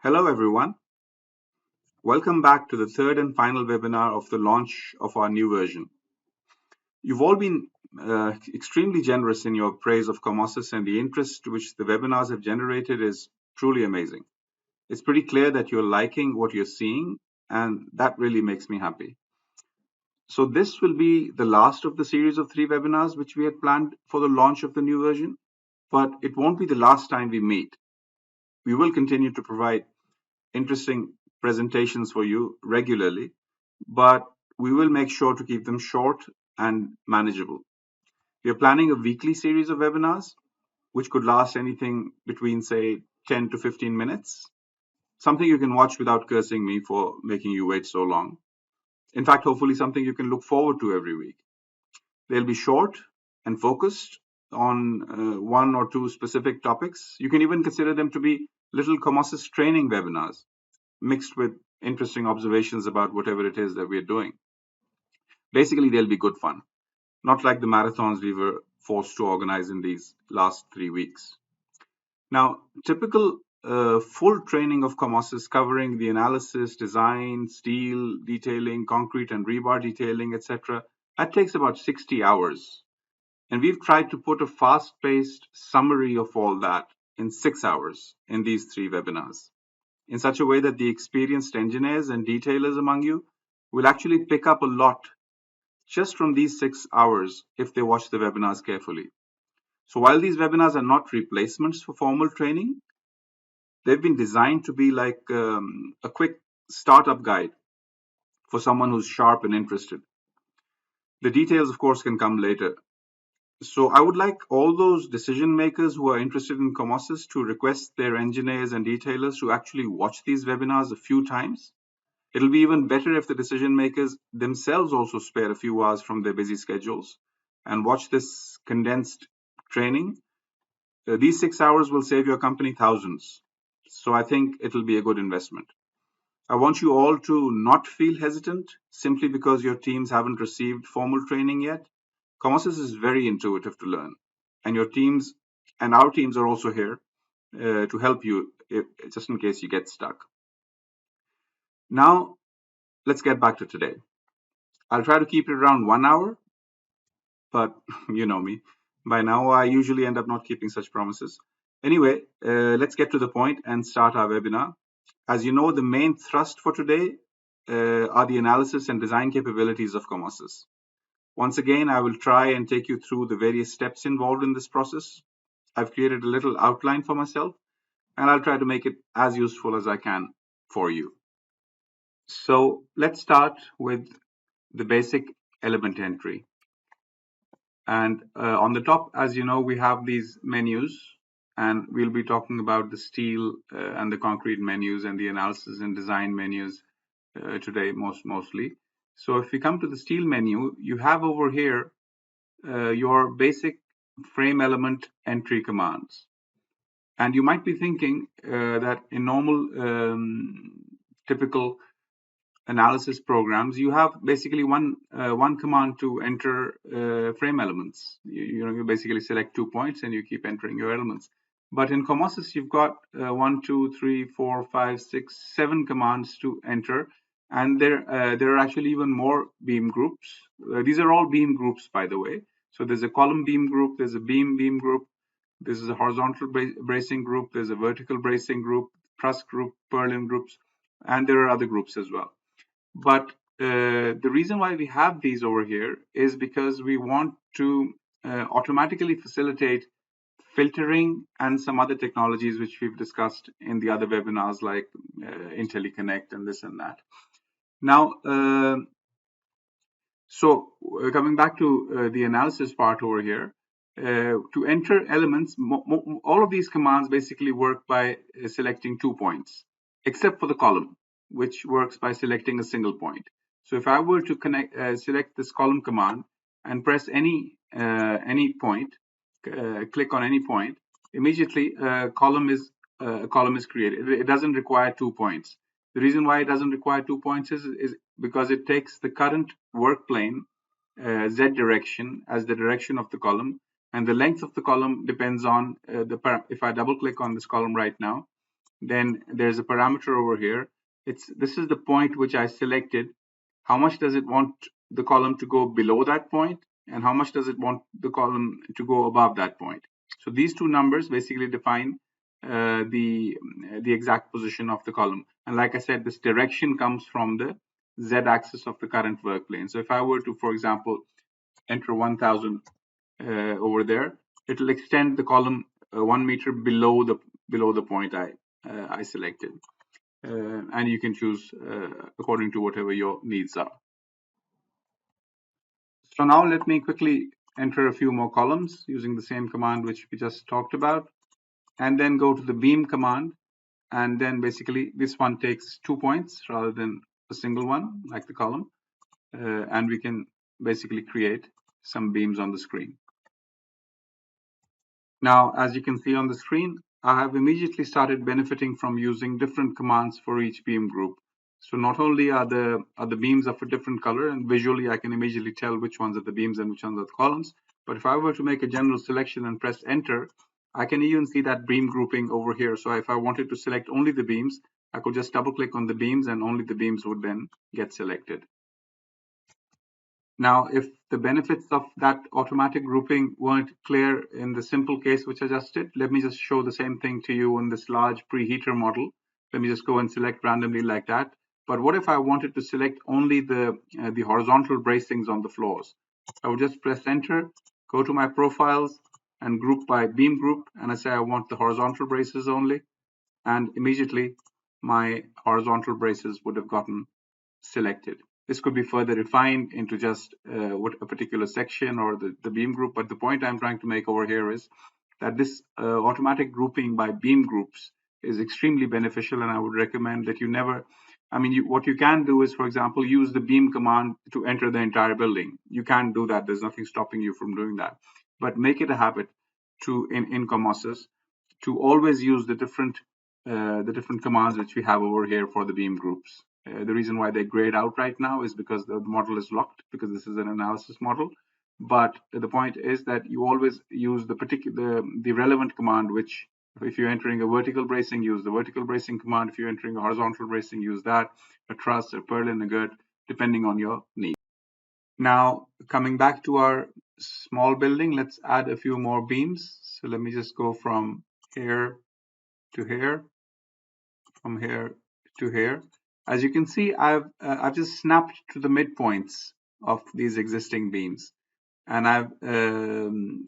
Hello, everyone. Welcome back to the third and final webinar of the launch of our new version. You've all been extremely generous in your praise of Comosys, and the interest which the webinars have generated is truly amazing. It's pretty clear that you're liking what you're seeing, and that really makes me happy. So this will be the last of the series of 3 webinars which we had planned for the launch of the new version, but it won't be the last time we meet. We will continue to provide interesting presentations for you regularly, but we will make sure to keep them short and manageable. We are planning a weekly series of webinars, which could last anything between, say, 10 to 15 minutes, something you can watch without cursing me for making you wait so long. In fact, hopefully something you can look forward to every week. They'll be short and focused on one or two specific topics. You can even consider them to be little Comosys training webinars, mixed with interesting observations about whatever it is that we're doing. Basically, they'll be good fun, not like the marathons we were forced to organize in these last 3 weeks. Now, typical full training of Comosys covering the analysis, design, steel detailing, concrete and rebar detailing, etc., that takes about 60 hours. And we've tried to put a fast-paced summary of all that in 6 hours in these 3 webinars, in such a way that the experienced engineers and detailers among you will actually pick up a lot just from these 6 hours if they watch the webinars carefully. So while these webinars are not replacements for formal training, they've been designed to be like a quick startup guide for someone who's sharp and interested. The details, of course, can come later. So I would like all those decision makers who are interested in Comosys to request their engineers and detailers to actually watch these webinars a few times. It'll be even better if the decision makers themselves also spare a few hours from their busy schedules and watch this condensed training. These 6 hours will save your company thousands. So I think it'll be a good investment. I want you all to not feel hesitant simply because your teams haven't received formal training yet. Comosys is very intuitive to learn, and your teams and our teams are also here to help you just in case you get stuck. Now, let's get back to today. I'll try to keep it around 1 hour, but you know me. By now, I usually end up not keeping such promises. Anyway, let's get to the point and start our webinar. As you know, the main thrust for today are the analysis and design capabilities of Comosys. Once again, I will try and take you through the various steps involved in this process. I've created a little outline for myself, and I'll try to make it as useful as I can for you. So let's start with the basic element entry. And on the top, as you know, we have these menus, and we'll be talking about the steel and the concrete menus and the analysis and design menus today mostly. So if we come to the steel menu, you have over here your basic frame element entry commands. And you might be thinking that in normal typical analysis programs, you have basically one command to enter frame elements. You basically select 2 points and you keep entering your elements. But in Comosys, you've got 1, 2, 3, 4, 5, 6, 7 commands to enter, and there are actually even more beam groups. These are all beam groups, by the way. So there's a column beam group, there's a beam group, this is a horizontal bracing group, there's a vertical bracing group, truss group, purlin groups, and there are other groups as well. But the reason why we have these over here is because we want to automatically facilitate filtering and some other technologies which we've discussed in the other webinars like IntelliConnect and this and that. Now, so coming back to the analysis part over here, to enter elements, all of these commands basically work by selecting 2 points, except for the column, which works by selecting a single point. So if I were to select this column command and press any point, click on any point, immediately a column is created. It doesn't require 2 points. The reason why it doesn't require 2 points is because it takes the current work plane Z direction as the direction of the column, and the length of the column depends on if I double click on this column right now, then there's a parameter over here. This is the point which I selected. How much does it want the column to go below that point, and how much does it want the column to go above that point? So these two numbers basically define the exact position of the column. And like I said, this direction comes from the z-axis of the current work plane. So if I were to, for example, enter 1000 over there, it will extend the column 1 meter below the point I selected. And you can choose according to whatever your needs are. So now let me quickly enter a few more columns using the same command which we just talked about, and then go to the beam command. And then basically this one takes 2 points rather than a single one like the column. And we can basically create some beams on the screen. Now, as you can see on the screen, I have immediately started benefiting from using different commands for each beam group. So not only are the beams of a different color, and visually I can immediately tell which ones are the beams and which ones are the columns, but if I were to make a general selection and press enter, I can even see that beam grouping over here. So if I wanted to select only the beams, I could just double click on the beams and only the beams would then get selected. Now, if the benefits of that automatic grouping weren't clear in the simple case which I just did, let me just show the same thing to you on this large preheater model. Let me just go and select randomly like that. But what if I wanted to select only the horizontal bracings on the floors? I would just press enter, go to my profiles and group by beam group, and I say I want the horizontal braces only, and immediately my horizontal braces would have gotten selected. This could be further refined into just what a particular section or the beam group, but the point I'm trying to make over here is that this automatic grouping by beam groups is extremely beneficial, and I would recommend that you never, what you can do is, for example, use the beam command to enter the entire building. You can do that. There's nothing stopping you from doing that. But make it a habit to, in Comosys, to always use the different commands which we have over here for the beam groups. The reason why they grayed out right now is because the model is locked, because this is an analysis model. But the point is that you always use the relevant command, which if you're entering a vertical bracing, use the vertical bracing command. If you're entering a horizontal bracing, use that, a truss, a purlin, a gird, depending on your need. Now, coming back to our small building, let's add a few more beams. So let me just go from here to here, from here to here. As you can see, I've just snapped to the midpoints of these existing beams, and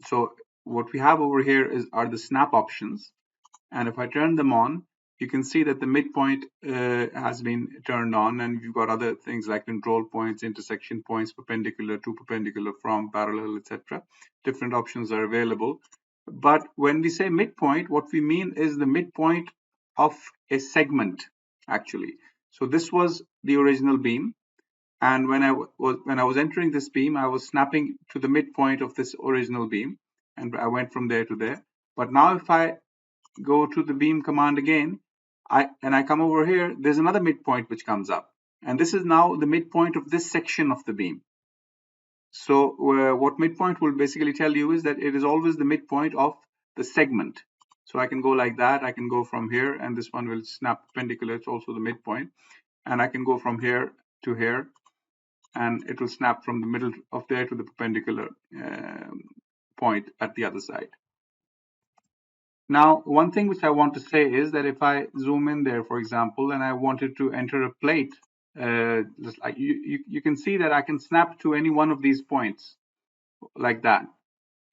so what we have over here are the snap options, and if I turn them on, you can see that the midpoint has been turned on, and you've got other things like control points, intersection points, perpendicular to, perpendicular from, parallel, etc. Different options are available. But when we say midpoint, what we mean is the midpoint of a segment, actually. So this was the original beam, and when I was entering this beam, I was snapping to the midpoint of this original beam, and I went from there to there. But now if I go to the beam command again, I come over here, there's another midpoint which comes up, and this is now the midpoint of this section of the beam. So what midpoint will basically tell you is that it is always the midpoint of the segment. So I can go like that, I can go from here, and this one will snap perpendicular, it's also the midpoint, and I can go from here to here, and it will snap from the middle of there to the perpendicular point at the other side. Now, one thing which I want to say is that if I zoom in there, for example, and I wanted to enter a plate, just like you can see that I can snap to any one of these points like that.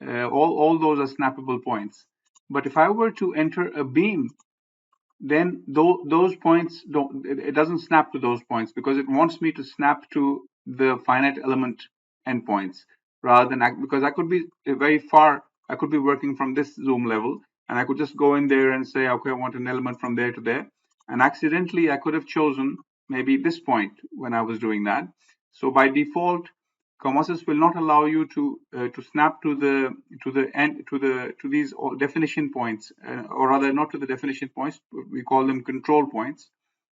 All those are snappable points. But if I were to enter a beam, then those points it doesn't snap to those points, because it wants me to snap to the finite element endpoints rather than, because I could be very far, I could be working from this zoom level, and I could just go in there and say, okay, I want an element from there to there, and accidentally I could have chosen maybe this point when I was doing that. So by default, Comosys will not allow you to snap to these definition points, or rather not to the definition points. We call them control points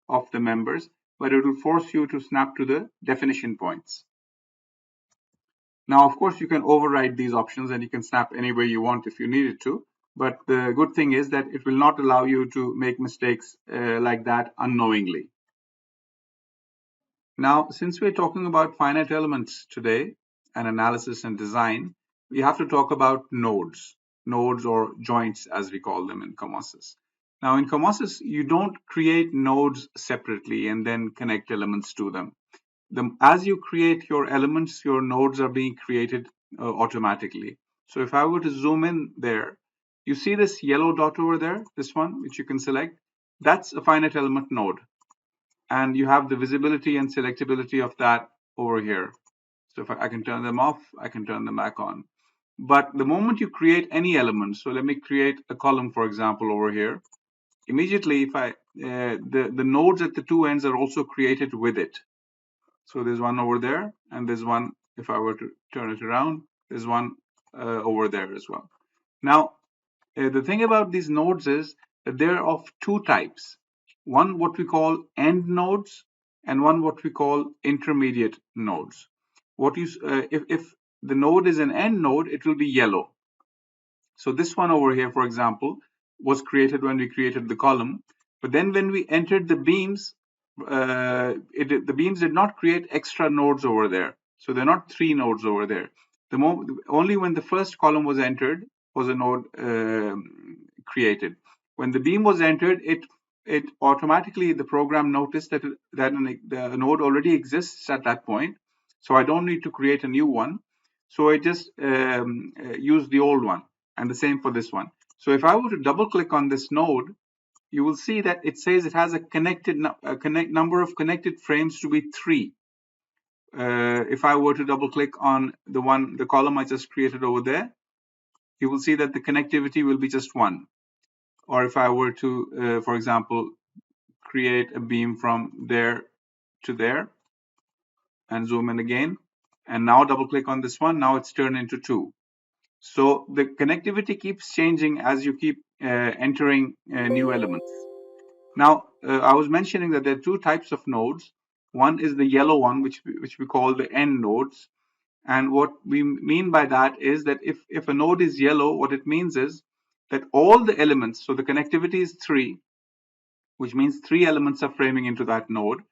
of the members, but it will force you to snap to the definition points. Now, of course, you can override these options and you can snap any way you want if you needed to. But the good thing is that it will not allow you to make mistakes like that unknowingly. Now, since we're talking about finite elements today and analysis and design, we have to talk about nodes or joints as we call them in Comosys. Now, in Comosys, you don't create nodes separately and then connect elements to them. As you create your elements, your nodes are being created automatically. So if I were to zoom in there, you see this yellow dot over there, this one, which you can select. That's a finite element node. And you have the visibility and selectability of that over here. So if I can turn them off, I can turn them back on. But the moment you create any element, so let me create a column, for example, over here. Immediately, if the nodes at the two ends are also created with it. So there's one over there, and there's one, if I were to turn it around, there's one over there as well. Now, the thing about these nodes is that they're of two types. One, what we call end nodes, and one, what we call intermediate nodes. If the node is an end node, it will be yellow. So this one over here, for example, was created when we created the column. But then when we entered the beams, the beams did not create extra nodes over there. So they're not three nodes over there. Only when the first column was entered was a node created. When the beam was entered, it automatically, the program noticed that the node already exists at that point. So I don't need to create a new one. So I just use the old one, and the same for this one. So if I were to double click on this node, you will see that it says it has a number of connected frames to be 3. If I were to double click on the column I just created over there, you will see that the connectivity will be just 1. Or if I were to, for example, create a beam from there to there and zoom in again, and now double click on this one, now it's turned into 2. So the connectivity keeps changing as you keep entering new elements. Now, I was mentioning that there are two types of nodes. One is the yellow one, which we call the end nodes. And what we mean by that is that if a node is yellow, what it means is that all the elements, so the connectivity is 3, which means 3 elements are framing into that node.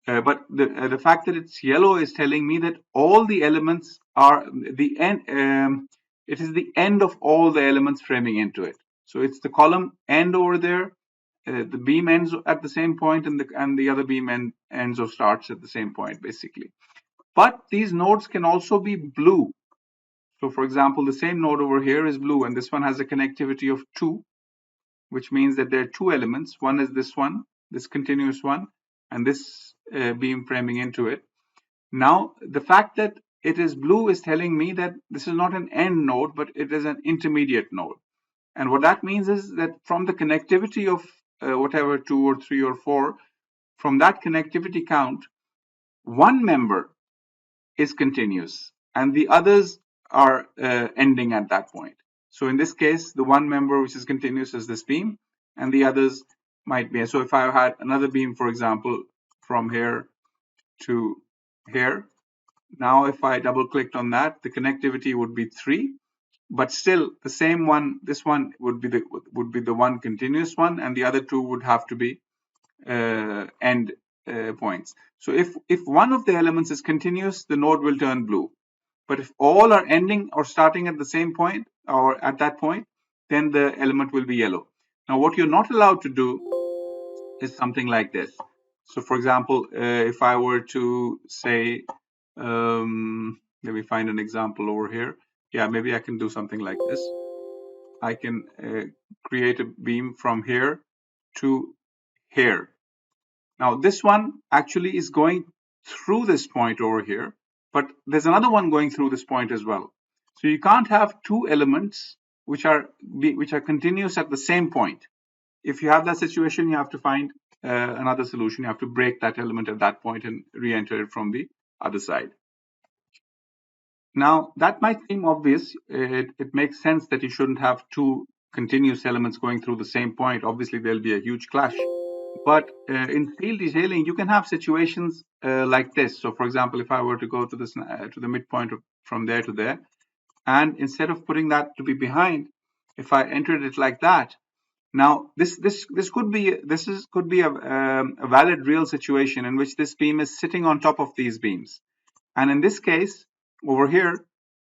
But the fact that it's yellow is telling me that all the elements are the end. It is the end of all the elements framing into it. So it's the column end over there. The beam ends at the same point, and the other beam ends or starts at the same point, basically. But these nodes can also be blue. So, for example, the same node over here is blue, and this one has a connectivity of 2, which means that there are 2 elements. One is this one, this continuous one, and this beam framing into it. Now, the fact that it is blue is telling me that this is not an end node, but it is an intermediate node. And what that means is that from the connectivity of whatever 2 or 3 or 4, from that connectivity count, one member is continuous and the others are ending at that point. So in this case, the one member which is continuous is this beam, and the others might be. So if I had another beam, for example, from here to here, now if I double clicked on that, the connectivity would be 3, but still the same one. This one would be the one continuous one, and the other 2 would have to be end points. So if one of the elements is continuous, the node will turn blue. But if all are ending or starting at the same point or at that point, then the element will be yellow. Now, what you're not allowed to do is something like this. So, for example, if I were to say, let me find an example over here. Yeah, maybe I can do something like this. I can create a beam from here to here. Now, this one actually is going through this point over here, but there's another one going through this point as well. So you can't have 2 elements which are continuous at the same point. If you have that situation, you have to find another solution. You have to break that element at that point and re-enter it from the other side. Now, that might seem obvious. It makes sense that you shouldn't have 2 continuous elements going through the same point. Obviously, there'll be a huge clash. But in field detailing, you can have situations like this. So, for example, if I were to go to the midpoint from there to there, and instead of putting that to be behind, If I entered it like that, now this could be a valid real situation in which this beam is sitting on top of these beams, and in this case over here,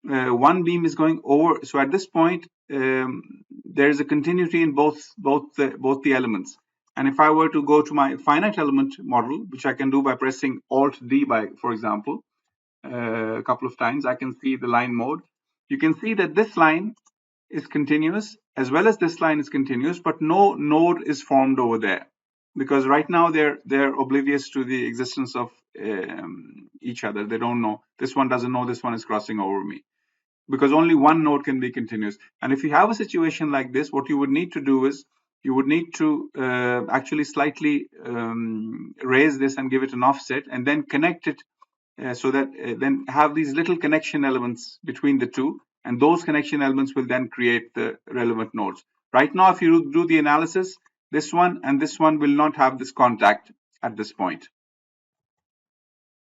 one beam is going over. So at this point, there is a continuity in both the elements. And if I were to go to my finite element model, which I can do by pressing Alt D by, for example, a couple of times, I can see the line mode. You can see that this line is continuous as well as this line is continuous, but no node is formed over there because right now they're oblivious to the existence of each other. They don't know. This one doesn't know this one is crossing over me because only one node can be continuous. And if you have a situation like this, what you would need to do is you would need to actually slightly raise this and give it an offset and then connect it so that then have these little connection elements between the two, and those connection elements will then create the relevant nodes. Right now, if you do the analysis, this one and this one will not have this contact at this point.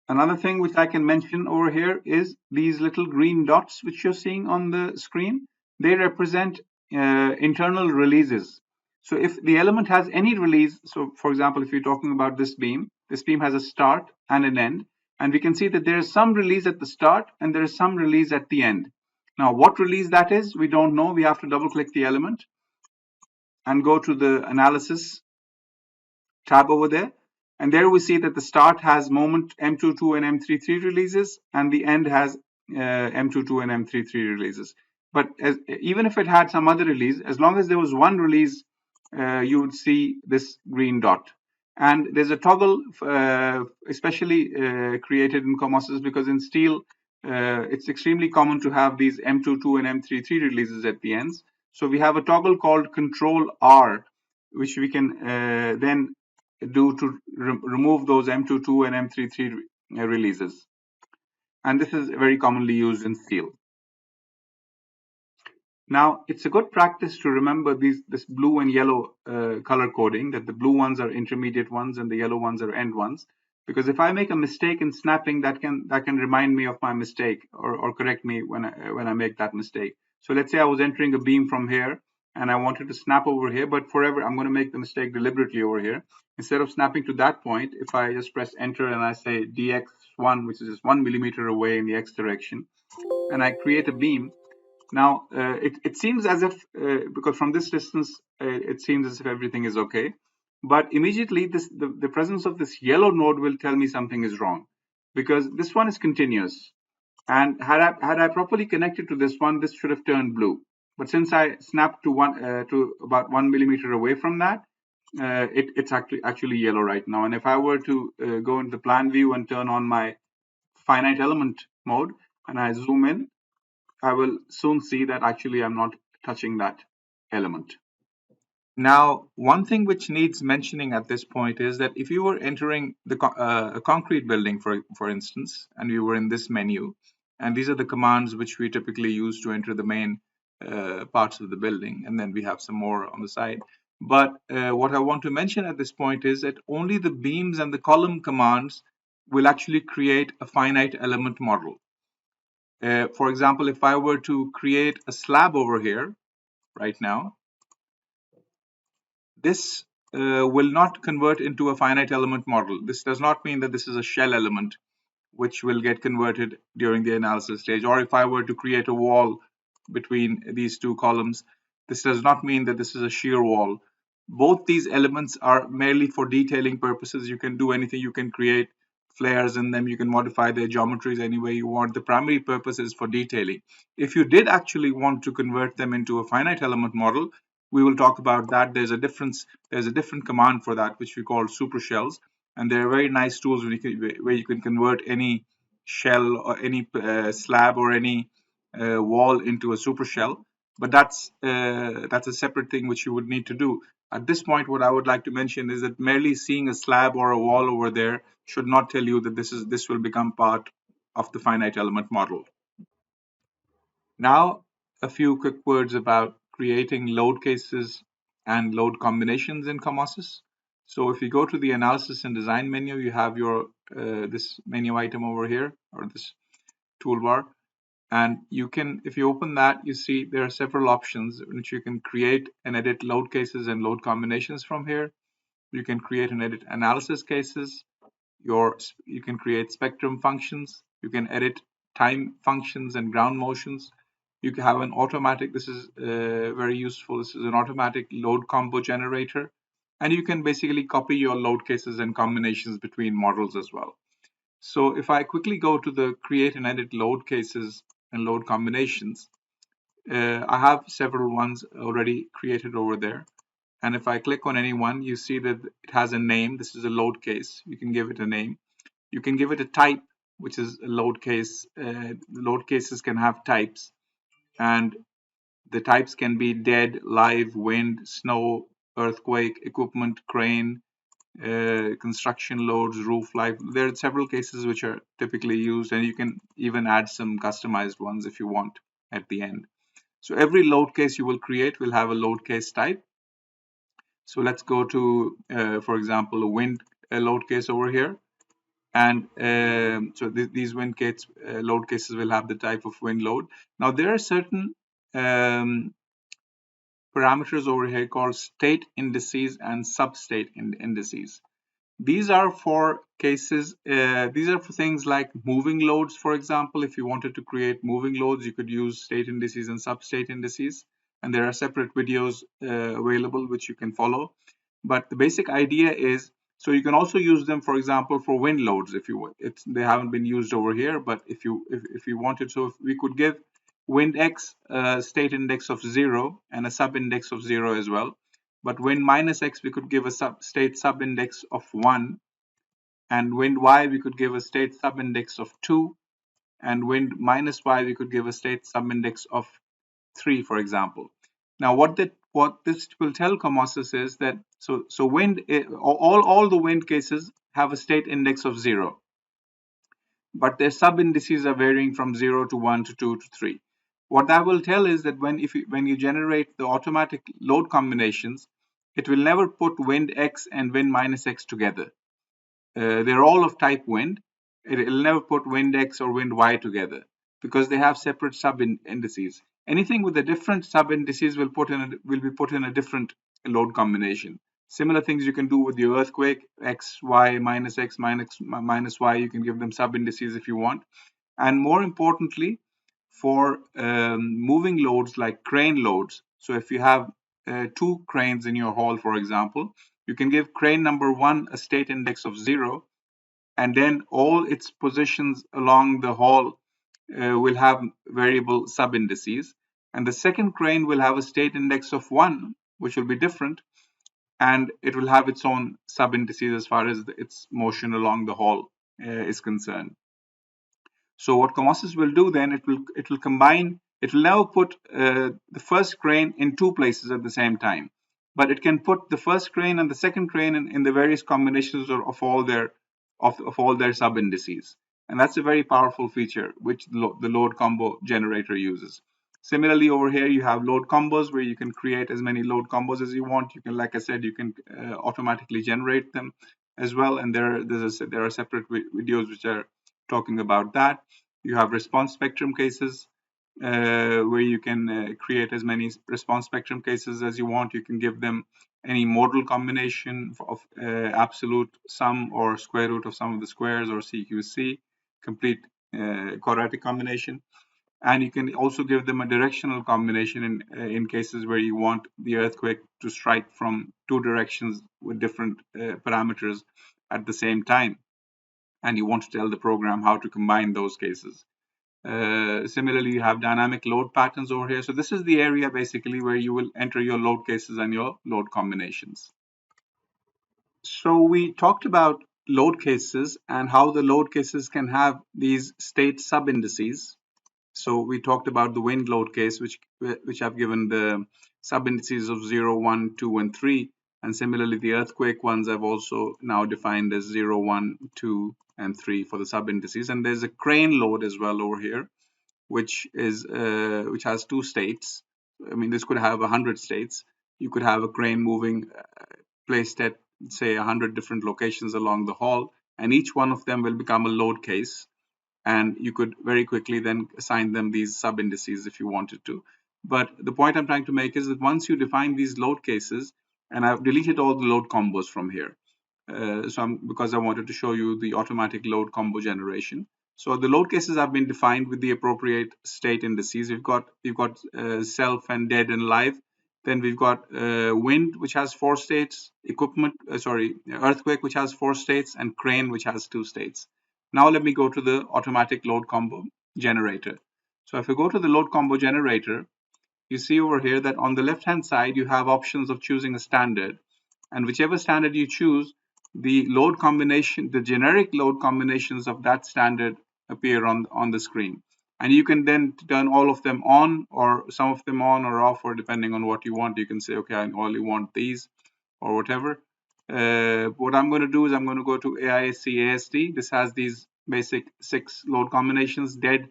Another thing which I can mention over here is these little green dots which you're seeing on the screen. They represent internal releases. So if the element has any release, so for example, if you're talking about this beam has a start and an end, and we can see that there is some release at the start and there is some release at the end. Now, what release that is, we don't know. We have to double click the element and go to the analysis tab over there. And there we see that the start has moment M22 and M33 releases, and the end has M22 and M33 releases. But even if it had some other release, as long as there was one release, you would see this green dot. And there's a toggle, especially created in COMOSs, because in steel, it's extremely common to have these M22 and M33 releases at the ends. So we have a toggle called Control R, which we can then do to remove those M22 and M33 releases. And this is very commonly used in steel. Now, it's a good practice to remember this blue and yellow color coding, that the blue ones are intermediate ones and the yellow ones are end ones. Because if I make a mistake in snapping, that can remind me of my mistake or correct me when I make that mistake. So let's say I was entering a beam from here and I wanted to snap over here, but forever I'm going to make the mistake deliberately over here. Instead of snapping to that point, if I just press enter and I say dx1, which is just 1 millimeter away in the x direction, and I create a beam. Now, it seems as if, because from this distance, it seems as if everything is okay. But immediately, the presence of this yellow node will tell me something is wrong, because this one is continuous. And had I properly connected to this one, this should have turned blue. But since I snapped to about 1 millimeter away from that, it's actually yellow right now. And if I were to go into the plan view and turn on my finite element mode, and I zoom in, I will soon see that actually I'm not touching that element. Now, one thing which needs mentioning at this point is that if you were entering a concrete building, for instance, and you were in this menu, and these are the commands which we typically use to enter the main parts of the building, and then we have some more on the side. But what I want to mention at this point is that only the beams and the column commands will actually create a finite element model. For example, if I were to create a slab over here right now, this will not convert into a finite element model. This does not mean that this is a shell element which will get converted during the analysis stage. Or if I were to create a wall between these two columns, this does not mean that this is a shear wall. Both these elements are merely for detailing purposes. You can do anything. You can create flares in them. You can modify their geometries any way you want. The primary purpose is for detailing. If you did actually want to convert them into a finite element model, we will talk about that. There's a different command for that, which we call supershells, and they're very nice tools where you can convert any shell or any slab or any wall into a supershell. But that's a separate thing which you would need to do. At this point, what I would like to mention is that merely seeing a slab or a wall over there should not tell you that this will become part of the finite element model. Now, a few quick words about creating load cases and load combinations in COMOSs. So if you go to the analysis and design menu, you have your this menu item over here, or this toolbar. And you can, if you open that, you see there are several options in which you can create and edit load cases and load combinations from here. You can create and edit analysis cases. You can create spectrum functions. You can edit time functions and ground motions. You can have an automatic, this is very useful, this is an automatic load combo generator. And you can basically copy your load cases and combinations between models as well. So if I quickly go to the create and edit load cases and load combinations, I have several ones already created over there. And if I click on any one, you see that it has a name. This is a load case. You can give it a name. You can give it a type, which is a load case. Load cases can have types, and the types can be dead, live, wind, snow, earthquake, equipment, crane, construction loads, roof life. There are several cases which are typically used, and you can even add some customized ones if you want at the end. So every load case you will create will have a load case type. So let's go to, for example, a wind load case over here. And so these wind case load cases will have the type of wind load. Now there are certain parameters over here called state indices and substate indices. These are for cases, these are for things like moving loads, for example. If you wanted to create moving loads, you could use state indices and substate indices. And there are separate videos available which you can follow. But the basic idea is, so you can also use them, for example, for wind loads if you would. They haven't been used over here, but if you wanted, so if we could give wind X a state index of 0 and a sub index of 0 as well. But wind minus X, we could give a state subindex of 1, and wind Y, we could give a state subindex of 2, and wind minus Y, we could give a state subindex of 3, for example. Now, what this will tell Comosys is that so wind, all the wind cases have a state index of 0, but their sub indices are varying from 0 to 1 to 2 to 3. What that will tell is that when you generate the automatic load combinations, it will never put wind X and wind minus X together. They're all of type wind. It'll never put wind X or wind Y together because they have separate sub indices. Anything with a different sub indices will be put in a different load combination. Similar things you can do with your earthquake, X, Y, X, minus Y. You can give them sub indices if you want. And more importantly, for moving loads like crane loads. So if you have 2 cranes in your hall, for example, you can give crane number 1 a state index of 0, and then all its positions along the hall will have variable sub indices. And the second crane will have a state index of 1, which will be different, and it will have its own sub indices as far as its motion along the hall is concerned. So what Comosys will do then, it will combine, it will now put the first crane in 2 places at the same time, but it can put the first crane and the second crane in the various combinations of all their sub indices, and that's a very powerful feature which the load combo generator uses. Similarly, over here you have load combos where you can create as many load combos as you want. You can, like I said, you can automatically generate them as well, and there are separate videos which are talking about that. You have response spectrum cases where you can create as many response spectrum cases as you want. You can give them any modal combination of absolute sum or square root of sum of the squares, or CQC, complete quadratic combination. And you can also give them a directional combination in cases where you want the earthquake to strike from 2 directions with different parameters at the same time, and you want to tell the program how to combine those cases. Similarly, you have dynamic load patterns over here. So this is the area basically where you will enter your load cases and your load combinations. So we talked about load cases and how the load cases can have these state sub-indices. So we talked about the wind load case, which I've given the sub-indices of 0, 1, 2, and 3. And similarly, the earthquake ones I've also now defined as 0, 1, 2, and 3 for the sub-indices. And there's a crane load as well over here, which has 2 states. I mean, this could have 100 states. You could have a crane moving placed at, say, 100 different locations along the hall, and each one of them will become a load case. and you could very quickly then assign them these sub indices if you wanted to. But the point I'm trying to make is that once you define these load cases, and I've deleted all the load combos from here, because I wanted to show you the automatic load combo generation. So the load cases have been defined with the appropriate state indices. We've got self and dead and live. Then we've got wind, which has 4 states, earthquake, which has 4 states, and crane, which has 2 states. Now let me go to the automatic load combo generator. So if we go to the load combo generator, you see over here that on the left hand side you have options of choosing a standard, and whichever standard you choose, the load combination, the generic load combinations of that standard appear on the screen, and you can then turn all of them on or some of them on or off, or depending on what you want. You can say, okay, I only want these or whatever. What I'm going to do is I'm going to go to AISC This has these basic 6 load combinations: dead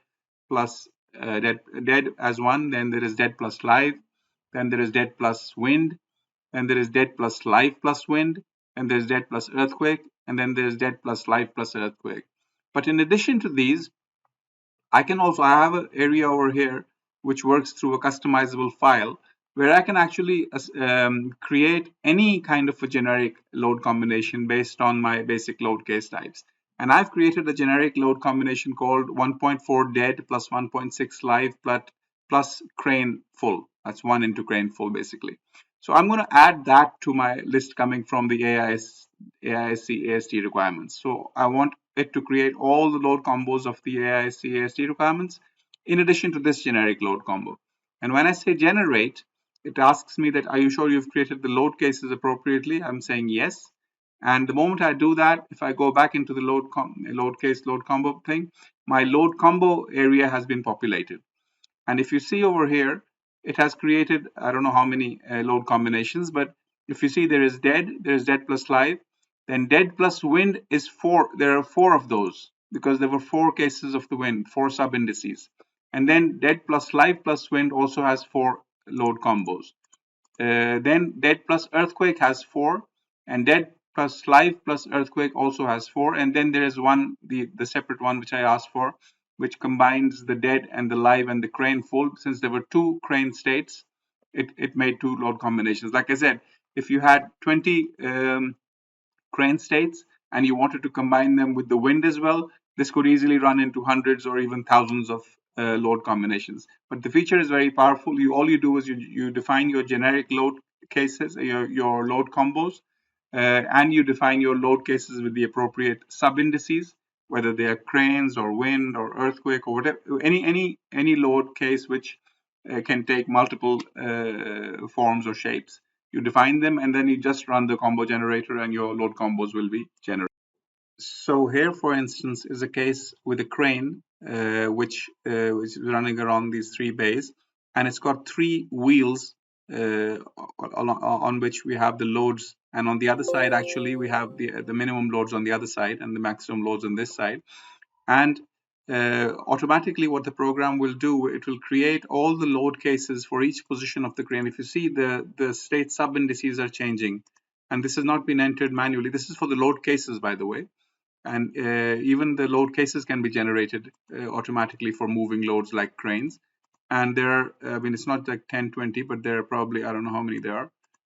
plus dead as one, then there is dead plus live, then there is dead plus wind, then there is dead plus live plus wind, and there's dead plus earthquake, and then there's dead plus live plus earthquake. But in addition to these, I have an area over here which works through a customizable file where I can actually create any kind of a generic load combination based on my basic load case types. And I've created a generic load combination called 1.4 dead plus 1.6 live plus crane full. That's 1 into crane full basically. So I'm going to add that to my list coming from the AISC AST requirements. So I want it to create all the load combos of the AISC AST requirements in addition to this generic load combo. And when I say generate, it asks me that, are you sure you've created the load cases appropriately? I'm saying yes. And the moment I do that, if I go back into the load combo thing, my load combo area has been populated. And if you see over here, it has created, I don't know how many load combinations, but if you see there is dead plus live, then dead plus wind is 4. There are 4 of those because there were 4 cases of the wind, 4 sub indices. And then dead plus live plus wind also has 4 load combos. Then dead plus earthquake has 4, and dead plus live plus earthquake also has 4. And then there is one, the separate one which I asked for, which combines the dead and the live and the crane full. Since there were 2 crane states, it made 2 load combinations. Like I said, if you had 20 crane states and you wanted to combine them with the wind as well, this could easily run into hundreds or even thousands of load combinations. But the feature is very powerful. All you do is you define your generic load cases, your load combos, and you define your load cases with the appropriate sub indices, whether they are cranes or wind or earthquake or whatever, any load case which can take multiple forms or shapes. You define them and then you just run the combo generator and your load combos will be generated. So here, for instance, is a case with a crane which is running around these 3 bays, and it's got 3 wheels on which we have the loads, and on the other side actually we have the minimum loads on the other side and the maximum loads on this side. And automatically what the program will do, it will create all the load cases for each position of the crane. If you see, the state sub indices are changing, and this has not been entered manually. This is for the load cases, by the way. And even the load cases can be generated automatically for moving loads like cranes. And there are, I mean, it's not like 10, 20, but there are probably, I don't know how many there are.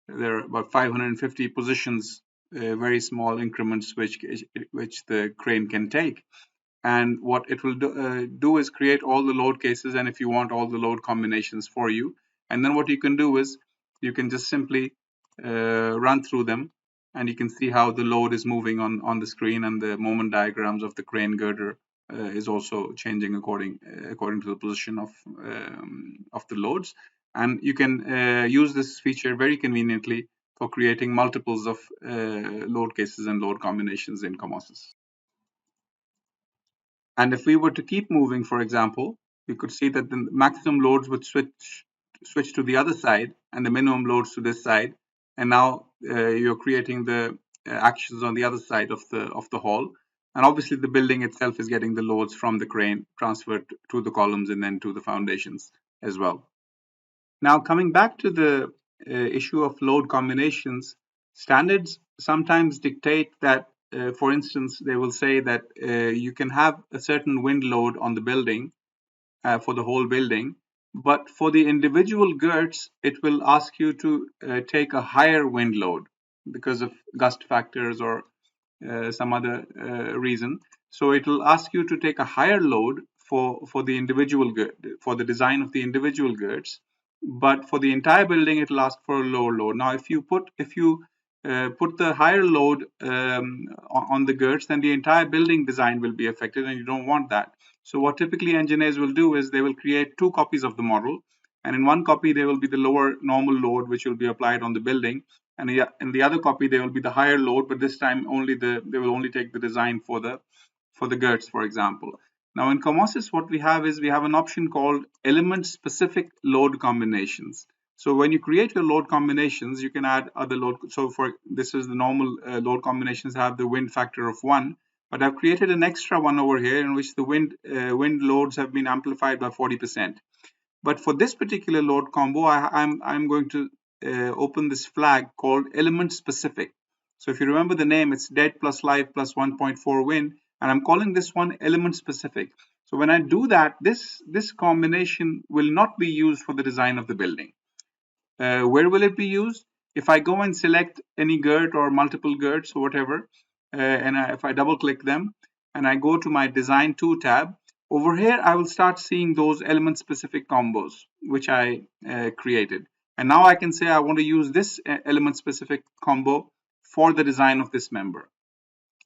There are about 550 positions, very small increments which the crane can take. And what it will do is create all the load cases, and if you want all the load combinations for you, and then what you can do is you can just simply run through them, and you can see how the load is moving on the screen, and the moment diagrams of the crane girder is also changing according to the position of the loads. And you can use this feature very conveniently for creating multiples of load cases and load combinations in Comosys. And if we were to keep moving, for example, we could see that the maximum loads would switch to the other side and the minimum loads to this side. And now you're creating the actions on the other side of the hall. And obviously the building itself is getting the loads from the crane transferred to the columns and then to the foundations as well. Now, coming back to the issue of load combinations, standards sometimes dictate that for instance, they will say that you can have a certain wind load on the building for the whole building, but for the individual girts, it will ask you to take a higher wind load because of gust factors or some other reason. So it will ask you to take a higher load for the individual for the design of the individual girts, but for the entire building, it will ask for a lower load. Now, if you put the higher load on the girts, then the entire building design will be affected, and you don't want that. So what typically engineers will do is they will create two copies of the model, and in one copy there will be the lower normal load which will be applied on the building, and in the other copy there will be the higher load, but this time they will only take the design for the girts, for example. Now in Comosys, what we have is we have an option called element specific load combinations. So when you create your load combinations, you can add other load. So for this is the normal load combinations have the wind factor of 1, but I've created an extra one over here in which the wind loads have been amplified by 40%. But for this particular load combo, I'm going to open this flag called element specific. So if you remember the name, it's dead plus live plus 1.4 wind, and I'm calling this one element specific. So when I do that, this combination will not be used for the design of the building. Where will it be used? If I go and select any GERT or multiple GERTs or whatever, if I double click them and I go to my design 2 tab, over here I will start seeing those element specific combos which I created. And now I can say I want to use this element specific combo for the design of this member.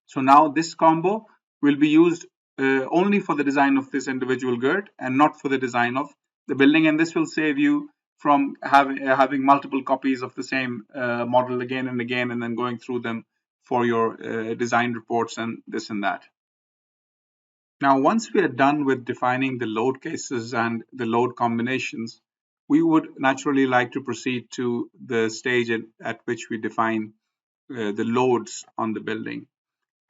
So now this combo will be used only for the design of this individual GERT and not for the design of the building. And this will save you from having multiple copies of the same model again and again, and then going through them for your design reports and this and that. Now, once we are done with defining the load cases and the load combinations, we would naturally like to proceed to the stage at which we define the loads on the building.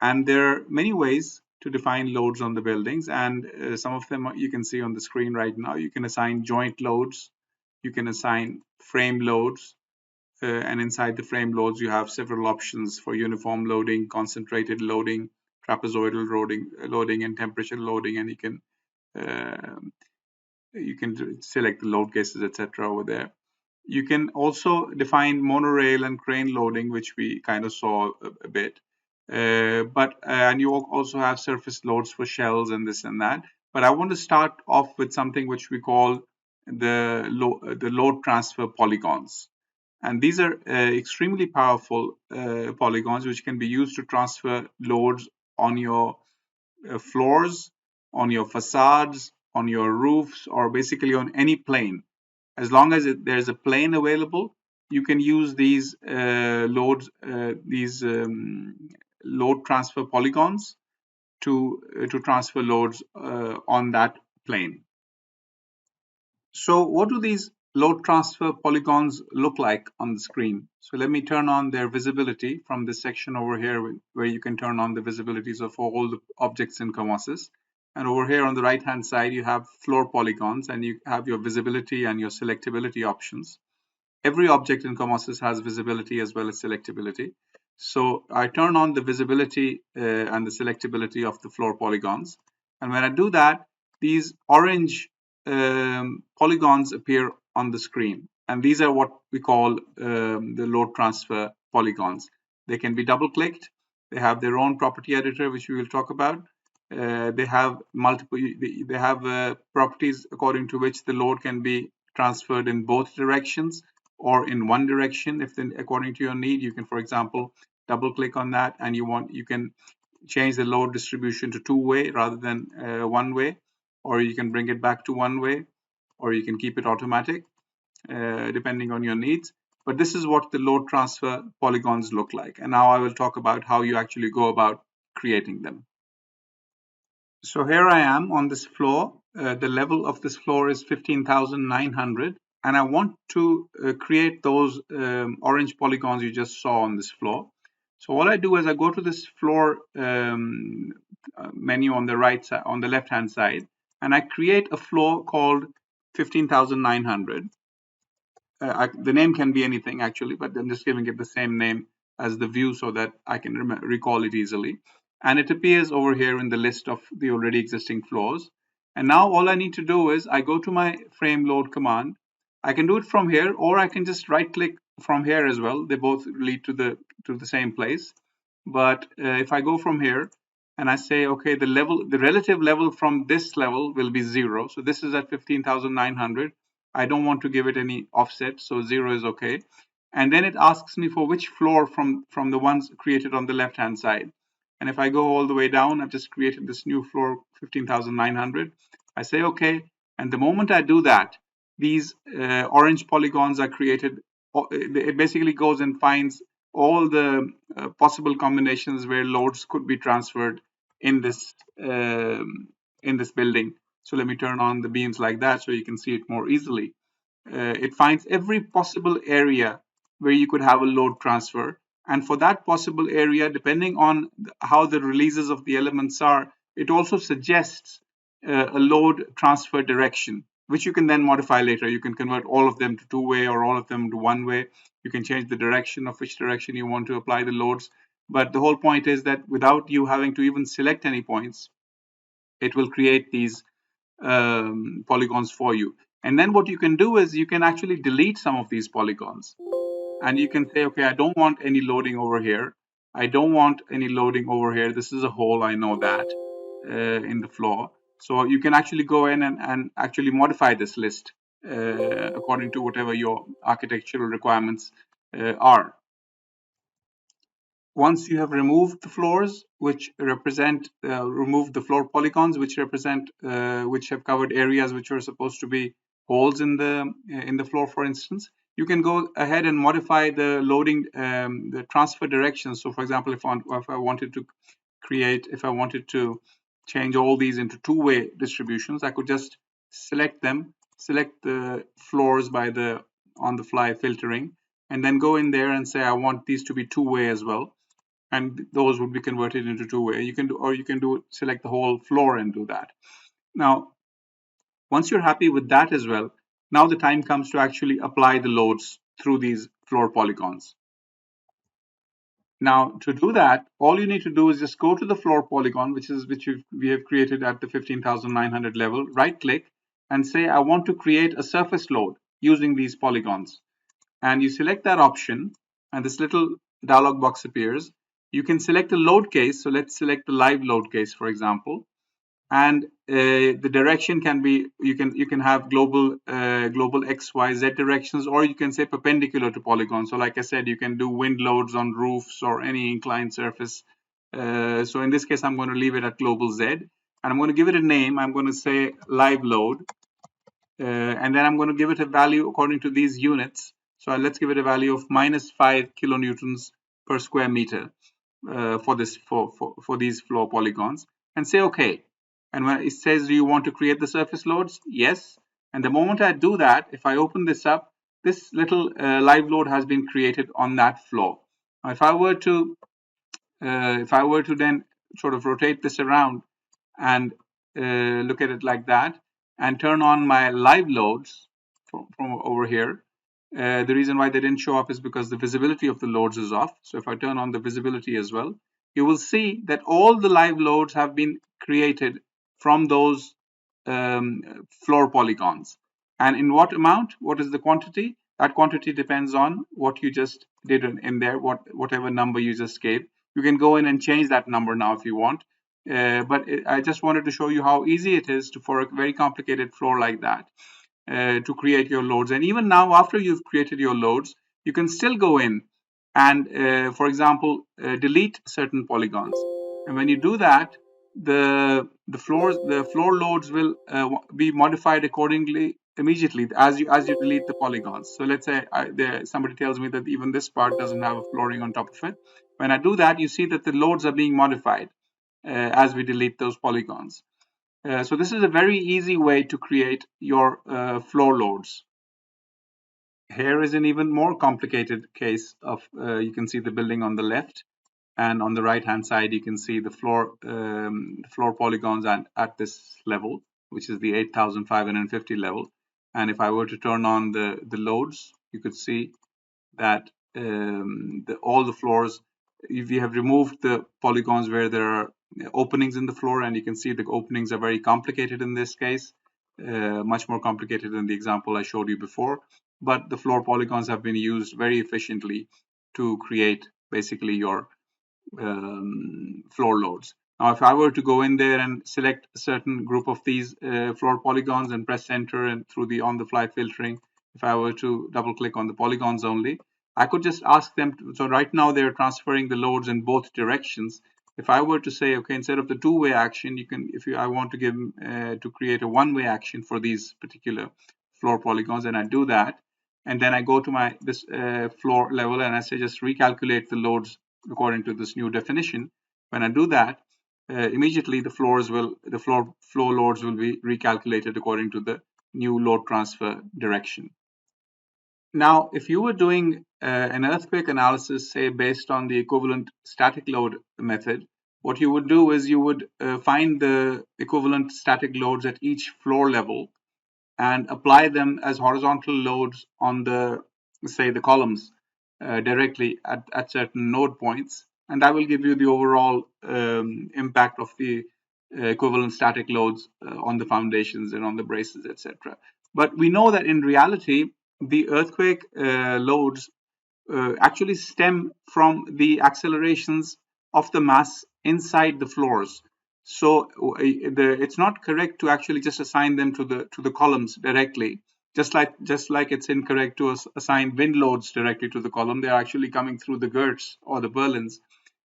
And there are many ways to define loads on the buildings, and some of them you can see on the screen right now. You can assign joint loads, you can assign frame loads, and inside the frame loads you have several options for uniform loading, concentrated loading, trapezoidal loading, and temperature loading, and you can select the load cases, etc. over there. You can also define monorail and crane loading, which we kind of saw a bit. And you also have surface loads for shells and this and that. But I want to start off with something which we call the load transfer polygons. And these are extremely powerful polygons which can be used to transfer loads on your floors, on your facades, on your roofs, or basically on any plane. As long as there's a plane available, you can use these load transfer polygons to transfer loads on that plane. So what do these load transfer polygons look like on the screen? So let me turn on their visibility from this section over here where you can turn on the visibilities of all the objects in Comosys. And over here on the right hand side, you have floor polygons and you have your visibility and your selectability options. Every object in Comosys has visibility as well as selectability. So I turn on the visibility and the selectability of the floor polygons. And when I do that, these orange polygons appear on the screen. And these are what we call the load transfer polygons. They can be double clicked. They have their own property editor, which we will talk about. They have properties according to which the load can be transferred in both directions or in one direction. If then according to your need, you can, for example, double click on that and you can change the load distribution to two-way rather than one-way, or you can bring it back to one-way, or you can keep it automatic depending on your needs. But this is what the load transfer polygons look like. And now I will talk about how you actually go about creating them. So here I am on this floor. The level of this floor is 15,900. And I want to create those orange polygons you just saw on this floor. So what I do is I go to this floor menu on the right side, on the left hand side, and I create a floor called 15,900. The name can be anything actually, but I'm just giving it the same name the view so that I can recall it easily. And it appears over here in the list of the already existing floors. And now all I need to do is I go to my frame load command. I can do it from here, or I can just right click from here as well. They both lead to the same place. But if I go from here and I say, okay, the relative level from this level will be 0. So this is at 15,900. I don't want to give it any offset, so 0 is okay. And then it asks me for which floor from the ones created on the left hand side. And if I go all the way down, I've just created this new floor, 15,900. I say okay, and the moment I do that, these orange polygons are created. It basically goes and finds all the possible combinations where loads could be transferred in this building. So let me turn on the beams like that so you can see it more easily. It finds every possible area where you could have a load transfer. And for that possible area, depending on how the releases of the elements are, it also suggests a load transfer direction, which you can then modify later. You can convert all of them to two-way or all of them to one-way. You can change the direction of which direction you want to apply the loads. But the whole point is that without you having to even select any points, it will create these polygons for you. And then what you can do is you can actually delete some of these polygons. And you can say, okay, I don't want any loading over here. I don't want any loading over here. This is a hole, I know that, in the floor. So you can actually go in and actually modify this list according to whatever your architectural requirements are. Once you have removed the floors, which represent, removed the floor polygons, which represent, which have covered areas which are supposed to be holes in the floor, for instance, you can go ahead and modify the loading, the transfer directions. So, for example, if I wanted to if I wanted to change all these into two-way distributions, I could just select them, select the floors by the on-the-fly filtering, and then go in there and say I want these to be two-way as well, and those would be converted into two-way. You can do, or you can do select the whole floor and do that. Now, once you're happy with that as well, now the time comes to actually apply the loads through these floor polygons. Now, to do that, all you need to do is just go to the floor polygon, which we have created at the 15,900 level, right click and say, I want to create a surface load using these polygons. And you select that option and this little dialog box appears. You can select a load case. So let's select the live load case, for example. And the direction can be, you can have global X, Y, Z directions, or you can say perpendicular to polygon. So like I said, you can do wind loads on roofs or any inclined surface. So in this case, I'm going to leave it at global Z, and I'm going to give it a name. I'm going to say live load, and then I'm going to give it a value according to these units. So let's give it a value of -5 kilonewtons per square meter for these floor polygons, and say OK. And when it says, do you want to create the surface loads? Yes. And the moment I do that, if I open this up, this little live load has been created on that floor. Now, if I were to then sort of rotate this around and look at it like that and turn on my live loads from over here, the reason why they didn't show up is because the visibility of the loads is off. So if I turn on the visibility as well, you will see that all the live loads have been created from those floor polygons. And in what amount? What is the quantity? That quantity depends on what you just did in there, whatever number you just gave. You can go in and change that number now if you want. I just wanted to show you how easy it is for a very complicated floor like that to create your loads. And even now, after you've created your loads, you can still go in and, for example, delete certain polygons. And when you do that, the floor loads will be modified accordingly immediately as you delete the polygons. So let's say somebody tells me that even this part doesn't have a flooring on top of it. When I do that, you see that the loads are being modified as we delete those polygons. So this is a very easy way to create your floor loads. Here is an even more complicated case of, you can see the building on the left, and on the right hand side you can see the floor polygons at this level, which is the 8,550 level. And if I were to turn on the loads, you could see that all the floors. If you have removed the polygons where there are openings in the floor, and you can see the openings are very complicated in this case, much more complicated than the example I showed you before. But the floor polygons have been used very efficiently to create basically your floor loads. Now, if I were to go in there and select a certain group of these floor polygons and press enter and through the on-the-fly filtering, if I were to double click on the polygons only, I could just ask them to, so right now they're transferring the loads in both directions. If I were to say, okay, instead of the two-way action, you can, if you, I want to give to create a one-way action for these particular floor polygons, and I do that, and then I go to my this floor level and I say just recalculate the loads according to this new definition. When I do that, immediately the flow loads will be recalculated according to the new load transfer direction. Now, if you were doing an earthquake analysis, say based on the equivalent static load method, what you would do is you would find the equivalent static loads at each floor level and apply them as horizontal loads on the, say, the columns directly at certain node points, and that will give you the overall impact of the equivalent static loads on the foundations and on the braces, etc. But we know that in reality, the earthquake loads actually stem from the accelerations of the mass inside the floors. So it's not correct to actually just assign them to the columns directly. Just like it's incorrect to assign wind loads directly to the column, they're actually coming through the girts or the purlins.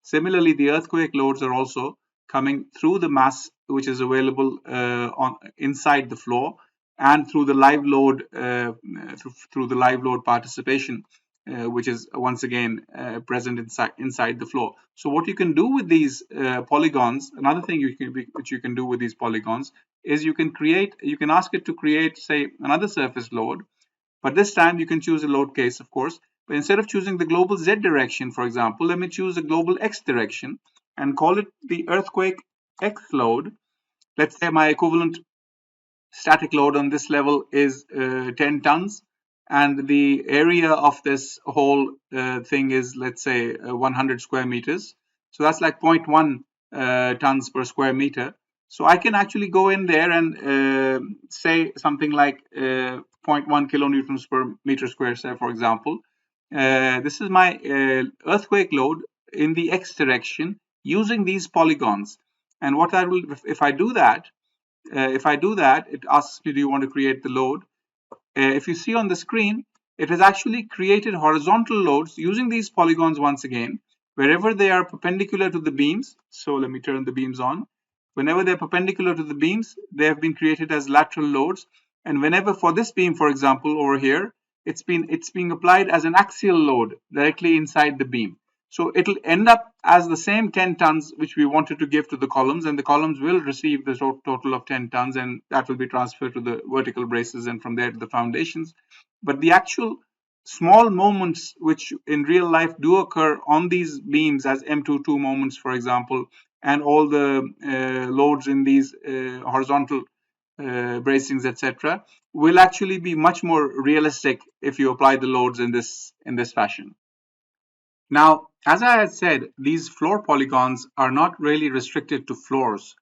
Similarly, the earthquake loads are also coming through the mass which is available on inside the floor, and through the live load through the live load participation, which is once again present inside the floor. So what you can do with these polygons, another thing which you can do with these polygons is you can ask it to create, say, another surface load, but this time you can choose a load case, of course. But instead of choosing the global Z direction, for example, let me choose a global X direction and call it the earthquake X load. Let's say my equivalent static load on this level is 10 tons, and the area of this whole thing is, let's say, 100 square meters. So that's like 0.1 tons per square meter. So I can actually go in there and say something like 0.1 kilonewtons per meter square, say, for example. This is my earthquake load in the X direction using these polygons. And what I will, if I do that, it asks me, do you want to create the load? If you see on the screen, it has actually created horizontal loads using these polygons once again, wherever they are perpendicular to the beams. So let me turn the beams on. Whenever they're perpendicular to the beams, they have been created as lateral loads. And whenever for this beam, for example, over here, it's being applied as an axial load directly inside the beam. So it'll end up as the same 10 tons which we wanted to give to the columns, and the columns will receive the total of 10 tons, and that will be transferred to the vertical braces and from there to the foundations. But the actual small moments which in real life do occur on these beams as M22 moments, for example, and all the loads in these horizontal bracings, etc., will actually be much more realistic if you apply the loads in this fashion. Now, as I had said, these floor polygons are not really restricted to floors.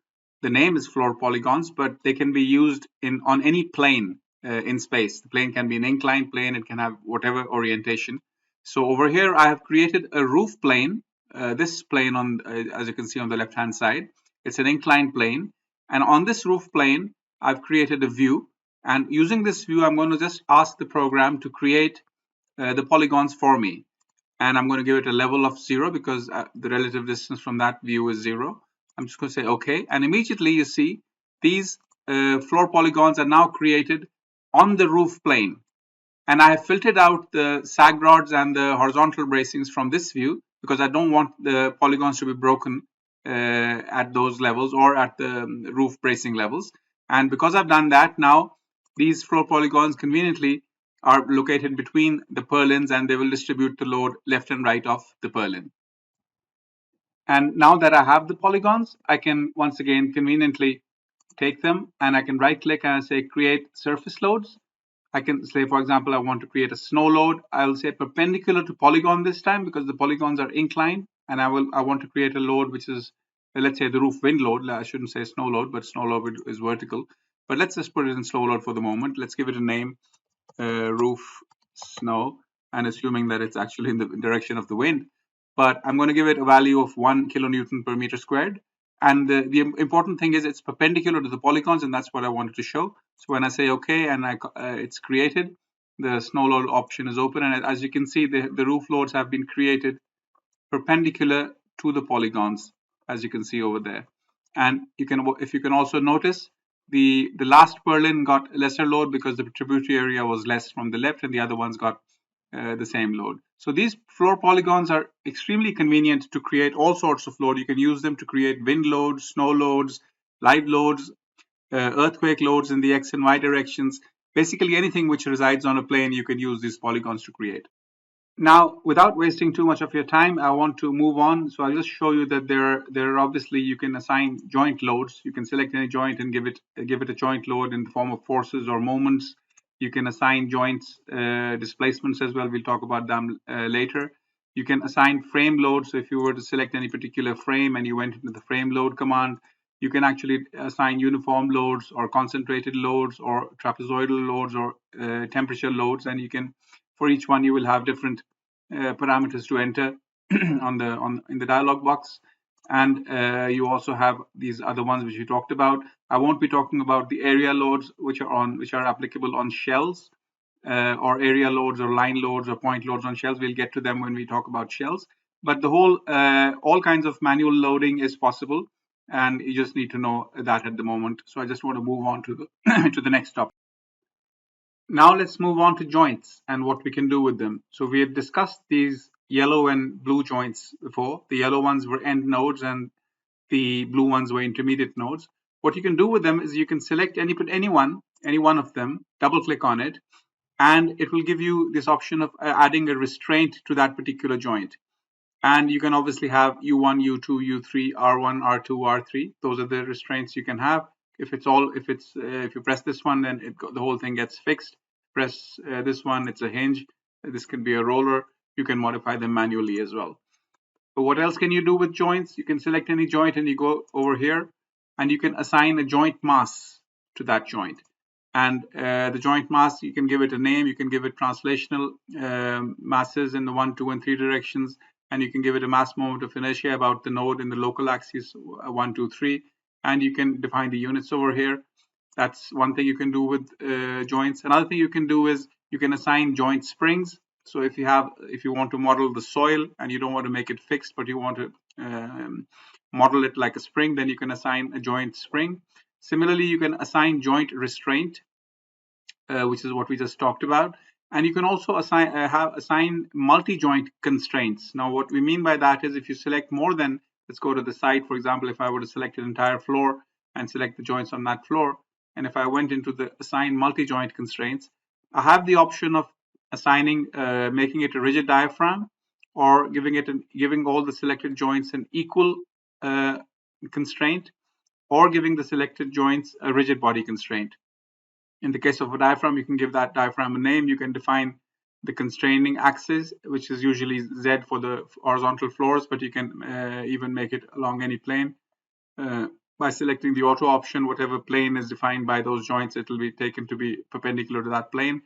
The name is floor polygons, but they can be used on any plane in space. The plane can be an inclined plane, it can have whatever orientation. So over here, I have created a roof plane. This plane, as you can see on the left-hand side, it's an inclined plane. And on this roof plane, I've created a view. And using this view, I'm going to just ask the program to create the polygons for me. And I'm going to give it a level of 0 because the relative distance from that view is 0. I'm just going to say OK, and immediately you see these floor polygons are now created on the roof plane, and I have filtered out the sag rods and the horizontal bracings from this view because I don't want the polygons to be broken at those levels or at the roof bracing levels. And because I've done that, now these floor polygons conveniently are located between the purlins, and they will distribute the load left and right of the purlin. And now that I have the polygons, I can once again conveniently take them and I can right click and say create surface loads. I can say, for example, I want to create a snow load. I'll say perpendicular to polygon this time because the polygons are inclined, and I want to create a load which is, let's say, the roof wind load. I shouldn't say snow load, but snow load is vertical. But let's just put it in snow load for the moment. Let's give it a name, roof snow, and assuming that it's actually in the direction of the wind. But I'm going to give it a value of 1 kilonewton per meter squared. And the important thing is it's perpendicular to the polygons, and that's what I wanted to show. So when I say OK and it's created, the snow load option is open. And as you can see, the roof loads have been created perpendicular to the polygons, as you can see over there. And if you can also notice, the last purlin got lesser load because the tributary area was less from the left, and the other ones got the same load. So these floor polygons are extremely convenient to create all sorts of load. You can use them to create wind loads, snow loads, live loads, earthquake loads in the X and Y directions. Basically anything which resides on a plane, you can use these polygons to create. Now, without wasting too much of your time, I want to move on. So I'll just show you that there are obviously you can assign joint loads. You can select any joint and give it a joint load in the form of forces or moments. You can assign joints displacements as well. We'll talk about them later. You can assign frame loads. So if you were to select any particular frame and you went into the frame load command, you can actually assign uniform loads or concentrated loads or trapezoidal loads or temperature loads, and you can, for each one, you will have different parameters to enter in the dialog box. And you also have these other ones which we talked about. I won't be talking about the area loads which are applicable on shells, or area loads or line loads or point loads on shells. We'll get to them when we talk about shells. But the whole all kinds of manual loading is possible, and you just need to know that at the moment. So I just want to move on to the to the next topic. Now let's move on to joints and what we can do with them. So we had discussed these yellow and blue joints before. The yellow ones were end nodes and the blue ones were intermediate nodes. What you can do with them is you can select any one of them, double click on it, and it will give you this option of adding a restraint to that particular joint. And you can obviously have U1, U2, U3, R1, R2, R3. Those are the restraints you can have. If you press this one, then the whole thing gets fixed. Press this one, it's a hinge. This can be a roller. You can modify them manually as well. But what else can you do with joints? You can select any joint and you go over here and you can assign a joint mass to that joint. And the joint mass, you can give it a name. You can give it translational masses in the 1, 2, and 3 directions. And you can give it a mass moment of inertia about the node in the local axis 1, 2, 3. And you can define the units over here. That's one thing you can do with joints. Another thing you can do is you can assign joint springs. So if you want to model the soil and you don't want to make it fixed, but you want to model it like a spring, then you can assign a joint spring. Similarly, you can assign joint restraint, which is what we just talked about. And you can also assign multi-joint constraints. Now, what we mean by that is if you select more than, let's go to the side, for example, if I were to select an entire floor and select the joints on that floor, and if I went into the assign multi-joint constraints, I have the option of assigning, making it a rigid diaphragm, or giving all the selected joints an equal constraint, or giving the selected joints a rigid body constraint. In the case of a diaphragm, you can give that diaphragm a name. You can define the constraining axis, which is usually Z for the horizontal floors, but you can even make it along any plane. By selecting the auto option, whatever plane is defined by those joints, it will be taken to be perpendicular to that plane.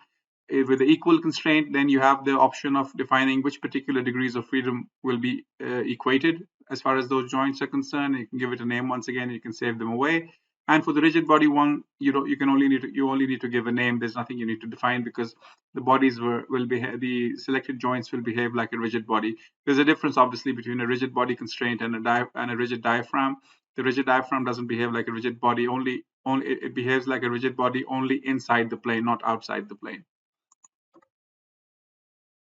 With the equal constraint, then you have the option of defining which particular degrees of freedom will be equated as far as those joints are concerned. You can give it a name once again. You can save them away. And for the rigid body one, you only need to give a name. There's nothing you need to define because the bodies the selected joints will behave like a rigid body. There's a difference obviously between a rigid body constraint and a rigid diaphragm. The rigid diaphragm doesn't behave like a rigid body. It behaves like a rigid body only inside the plane, not outside the plane.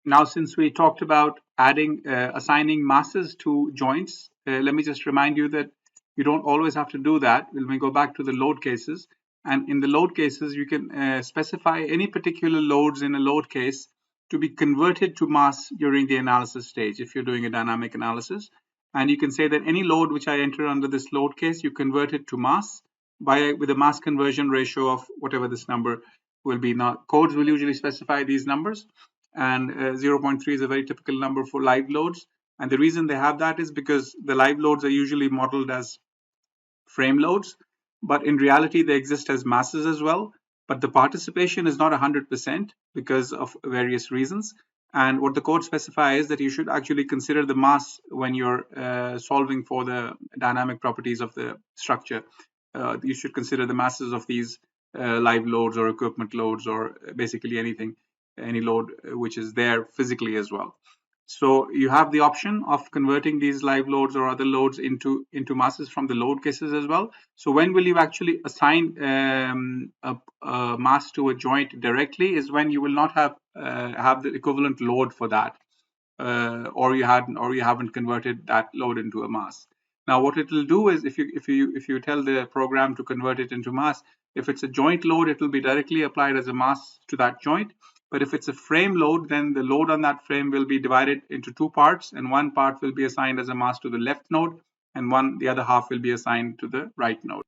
Now, since we talked about assigning masses to joints, let me just remind you that you don't always have to do that. When we go back to the load cases, and in the load cases, you can specify any particular loads in a load case to be converted to mass during the analysis stage if you're doing a dynamic analysis. And you can say that any load which I enter under this load case, you convert it to mass with a mass conversion ratio of whatever this number will be not, codes will usually specify these numbers, and 0.3 is a very typical number for live loads. And the reason they have that is because the live loads are usually modeled as frame loads, but in reality they exist as masses as well. But the participation is not 100% because of various reasons. And what the code specifies is that you should actually consider the mass when you're solving for the dynamic properties of the structure. You should consider the masses of these live loads or equipment loads or basically anything, any load which is there physically as well. So you have the option of converting these live loads or other loads into masses from the load cases as well. So when will you actually assign a mass to a joint directly is when you will not have the equivalent load for that, or you haven't converted that load into a mass. Now, what it will do is if you tell the program to convert it into mass, if it's a joint load, it will be directly applied as a mass to that joint. But if it's a frame load, then the load on that frame will be divided into two parts, and one part will be assigned as a mass to the left node, and the other half will be assigned to the right node.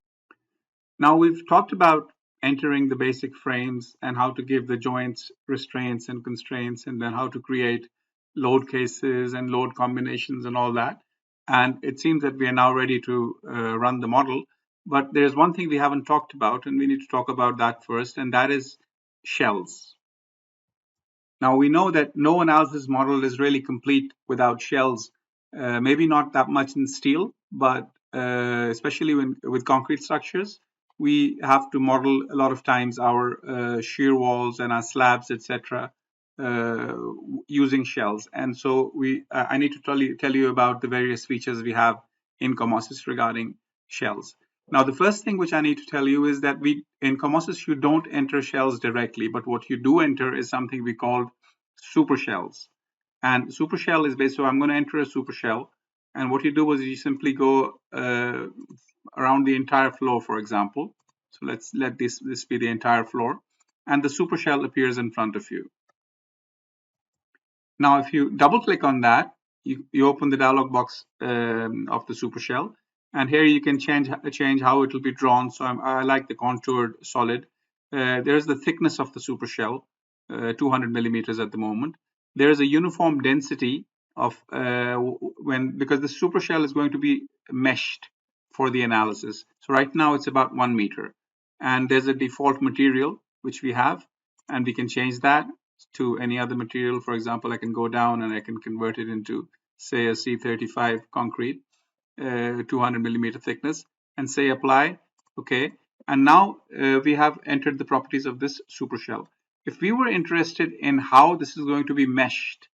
Now we've talked about entering the basic frames and how to give the joints restraints and constraints, and then how to create load cases and load combinations and all that. And it seems that we are now ready to run the model. But there's one thing we haven't talked about, and we need to talk about that first, and that is shells. Now we know that no analysis model is really complete without shells. Maybe not that much in steel, but especially with concrete structures, we have to model a lot of times our shear walls and our slabs, etc., using shells. And so I need to tell you about the various features we have in Comosys regarding shells. Now, the first thing which I need to tell you is that in Comosys, you don't enter shells directly, but what you do enter is something we call supershells. And supershell is based, so I'm going to enter a supershell. And what you do is you simply go around the entire floor, for example. So let's let this be the entire floor. And the supershell appears in front of you. Now, if you double click on that, you open the dialog box of the supershell, and here you can change how it will be drawn. So I like the contoured solid. There's the thickness of the supershell, 200 millimeters at the moment. There is a uniform density of because the supershell is going to be meshed for the analysis. So right now it's about 1 meter, and there's a default material which we have, and we can change that to any other material. For example, I can go down and I can convert it into, say, a C35 concrete, 200 millimeter thickness, and say apply. Okay, and now we have entered the properties of this supershell. If we were interested in how this is going to be meshed,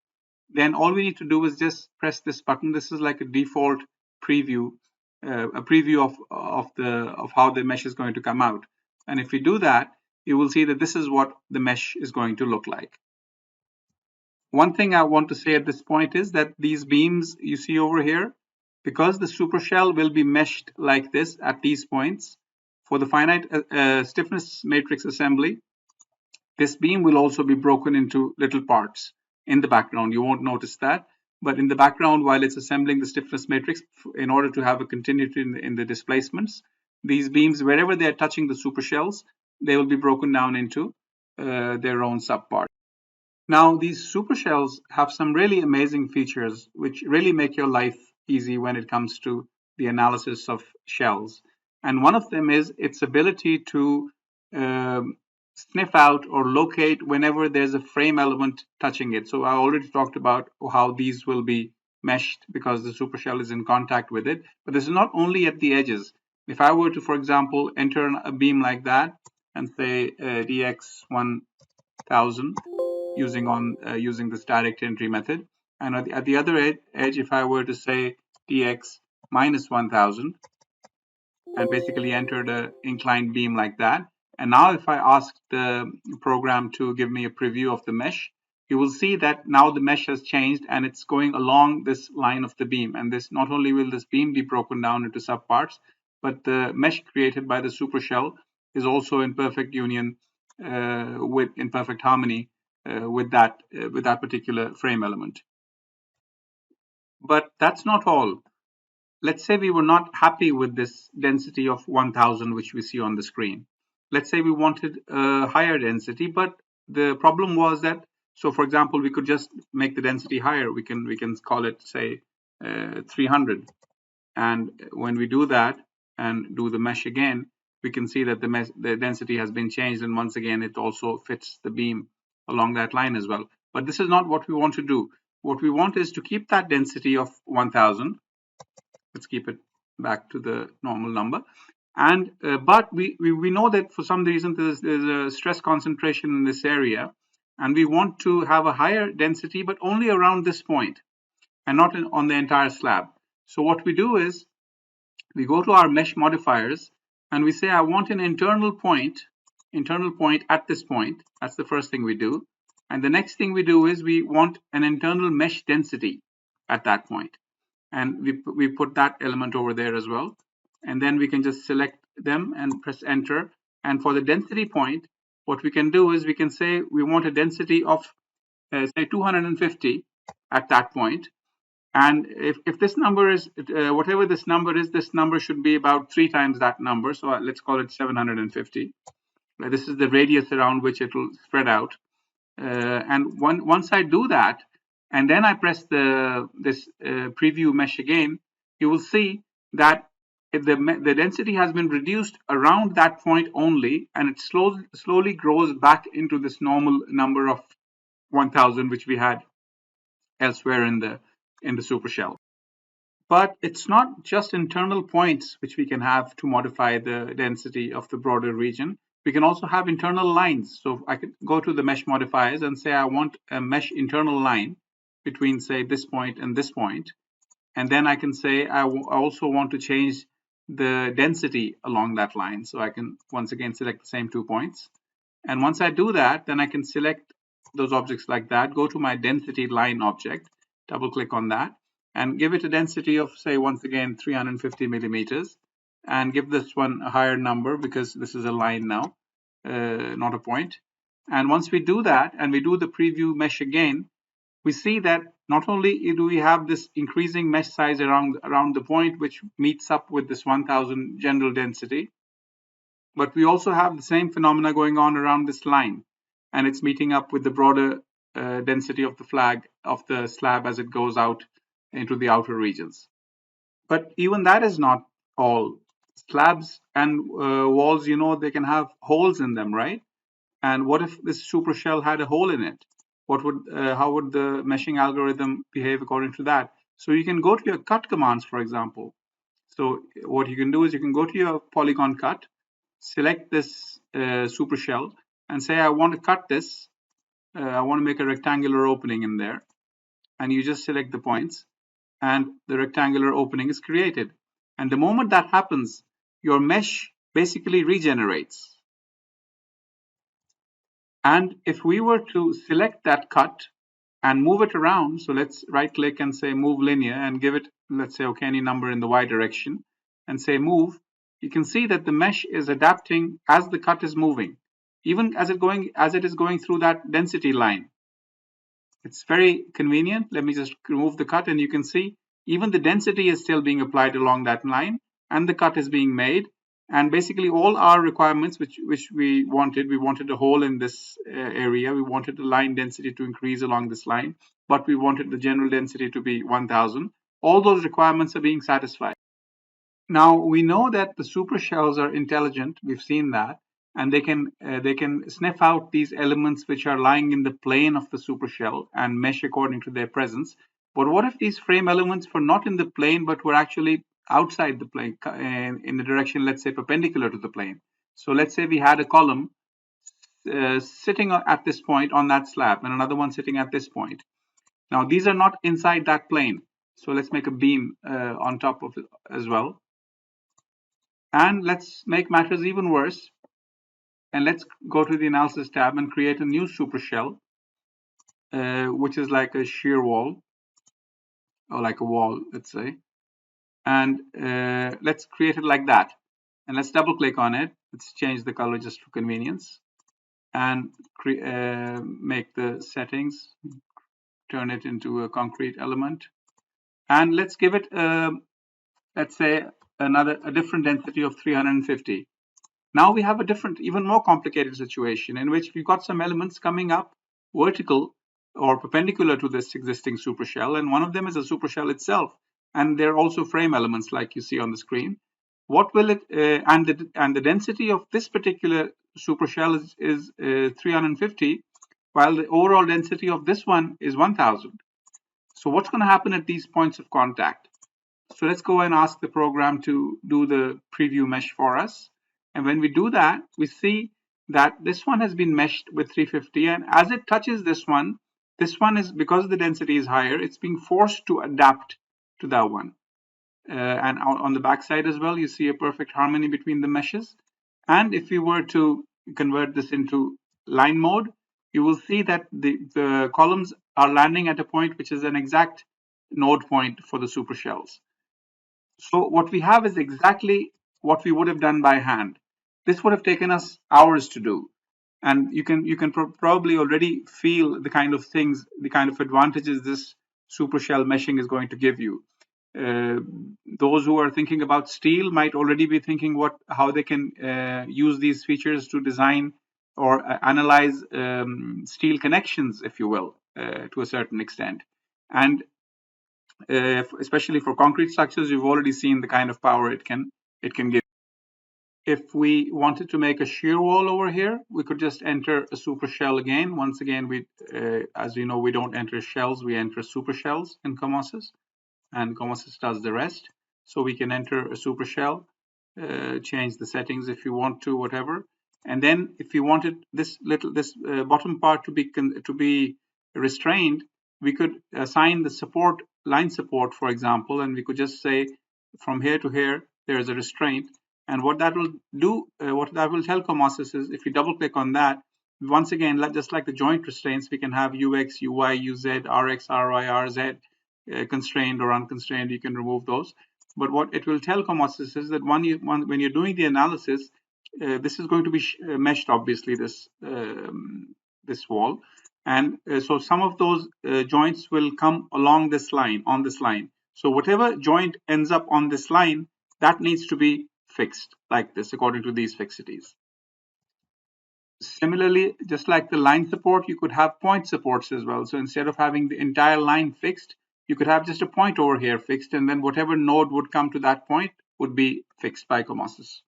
then all we need to do is just press this button. This is like a default preview, a preview of how the mesh is going to come out. And if we do that, you will see that this is what the mesh is going to look like. One thing I want to say at this point is that these beams you see over here, because the supershell will be meshed like this at these points, for the finite stiffness matrix assembly, this beam will also be broken into little parts in the background. You won't notice that, but in the background, while it's assembling the stiffness matrix, in order to have a continuity in the displacements, these beams, wherever they're touching the supershells, they will be broken down into their own subparts. Now, these supershells have some really amazing features which really make your life easy when it comes to the analysis of shells. And one of them is its ability to sniff out or locate whenever there's a frame element touching it. So I already talked about how these will be meshed because the supershell is in contact with it. But this is not only at the edges. If I were to, for example, enter a beam like that and say dx 1000 using the static entry method, and at the other edge, if I were to say dx minus 1000 and basically enter the inclined beam like that, and now if I ask the program to give me a preview of the mesh, you will see that now the mesh has changed and it's going along this line of the beam. And this, not only will this beam be broken down into subparts, but the mesh created by the supershell is also in perfect union, in perfect harmony with that particular frame element. But that's not all. Let's say we were not happy with this density of 1000 which we see on the screen. let's say we wanted a higher density, but the problem was that, so for example, we could just make the density higher. We can call it, say, 300. And when we do that and do the mesh again, we can see that the density has been changed, and once again it also fits the beam along that line as well. But this is not what we want to do. What we want is to keep that density of 1000. Let's keep it back to the normal number. And but we know that for some reason there's a stress concentration in this area, and we want to have a higher density, but only around this point and not on the entire slab. So what we do is we go to our mesh modifiers and we say I want an internal point at this point. That's the first thing we do. And the next thing we do is we want an internal mesh density at that point. And we put that element over there as well. And then we can just select them and press enter. And for the density point, what we can do is we can say we want a density of say 250 at that point. And if this number is whatever this number should be about 3 times that number. So let's call it 750. This is the radius around which it will spread out. And once I do that, and then I press this preview mesh again, you will see that the density has been reduced around that point only, and it slowly grows back into this normal number of 1000, which we had elsewhere in the supershell. But it's not just internal points which we can have to modify the density of the broader region. We can also have internal lines. So I could go to the mesh modifiers and say I want a mesh internal line between, say, this point and this point. And then I can say I also want to change the density along that line. So I can once again select the same 2 points. And once I do that, then I can select those objects like that, go to my density line object, double click on that, and give it a density of, say, once again 350 millimeters, and give this one a higher number because this is a line now, not a point. And once we do that and we do the preview mesh again, we see that not only do we have this increasing mesh size around the point which meets up with this 1000 general density, but we also have the same phenomena going on around this line, and it's meeting up with the broader density of the flag of the slab as it goes out into the outer regions. But even that is not all. Slabs and walls, they can have holes in them, right? And what if this super shell had a hole in it? How would the meshing algorithm behave according to that? So you can go to your cut commands, for example. So what you can do is you can go to your polygon cut, select this super shell, and say I want to cut this. I want to make a rectangular opening in there, and you just select the points, and the rectangular opening is created. And the moment that happens, your mesh basically regenerates. And if we were to select that cut and move it around, so let's right click and say move linear and give it, let's say, okay, any number in the y direction, and say move, you can see that the mesh is adapting as the cut is moving, even as it is going through that density line. It's very convenient. Let me just remove the cut, and you can see even the density is still being applied along that line, and the cut is being made. And basically all our requirements which we wanted a hole in this area, we wanted the line density to increase along this line, but we wanted the general density to be 1000. All those requirements are being satisfied. Now we know that the super shells are intelligent. We've seen that, and they can sniff out these elements which are lying in the plane of the super shell and mesh according to their presence. But what if these frame elements were not in the plane but were actually outside the plane in the direction, let's say, perpendicular to the plane? So let's say we had a column sitting at this point on that slab and another one sitting at this point. Now these are not inside that plane. So let's make a beam on top of it as well. And let's make matters even worse. And let's go to the analysis tab and create a new super shell, which is like a shear wall, or like a wall, let's say. And let's create it like that. And let's double click on it. Let's change the color just for convenience. And make the settings, turn it into a concrete element. And let's give it, let's say, a different density of 350. Now we have a different, even more complicated situation in which we've got some elements coming up vertical or perpendicular to this existing supershell, and one of them is a supershell itself, and they're also frame elements like you see on the screen. What will it and the density of this particular supershell is 350, while the overall density of this one is 1000. So what's going to happen at these points of contact? So let's go and ask the program to do the preview mesh for us. And when we do that, we see that this one has been meshed with 350. And as it touches this one is, because the density is higher, it's being forced to adapt to that one. And on the back side as well, you see a perfect harmony between the meshes. And if we were to convert this into line mode, you will see that the columns are landing at a point which is an exact node point for the supershells. So what we have is exactly what we would have done by hand. This would have taken us hours to do. And you can probably already feel the kind of things, the kind of advantages this supershell meshing is going to give you. Those who are thinking about steel might already be thinking how they can use these features to design or analyze steel connections, if you will, to a certain extent. And especially for concrete structures, you've already seen the kind of power it can give. If we wanted to make a shear wall over here, we could just enter a supershell again. Once again, as you know, we don't enter shells, we enter supershells in Comosys, and Comosys does the rest. So we can enter a supershell, change the settings if you want to, whatever. And then if you wanted this bottom part to be restrained, we could assign the line support, for example, and we could just say from here to here there is a restraint. And what that will do, what that will tell Comosys is, if you double click on that, once again, just like the joint restraints, we can have UX, UY, UZ, RX, RY, RZ, constrained or unconstrained. You can remove those. But what it will tell Comosys is that when you're doing the analysis, this is going to be meshed, obviously, this wall. And so some of those joints will come along this line, on this line. So whatever joint ends up on this line, that needs to be fixed like this, according to these fixities. Similarly, just like the line support, you could have point supports as well. So instead of having the entire line fixed, you could have just a point over here fixed, and then whatever node would come to that point would be fixed by Comosys.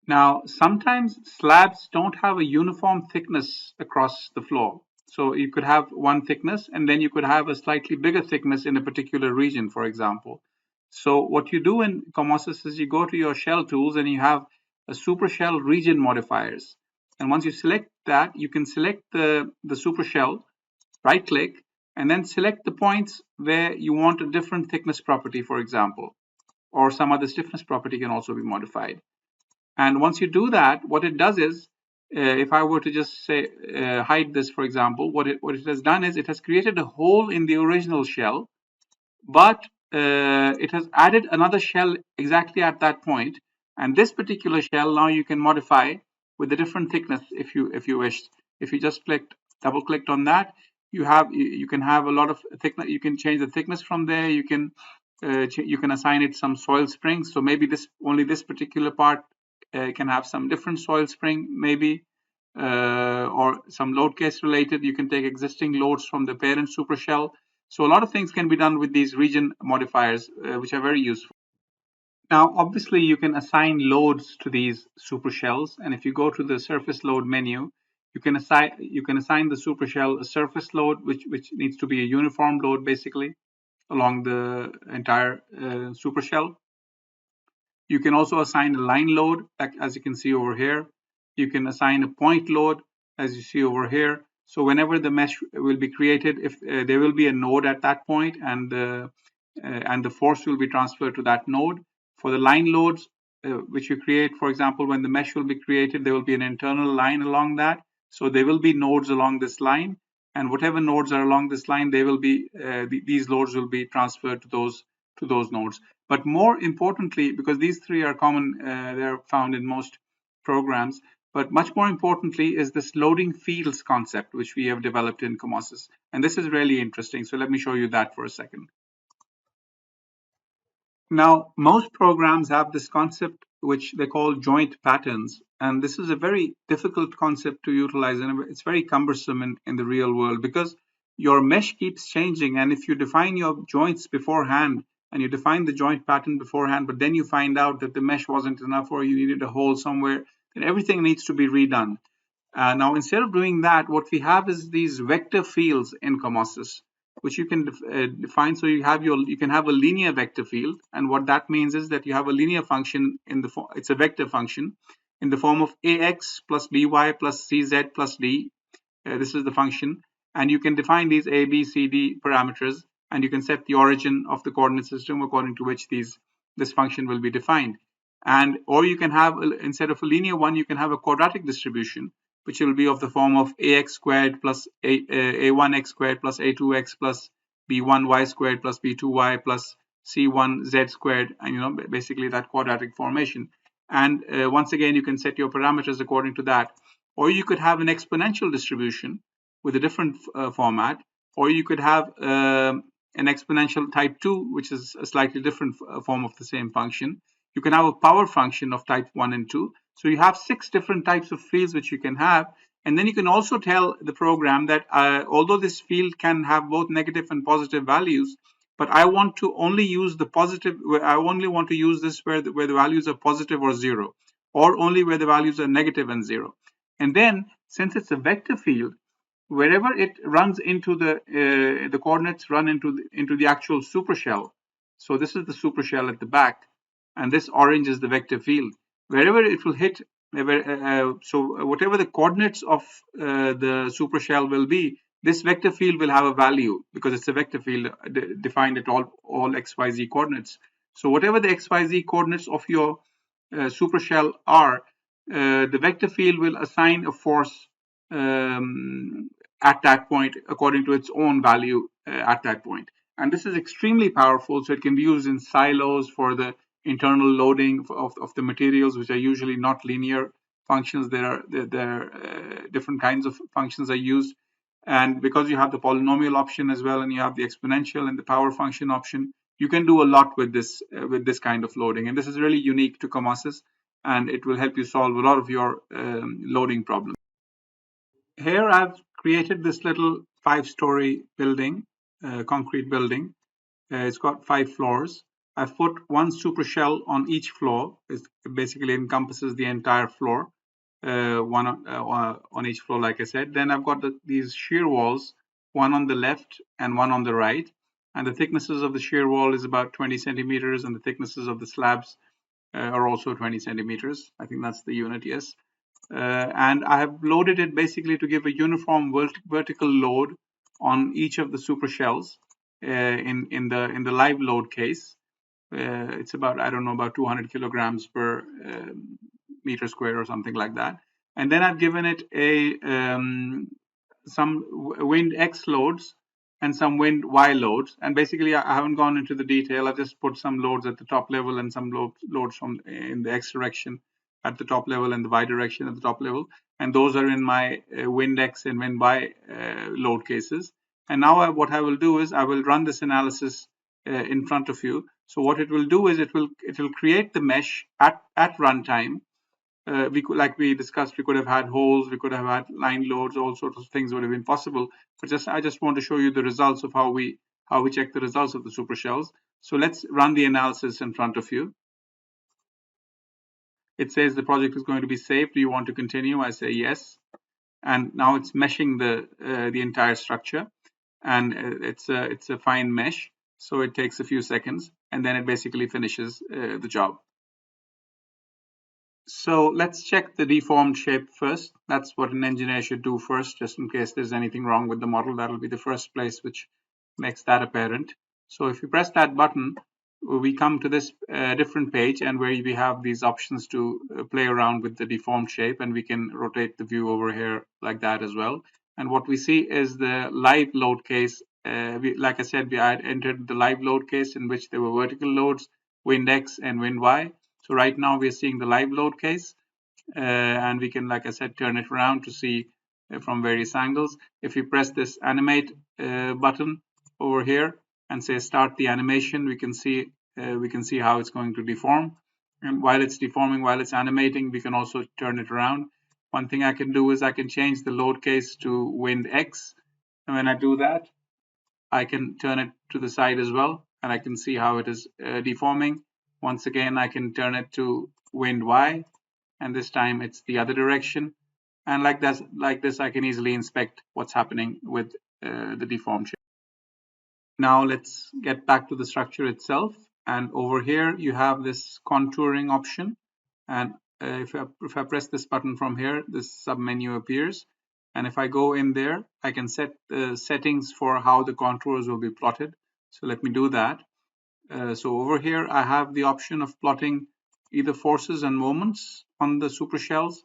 Now, sometimes slabs don't have a uniform thickness across the floor. So you could have one thickness, and then you could have a slightly bigger thickness in a particular region, for example. So what you do in Comosys is you go to your shell tools and you have a supershell region modifiers. And once you select that, you can select the supershell, right click, and then select the points where you want a different thickness property, for example, or some other stiffness property can also be modified. And once you do that, what it does is, if I were to just say hide this, for example, what it has done is it has created a hole in the original shell, but it has added another shell exactly at that point. And this particular shell now you can modify with a different thickness if you wished. If you just double clicked on that, you can have a lot of thickness. You can change the thickness from there. You can assign it some soil springs. So maybe only this particular part can have some different soil spring, maybe, or some load case related. You can take existing loads from the parent supershell. So a lot of things can be done with these region modifiers, which are very useful. Now, obviously, you can assign loads to these supershells, and if you go to the surface load menu, you can assign the supershell a surface load, which needs to be a uniform load, basically, along the entire supershell. You can also assign a line load, as you can see over here. You can assign a point load, as you see over here. So whenever the mesh will be created, if there will be a node at that point, and the force will be transferred to that node. For the line loads, which you create, for example, when the mesh will be created, there will be an internal line along that. So there will be nodes along this line, and whatever nodes are along this line, they will be these loads will be transferred to those nodes. But more importantly, because these three are common, they're found in most programs, but much more importantly is this loading fields concept, which we have developed in Comosys. And this is really interesting. So let me show you that for a second. Now, most programs have this concept which they call joint patterns. And this is a very difficult concept to utilize, and it's very cumbersome in the real world because your mesh keeps changing. And if you define your joints beforehand and you define the joint pattern beforehand, but then you find out that the mesh wasn't enough or you needed a hole somewhere, then everything needs to be redone. Now, instead of doing that, what we have is these vector fields in Comosys, which you can define. So you can have a linear vector field, and what that means is that you have a linear function in the it's a vector function in the form of ax plus by plus cz plus d. This is the function, and you can define these a, b, c, d parameters, and you can set the origin of the coordinate system according to which this function will be defined. And or you can have, instead of a linear one, you can have a quadratic distribution, which will be of the form of ax squared plus a1x squared plus a2x plus b1y squared plus b2y plus c1z squared, and basically that quadratic formation. And once again, you can set your parameters according to that. Or you could have an exponential distribution with a different format, or you could have an exponential type 2, which is a slightly different form of the same function. You can have a power function of type 1 and 2. So you have 6 different types of fields which you can have. And then you can also tell the program that although this field can have both negative and positive values, but I want to only use the positive, I only want to use this where the values are positive or 0, or only where the values are negative and 0. And then, since it's a vector field, wherever it runs into the coordinates run into the actual supershell. So this is the supershell at the back, and this orange is the vector field. Wherever it will hit, so whatever the coordinates of the supershell will be, this vector field will have a value because it's a vector field defined at all xyz coordinates. So whatever the xyz coordinates of your supershell are, the vector field will assign a force at that point according to its own value at that point. And this is extremely powerful, so it can be used in silos for the internal loading of the materials, which are usually not linear functions. There are different kinds of functions are used. And because you have the polynomial option as well, and you have the exponential and the power function option, you can do a lot with this kind of loading. And this is really unique to Comosys, and it will help you solve a lot of your loading problems. Here I've created this little 5-story building, concrete building. It's got 5 floors. I've put one supershell on each floor. It basically encompasses the entire floor, one on each floor, like I said. Then I've got these shear walls, one on the left and one on the right. And the thicknesses of the shear wall is about 20 centimeters, and the thicknesses of the slabs are also 20 centimeters. I think that's the unit, yes. And I have loaded it basically to give a uniform vertical load on each of the supershells in the live load case. It's about, I don't know, about 200 kilograms per meter square or something like that. And then I've given it some wind X loads and some wind Y loads. And basically, I haven't gone into the detail. I just put some loads at the top level and some loads from in the X direction at the top level and the Y direction at the top level. And those are in my wind X and wind Y load cases. And now what I will do is I will run this analysis in front of you. So what it will do is it will create the mesh at runtime. Like we discussed, we could have had holes, we could have had line loads, all sorts of things would have been possible. But I just want to show you the results of how we check the results of the supershells. So let's run the analysis in front of you. It says the project is going to be saved. Do you want to continue? I say yes. And now it's meshing the entire structure, and it's a fine mesh. So it takes a few seconds, and then it basically finishes the job. So let's check the deformed shape first. That's what an engineer should do first, just in case there's anything wrong with the model. That'll be the first place which makes that apparent. So if you press that button, we come to this different page, and where we have these options to play around with the deformed shape, and we can rotate the view over here like that as well. And what we see is the live load case. Like I said, we had entered the live load case in which there were vertical loads, wind X and wind Y. So right now we are seeing the live load case, and we can, like I said, turn it around to see from various angles. If we press this animate button over here and say start the animation, we can see how it's going to deform. And while it's deforming, while it's animating, we can also turn it around. One thing I can do is I can change the load case to wind X. And when I do that, I can turn it to the side as well, and I can see how it is deforming. Once again, I can turn it to wind Y, and this time it's the other direction. And like this, I can easily inspect what's happening with the deformed shape. Now let's get back to the structure itself. And over here, you have this contouring option. And if I press this button from here, this submenu appears. And if I go in there, I can set the settings for how the contours will be plotted. So let me do that. So over here, I have the option of plotting either forces and moments on the supershells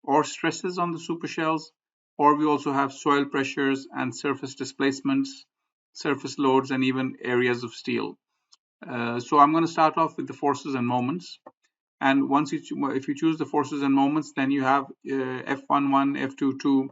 or stresses on the supershells, or we also have soil pressures and surface displacements, surface loads, and even areas of steel. So I'm going to start off with the forces and moments. And once if you choose the forces and moments, then you have F11, F22,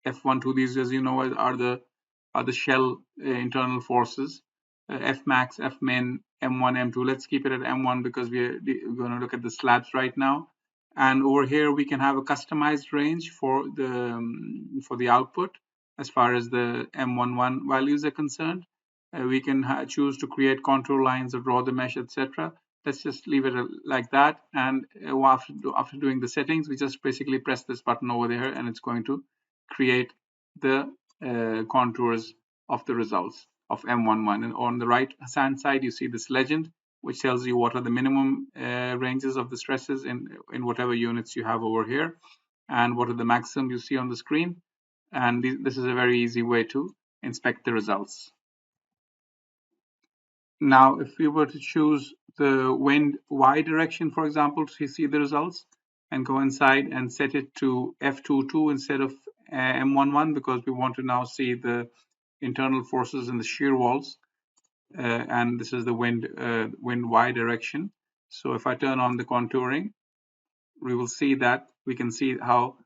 F12. These, as you know, are the shell internal forces. F max, F min, M1, M2. Let's keep it at M1 because we're going to look at the slabs right now. And over here we can have a customized range for the output as far as the M11 values are concerned. We can choose to create contour lines or draw the mesh, etc. Let's just leave it like that. And after doing the settings, we just basically press this button over there, and it's going to create the contours of the results of M11. And on the right hand side, you see this legend, which tells you what are the minimum ranges of the stresses in whatever units you have over here, and what are the maximum you see on the screen. And this is a very easy way to inspect the results. Now, if we were to choose the wind Y direction, for example, to see the results, and go inside and set it to F22 instead of M11, because we want to now see the internal forces in the shear walls. And this is the wind Y direction. So if I turn on the contouring, we will see that we can see how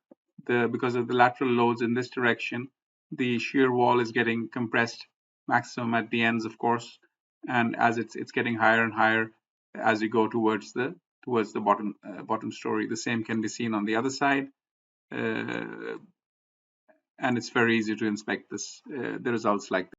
because of the lateral loads in this direction, the shear wall is getting compressed maximum at the ends, of course, and as it's getting higher and higher as you go towards the bottom story. The same can be seen on the other side, and it's very easy to inspect the results like this.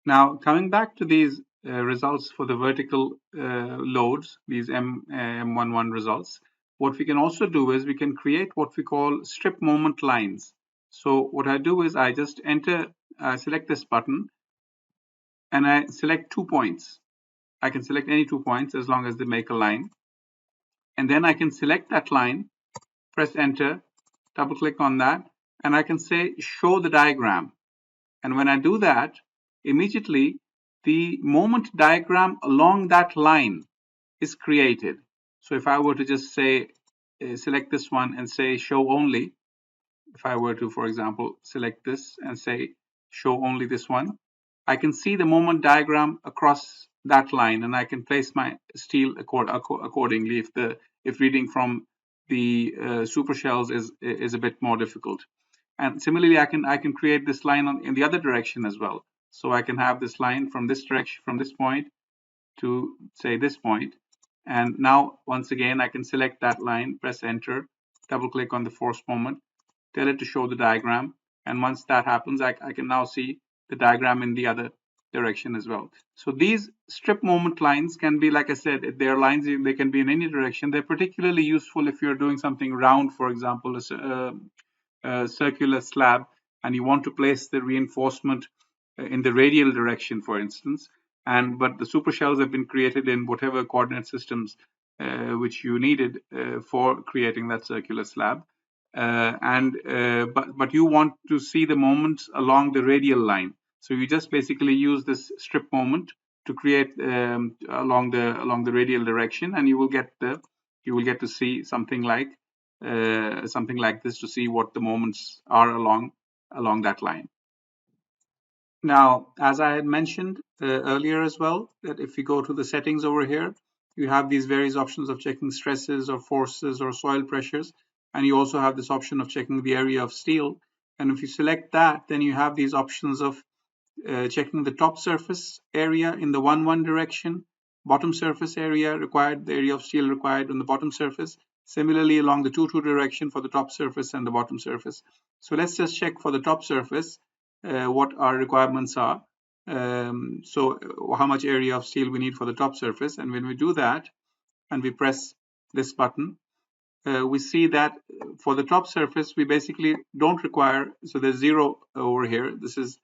Now, coming back to these results for the vertical loads, these M11 results, what we can also do is we can create what we call strip moment lines. So what I do is I just select this button, and I select 2 points. I can select any 2 points as long as they make a line. And then I can select that line, press enter, double click on that, and I can say show the diagram. And when I do that, immediately the moment diagram along that line is created. So if I were to just say, select this one and say show only, if I were to, for example, select this and say show only this one, I can see the moment diagram across that line, and I can place my steel accordingly if reading from the supershells is a bit more difficult. And similarly, I can create this line in the other direction as well. So I can have this line from this direction, from this point to say this point. And now, once again, I can select that line, press enter, double click on the force moment, tell it to show the diagram. And once that happens, I can now see the diagram in the other direction as well. So these strip moment lines can be, like I said, they're lines, they can be in any direction. They're particularly useful if you're doing something round, for example, a circular slab, and you want to place the reinforcement in the radial direction, for instance. But the supershells have been created in whatever coordinate systems which you needed for creating that circular slab. But you want to see the moments along the radial line. So you just basically use this strip moment to create along the radial direction, and you will get to see something like this to see what the moments are along that line. Now, as I had mentioned earlier as well, that if you go to the settings over here, you have these various options of checking stresses or forces or soil pressures, and you also have this option of checking the area of steel. And if you select that, then you have these options of checking the top surface area in the 1-1 direction, bottom surface area required, the area of steel required on the bottom surface. Similarly, along the 2-2 direction for the top surface and the bottom surface. So let's just check for the top surface what our requirements are. So how much area of steel we need for the top surface. And when we do that and we press this button, we see that for the top surface, we basically don't require, so there's 0 over here. This is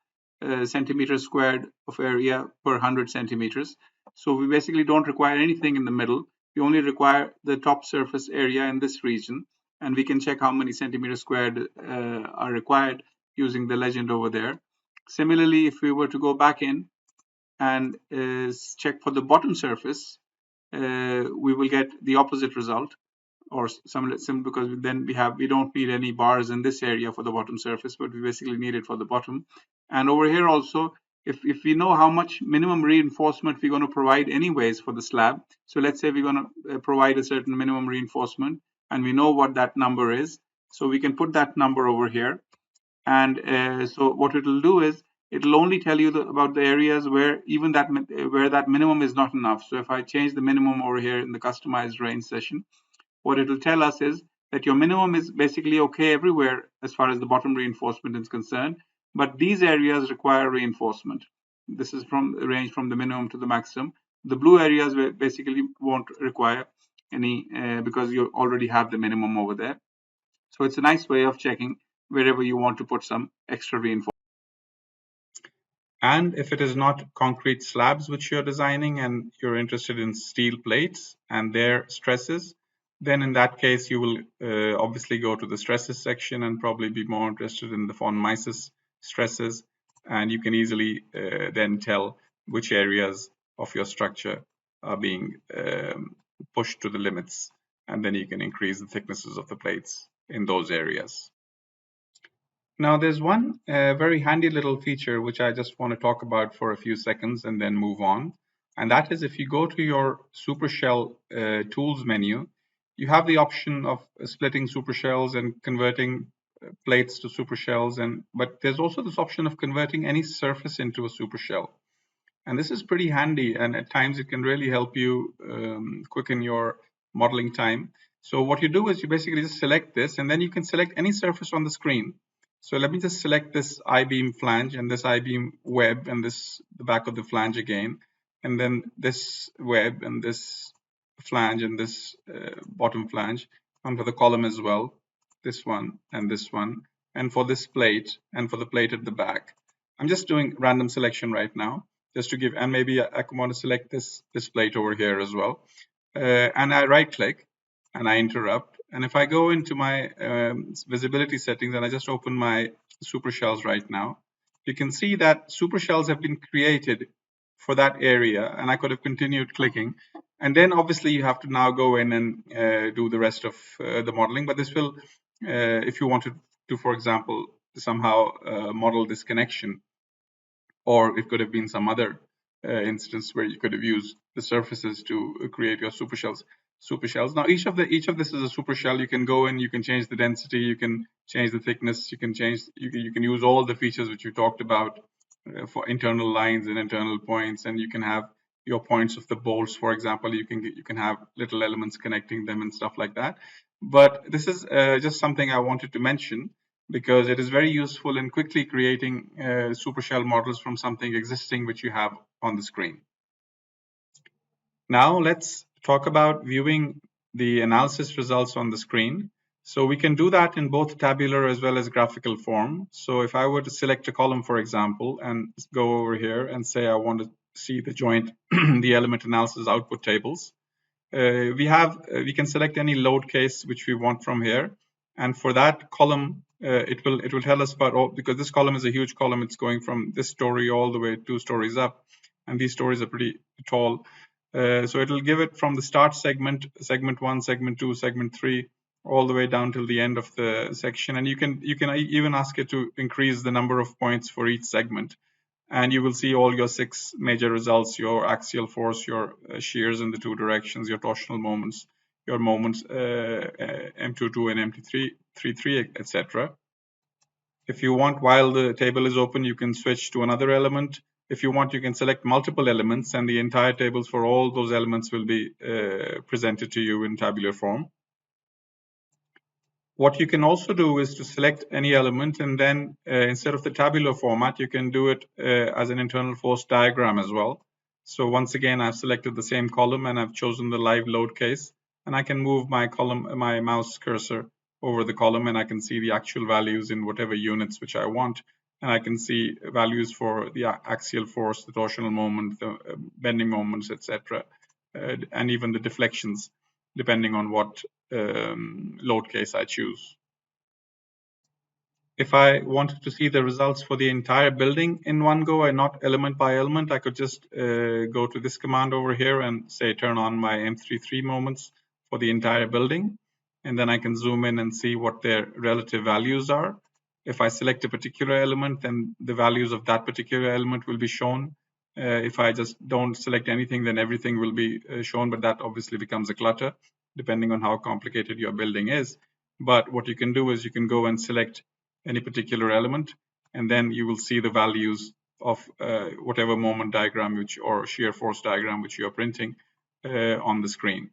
centimeters squared of area per 100 centimeters. So we basically don't require anything in the middle. We only require the top surface area in this region. And we can check how many centimeters squared are required using the legend over there. Similarly, if we were to go back in and check for the bottom surface, we will get the opposite result, or some, because then we don't need any bars in this area for the bottom surface, but we basically need it for the bottom. And over here also, if we know how much minimum reinforcement we're going to provide anyways for the slab, so let's say we're going to provide a certain minimum reinforcement and we know what that number is, so we can put that number over here. And so what it will do is it'll only tell you about the areas where even that minimum is not enough. So if I change the minimum over here in the customized range session, what it will tell us is that your minimum is basically okay everywhere as far as the bottom reinforcement is concerned, but these areas require reinforcement. This is from the range from the minimum to the maximum. The blue areas basically won't require any because you already have the minimum over there. So it's a nice way of checking wherever you want to put some extra reinforcement. And if it is not concrete slabs which you're designing and you're interested in steel plates and their stresses, then in that case you will obviously go to the stresses section and probably be more interested in the von Mises stresses, and you can easily then tell which areas of your structure are being pushed to the limits, and then you can increase the thicknesses of the plates in those areas. Now there's one very handy little feature which I just want to talk about for a few seconds and then move on. And that is if you go to your Supershell tools menu, you have the option of splitting supershells and converting plates to supershells, but there's also this option of converting any surface into a supershell. And this is pretty handy, and at times it can really help you quicken your modeling time. So what you do is you basically just select this, and then you can select any surface on the screen. So let me just select this I-beam flange and this I-beam web and the back of the flange again, and then this web and this flange and this bottom flange, and for the column as well, this one and this one, and for this plate and for the plate at the back. I'm just doing random selection right now, just to give, and maybe I want to select this plate over here as well. And I right click and I interrupt. And if I go into my visibility settings and I just open my supershells right now, you can see that supershells have been created for that area, and I could have continued clicking. And then obviously you have to now go in and do the rest of the modeling. But this will, if you wanted to, for example, somehow model this connection, or it could have been some other instance where you could have used the surfaces to create your supershells. Now each of this is a supershell. You can go in, you can change the density, you can change the thickness, you can use all the features which you talked about for internal lines and internal points, and you can have your points of the bolts, for example. You can have little elements connecting them and stuff like that. But this is just something I wanted to mention, because it is very useful in quickly creating supershell models from something existing which you have on the screen. Now let's talk about viewing the analysis results on the screen. So we can do that in both tabular as well as graphical form. So if I were to select a column, for example, and go over here and say I want to see the joint, the element analysis output tables, we can select any load case which we want from here, and for that column it will tell us about all, because this column is a huge column. It's going from this story all the way 2 stories up, and these stories are pretty tall. So it'll give it from the start segment 1, segment 2, segment 3, all the way down till the end of the section. And you can even ask it to increase the number of points for each segment, and you will see all your 6 major results: your axial force, your shears in the 2 directions, your torsional moments, your moments M22 and M33, etc. If you want, while the table is open, you can switch to another element. If you want, you can select multiple elements, and the entire tables for all those elements will be presented to you in tabular form. What you can also do is to select any element, and then instead of the tabular format, you can do it as an internal force diagram as well. So once again, I've selected the same column and I've chosen the live load case, and I can move my mouse cursor over the column, and I can see the actual values in whatever units which I want. And I can see values for the axial force, the torsional moment, the bending moments, etc., and even the deflections, depending on what load case I choose. If I wanted to see the results for the entire building in one go and not element by element, I could just go to this command over here and say turn on my M33 moments for the entire building. And then I can zoom in and see what their relative values are. If I select a particular element, then the values of that particular element will be shown. If I just don't select anything, then everything will be shown, but that obviously becomes a clutter depending on how complicated your building is. But what you can do is you can go and select any particular element, and then you will see the values of whatever moment diagram or shear force diagram which you are printing on the screen.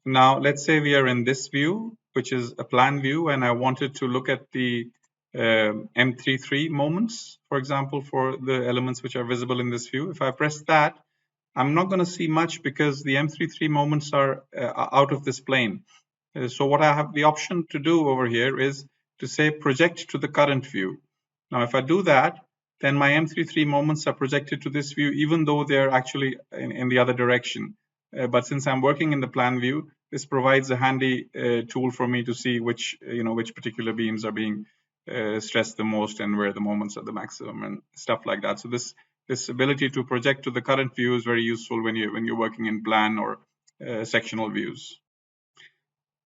Now, let's say we are in this view, which is a plan view, and I wanted to look at the M33 moments, for example, for the elements which are visible in this view. If I press that, I'm not going to see much because the M33 moments are out of this plane. So what I have the option to do over here is to say project to the current view. Now, if I do that, then my M33 moments are projected to this view, even though they're actually in the other direction. But since I'm working in the plan view, this provides a handy tool for me to see which particular beams are being stressed the most and where the moments are the maximum and stuff like that. So this ability to project to the current view is very useful when you're working in plan or sectional views.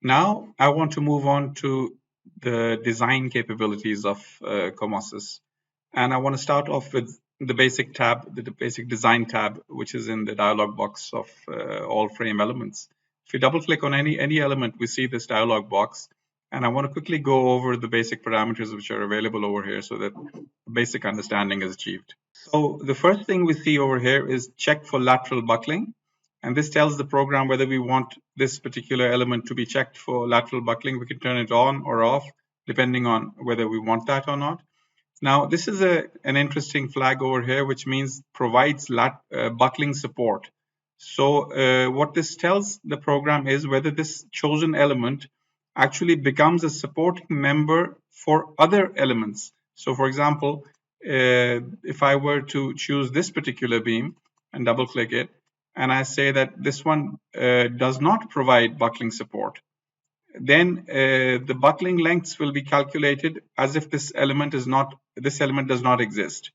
Now I want to move on to the design capabilities of Comosys. And I want to start off with the basic tab, the basic design tab, which is in the dialog box of all frame elements. If you double click on any element, we see this dialog box. And I want to quickly go over the basic parameters which are available over here so that basic understanding is achieved. So the first thing we see over here is check for lateral buckling. And this tells the program whether we want this particular element to be checked for lateral buckling. We can turn it on or off, depending on whether we want that or not. Now, this is an interesting flag over here, which means provides buckling support. So what this tells the program is whether this chosen element actually becomes a supporting member for other elements. So for example, if I were to choose this particular beam and double click it, and I say that this one does not provide buckling support, then the buckling lengths will be calculated as if this element does not exist.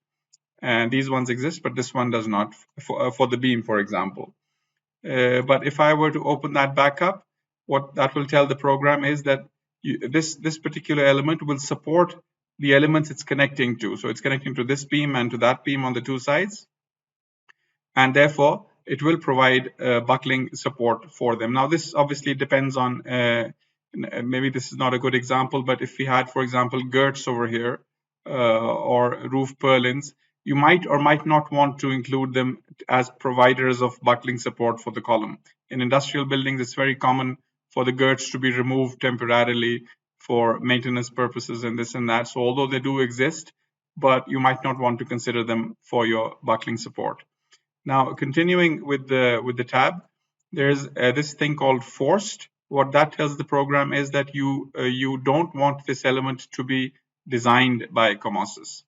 And these ones exist, but this one does not for the beam, for example. But if I were to open that back up, what that will tell the program is that this particular element will support the elements it's connecting to. So it's connecting to this beam and to that beam on the two sides. And therefore, it will provide buckling support for them. Now, this obviously depends on, maybe this is not a good example, but if we had, for example, girts over here or roof purlins, you might or might not want to include them as providers of buckling support for the column. In industrial buildings, it's very common for the girts to be removed temporarily for maintenance purposes and this and that. So although they do exist, but you might not want to consider them for your buckling support. Now, continuing with the tab, there's this thing called forced. What that tells the program is that you don't want this element to be designed by Comosys.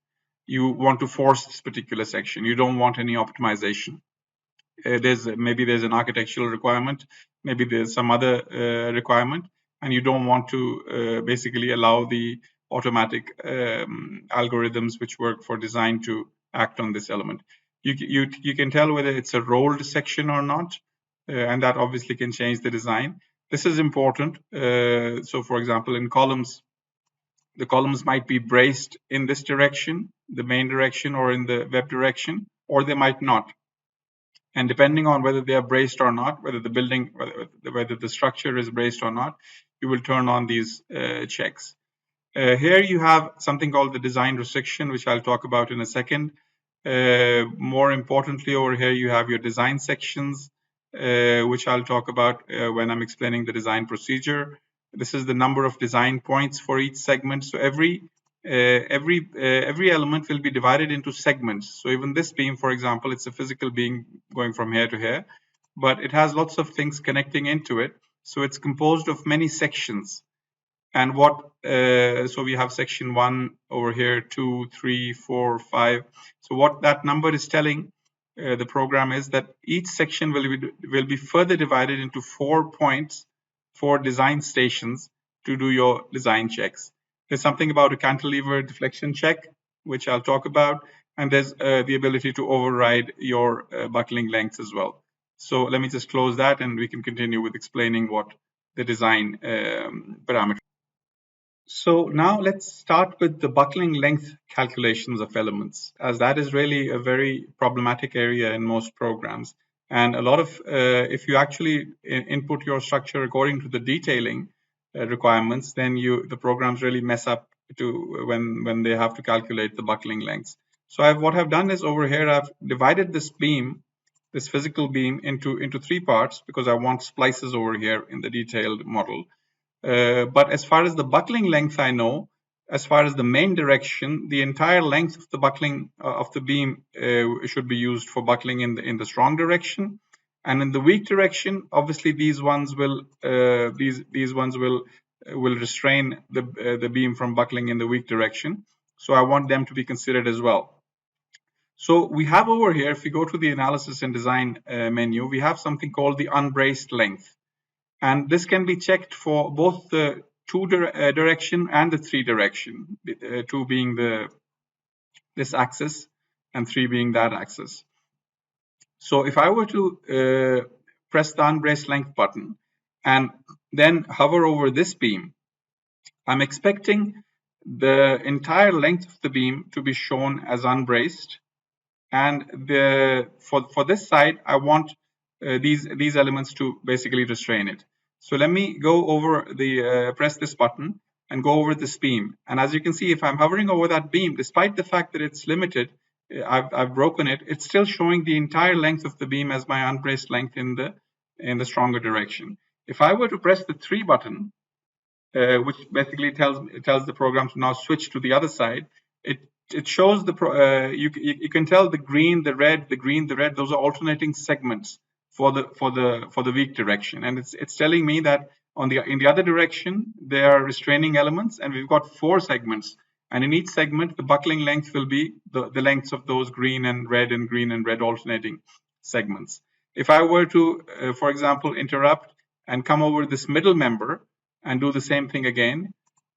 You want to force this particular section. You don't want any optimization. Maybe there's an architectural requirement, maybe there's some other requirement, and you don't want to basically allow the automatic algorithms which work for design to act on this element. You can tell whether it's a rolled section or not, and that obviously can change the design. This is important. So for example, in columns, the columns might be braced in this direction, the main direction, or in the web direction, or they might not. And depending on whether they are braced or not, whether the structure is braced or not, you will turn on these checks. Here you have something called the design restriction, which I'll talk about in a second. More importantly, over here you have your design sections, which I'll talk about when I'm explaining the design procedure. This is the number of design points for each segment. So every element will be divided into segments. So even this beam, for example, it's a physical beam going from here to here, but it has lots of things connecting into it. So it's composed of many sections. And what so we have section 1 over here, 2, 3, 4, 5. So what that number is telling the program is that each section will be further divided into 4 points, 4 design stations to do your design checks. There's something about a cantilever deflection check, which I'll talk about, and there's the ability to override your buckling lengths as well. So let me just close that and we can continue with explaining what the design parameters. So now let's start with the buckling length calculations of elements, as that is really a very problematic area in most programs. And a lot of, if you actually input your structure according to the detailing requirements, then the programs really mess up to when they have to calculate the buckling lengths. So what I've done is over here, I've divided this beam, this physical beam into 3 parts because I want splices over here in the detailed model. But as far as the buckling length, I know, as far as the main direction, the entire length of the buckling of the beam should be used for buckling in the strong direction, and in the weak direction, obviously these ones will restrain the beam from buckling in the weak direction. So I want them to be considered as well. So we have over here, if we go to the analysis and design menu, we have something called the unbraced length. And this can be checked for both the 2 direction and the 3 direction, 2 being this axis and 3 being that axis. So if I were to press the unbraced length button and then hover over this beam, I'm expecting the entire length of the beam to be shown as unbraced. And for this side, I want these elements to basically restrain it. So let me go over press this button and go over this beam. And as you can see, if I'm hovering over that beam, despite the fact that it's limited, I've broken it, it's still showing the entire length of the beam as my unbraced length in the stronger direction. If I were to press the 3 button, which basically tells the program to now switch to the other side, it shows you can tell the green, the red, the green, the red. Those are alternating segments for the weak direction, and it's telling me that in the other direction there are restraining elements, and we've got 4 segments, and in each segment the buckling length will be the lengths of those green and red and green and red alternating segments. If I were to, for example, interrupt and come over this middle member and do the same thing again,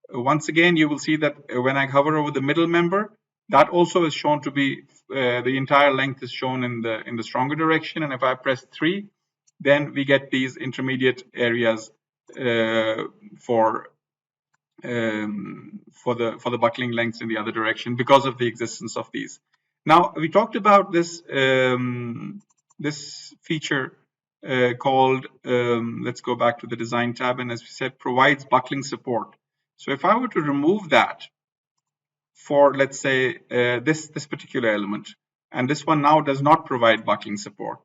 once again, you will see that when I hover over the middle member, that also is shown to be the entire length is shown in the stronger direction. And if I press 3, then we get these intermediate areas for the buckling lengths in the other direction because of the existence of these. Now we talked about this this feature called let's go back to the design tab, and as we said, provides buckling support. So if I were to remove that for, let's say, this particular element, and this one now does not provide buckling support,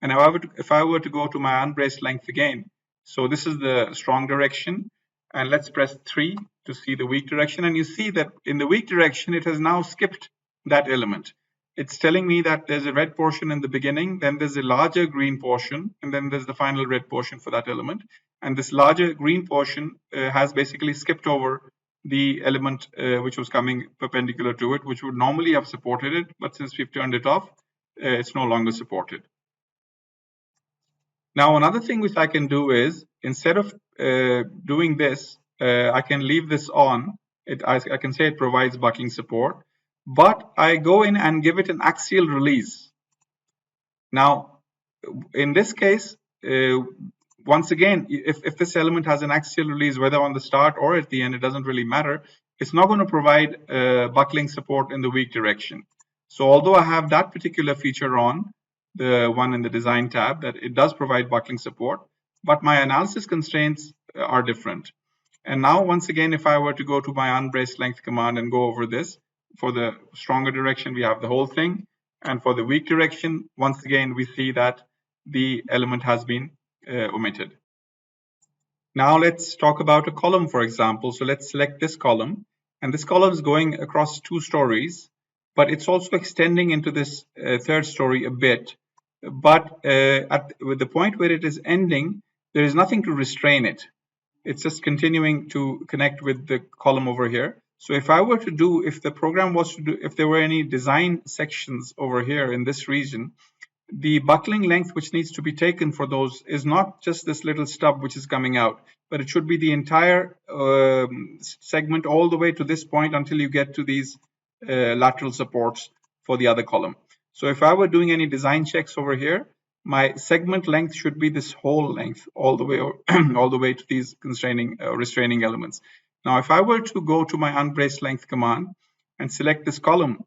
and if I were to go to my unbraced length again, so this is the strong direction, and let's press 3 to see the weak direction, and you see that in the weak direction it has now skipped that element. It's telling me that there's a red portion in the beginning, then there's a larger green portion, and then there's the final red portion for that element. And this larger green portion has basically skipped over the element which was coming perpendicular to it, which would normally have supported it, but since we've turned it off, it's no longer supported. Now, another thing which I can do is, instead of doing this, I can leave this on. I can say it provides buckling support, but I go in and give it an axial release. Now, in this case, once again, if this element has an axial release, whether on the start or at the end, it doesn't really matter. It's not going to provide buckling support in the weak direction. So although I have that particular feature on, the one in the design tab, that it does provide buckling support, but my analysis constraints are different. And now, once again, if I were to go to my unbraced length command and go over this, for the stronger direction, we have the whole thing. And for the weak direction, once again, we see that the element has been omitted. Now let's talk about a column, for example. So let's select this column, and this column is going across 2 stories, but it's also extending into this third story a bit. But with the point where it is ending, there is nothing to restrain it. It's just continuing to connect with the column over here. So if I were to do, if the program was to do, if there were any design sections over here in this region, the buckling length which needs to be taken for those is not just this little stub which is coming out, but it should be the entire segment all the way to this point until you get to these lateral supports for the other column. So if I were doing any design checks over here, my segment length should be this whole length all the way all the way to these constraining restraining elements. Now if I were to go to my unbraced length command and select this column,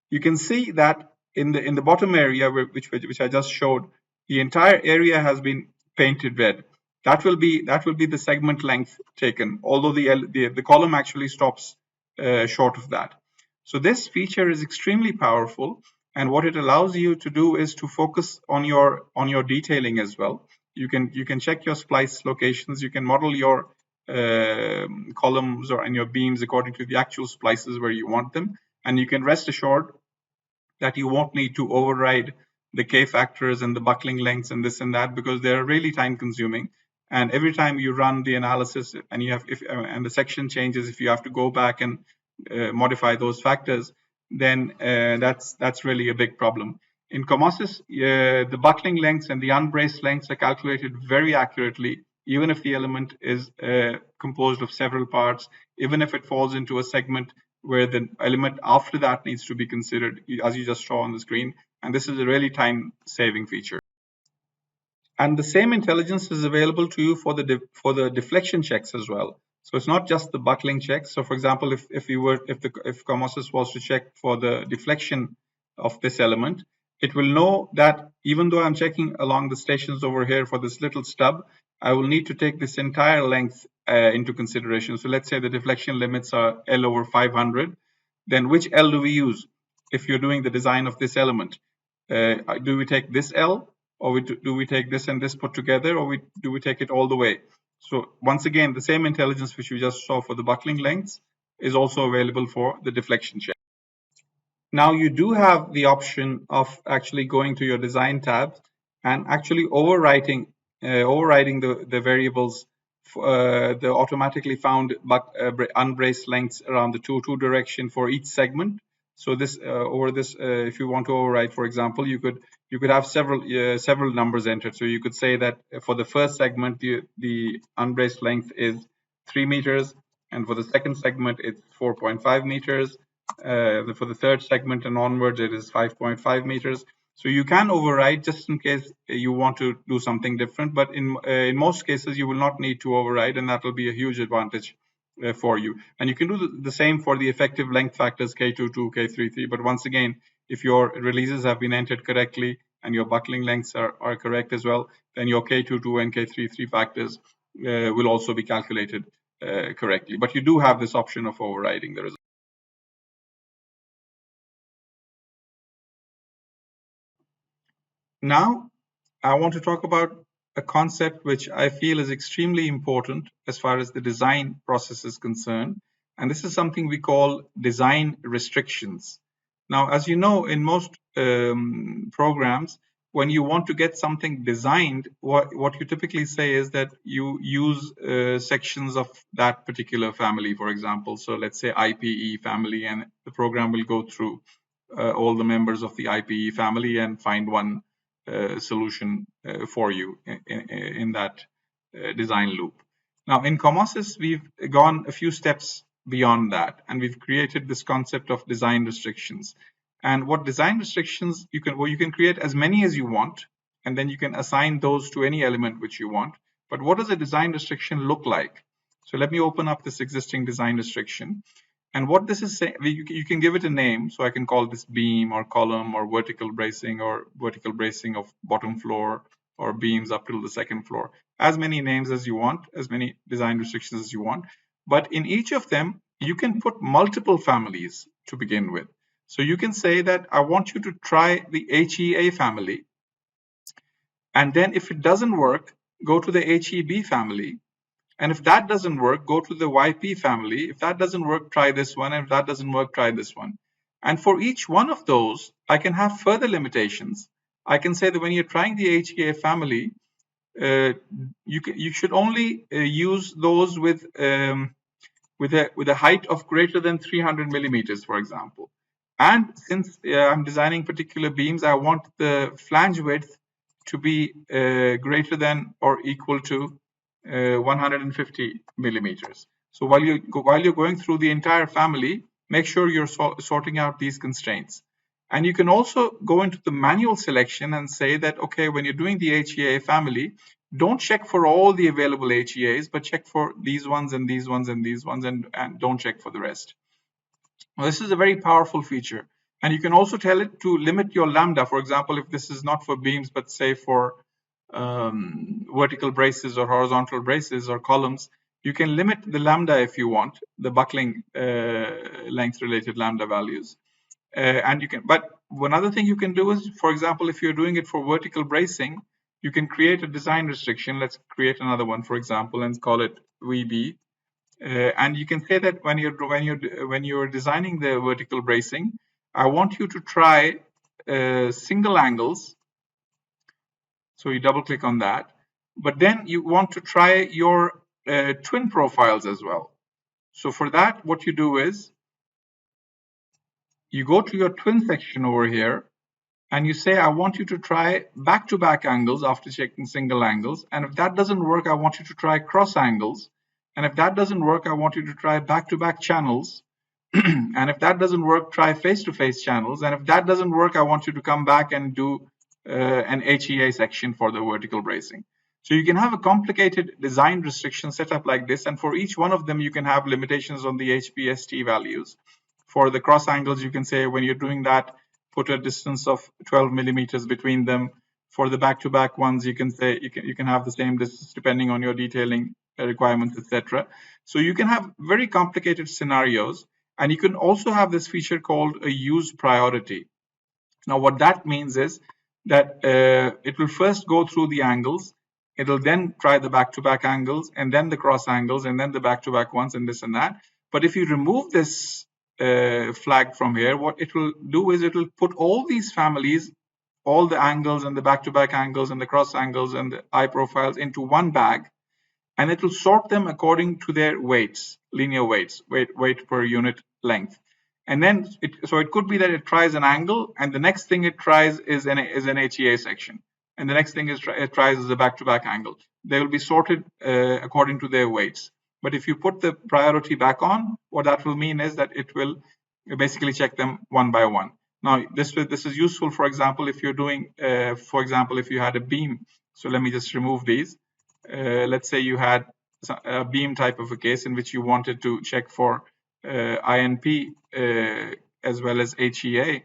you can see that in the bottom area which I just showed, the entire area has been painted red. That will be the segment length taken, although the column actually stops short of that. So this feature is extremely powerful, and what it allows you to do is to focus on your detailing as well. You can check your splice locations. You can model your columns and your beams according to the actual splices where you want them, and you can rest assured that you won't need to override the K factors and the buckling lengths and this and that, because they're really time consuming. And every time you run the analysis and you have and the section changes, if you have to go back and modify those factors, then that's really a big problem. In Comosys, the buckling lengths and the unbraced lengths are calculated very accurately, even if the element is composed of several parts, even if it falls into a segment where the element after that needs to be considered, as you just saw on the screen. And this is a really time-saving feature. And the same intelligence is available to you for the deflection checks as well. So it's not just the buckling checks. So for example, if Comosys was to check for the deflection of this element, it will know that even though I'm checking along the stations over here for this little stub, I will need to take this entire length into consideration. So let's say the deflection limits are L over 500. Then which L do we use if you're doing the design of this element? Do we take this L, or do we take this and this put together, or do we take it all the way? So once again, the same intelligence which we just saw for the buckling lengths is also available for the deflection check. Now you do have the option of actually going to your design tab and actually overriding the variables, the automatically found unbraced lengths around the 2 direction for each segment. So this if you want to override, for example, you could have several numbers entered. So you could say that for the first segment, the unbraced length is 3 meters, and for the second segment, it's 4.5 meters. For the third segment and onwards, it is 5.5 meters. So you can override just in case you want to do something different. But in most cases, you will not need to override, and that will be a huge advantage for you. And you can do the same for the effective length factors K22, K33. But once again, if your releases have been entered correctly and your buckling lengths are correct as well, then your K22 and K33 factors will also be calculated correctly. But you do have this option of overriding the result. Now, I want to talk about a concept which I feel is extremely important as far as the design process is concerned. And this is something we call design restrictions. Now, as you know, in most programs, when you want to get something designed, what you typically say is that you use sections of that particular family, for example. So let's say IPE family, and the program will go through all the members of the IPE family and find one solution for you in that design loop. Now, in Comosys, we've gone a few steps beyond that, and we've created this concept of design restrictions. And what design restrictions you can create as many as you want, and then you can assign those to any element which you want. But what does a design restriction look like? So let me open up this existing design restriction. And what this is saying, you can give it a name. So I can call this beam or column or vertical bracing of bottom floor or beams up till the second floor. As many names as you want, as many design restrictions as you want. But in each of them, you can put multiple families to begin with. So you can say that I want you to try the HEA family. And then if it doesn't work, go to the HEB family. And if that doesn't work, go to the YP family. If that doesn't work, try this one. And if that doesn't work, try this one. And for each one of those, I can have further limitations. I can say that when you're trying the HEA family, you should only use those with a height of greater than 300 millimeters, for example. And since I'm designing particular beams, I want the flange width to be greater than or equal to 150 millimeters. So while you're going through the entire family, make sure you're sorting out these constraints. And you can also go into the manual selection and say that, okay, when you're doing the HEA family, don't check for all the available HEAs, but check for these ones and these ones and these ones, and don't check for the rest. Well, this is a very powerful feature. And you can also tell it to limit your lambda. For example, if this is not for beams, but say for vertical braces or horizontal braces or columns, you can limit the lambda if you want, the buckling length related lambda values. And you can, but one other thing you can do is, for example, if you're doing it for vertical bracing, you can create a design restriction. Let's create another one, for example, and call it VB. And you can say that when you're designing the vertical bracing, I want you to try single angles. So you double click on that, but then you want to try your twin profiles as well. So for that, what you do is you go to your twin section over here, and you say, I want you to try back-to-back angles after checking single angles. And if that doesn't work, I want you to try cross angles. And if that doesn't work, I want you to try back-to-back channels. And if that doesn't work, try face-to-face channels. And if that doesn't work, I want you to come back and do an HEA section for the vertical bracing. So you can have a complicated design restriction set up like this. And for each one of them, you can have limitations on the HPST values. For the cross angles, you can say when you're doing that, put a distance of 12 millimeters between them. For the back-to-back ones, you can say you can have the same distance depending on your detailing requirements, etc. So you can have very complicated scenarios, and you can also have this feature called a use priority. Now, what that means is that it will first go through the angles. It'll then try the back-to-back angles, and then the cross angles, and then the back-to-back ones, and this and that. But if you remove this flag from here, what it will do is it will put all these families, all the angles and the back-to-back angles and the cross angles and the eye profiles into one bag, and it will sort them according to their weights, linear weights, weight per unit length. And then so it could be that it tries an angle, and the next thing it tries is an HEA section, and the next thing it tries is a back-to-back angle. They will be sorted according to their weights. But if you put the priority back on, what that will mean is that it will basically check them one by one. Now, this is useful, for example, if you're doing, for example, if you had a beam. So let me just remove these. Let's say you had a beam type of a case in which you wanted to check for INP as well as HEA.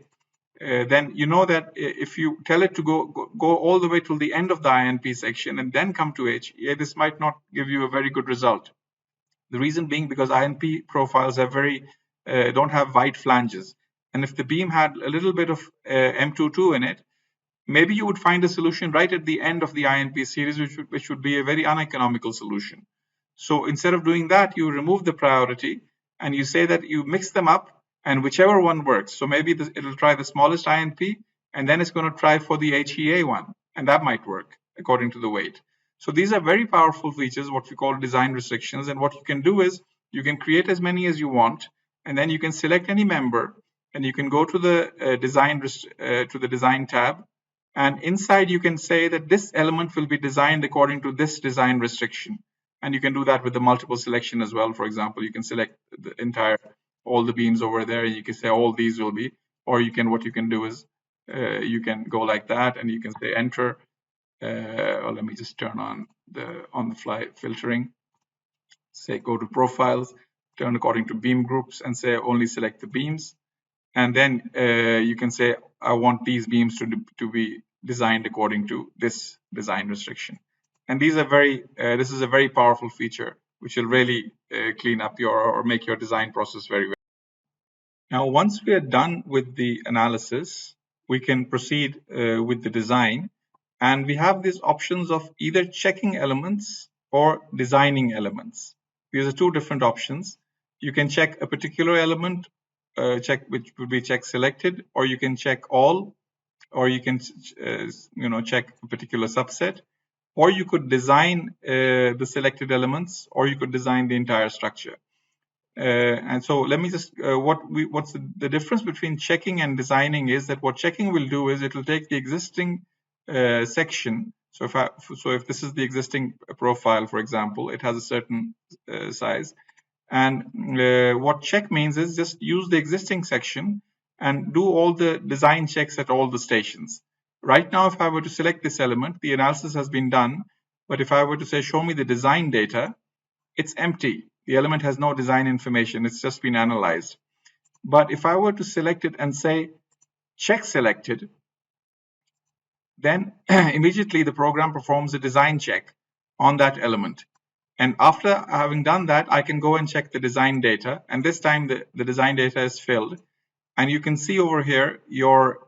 Then you know that if you tell it to go all the way till the end of the INP section and then come to HEA, this might not give you a very good result. The reason being because INP profiles are don't have wide flanges. And if the beam had a little bit of M22 in it, maybe you would find a solution right at the end of the INP series, which would be a very uneconomical solution. So instead of doing that, you remove the priority and you say that you mix them up and whichever one works. So maybe it'll try the smallest INP and then it's going to try for the HEA one, and that might work according to the weight. So these are very powerful features, what we call design restrictions. And what you can do is you can create as many as you want, and then you can select any member, and you can go to the design tab, and inside you can say that this element will be designed according to this design restriction. And you can do that with the multiple selection as well. For example, you can select the entire all the beams over there, and you can say all these will be, or what you can do is you can go like that, and you can say enter. Or let me just turn on the fly filtering. Say go to profiles, turn according to beam groups, and say only select the beams. And then you can say I want these beams to be designed according to this design restriction. And these are this is a very powerful feature which will really clean up or make your design process very Now, once we are done with the analysis, we can proceed with the design. And we have these options of either checking elements or designing elements. These are two different options. You can check a particular element, which would be check selected, or you can check all, or you can check a particular subset, or you could design the selected elements, or you could design the entire structure. And so let me just what's the difference between checking and designing is that what checking will do is it will take the existing section. So if this is the existing profile, for example, it has a certain size, and what check means is just use the existing section and do all the design checks at all the stations. Right now, if I were to select this element, the analysis has been done. But if I were to say, show me the design data, it's empty. The element has no design information. It's just been analyzed. But if I were to select it and say, check selected, then immediately the program performs a design check on that element. And after having done that, I can go and check the design data. And this time the design data is filled. And you can see over here your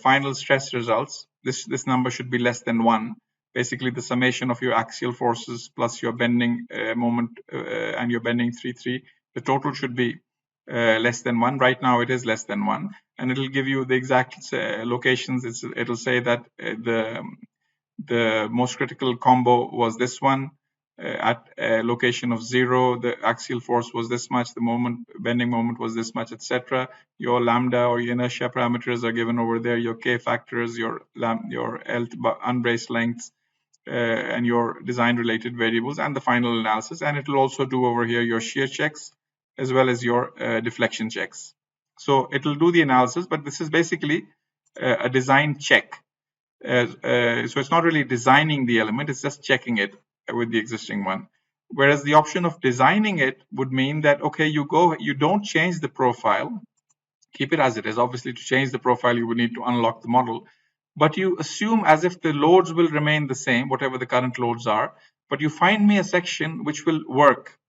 final stress results. This number should be less than 1. Basically, the summation of your axial forces plus your bending moment and your bending 3-3, the total should be less than 1. Right now, it is less than 1. And it'll give you the exact locations. It'll say that the most critical combo was this one. At a location of 0, the axial force was this much, the bending moment was this much, etc. Your lambda or inertia parameters are given over there, your K factors, your L unbraced lengths, and your design related variables, and the final analysis. And it will also do over here your shear checks as well as your deflection checks. So it will do the analysis, but this is basically a design check. So it's not really designing the element, it's just checking it with the existing one. Whereas the option of designing it would mean that, okay, you don't change the profile, keep it as it is. Obviously, to change the profile, you would need to unlock the model, but you assume as if the loads will remain the same, whatever the current loads are, but you find me a section which will work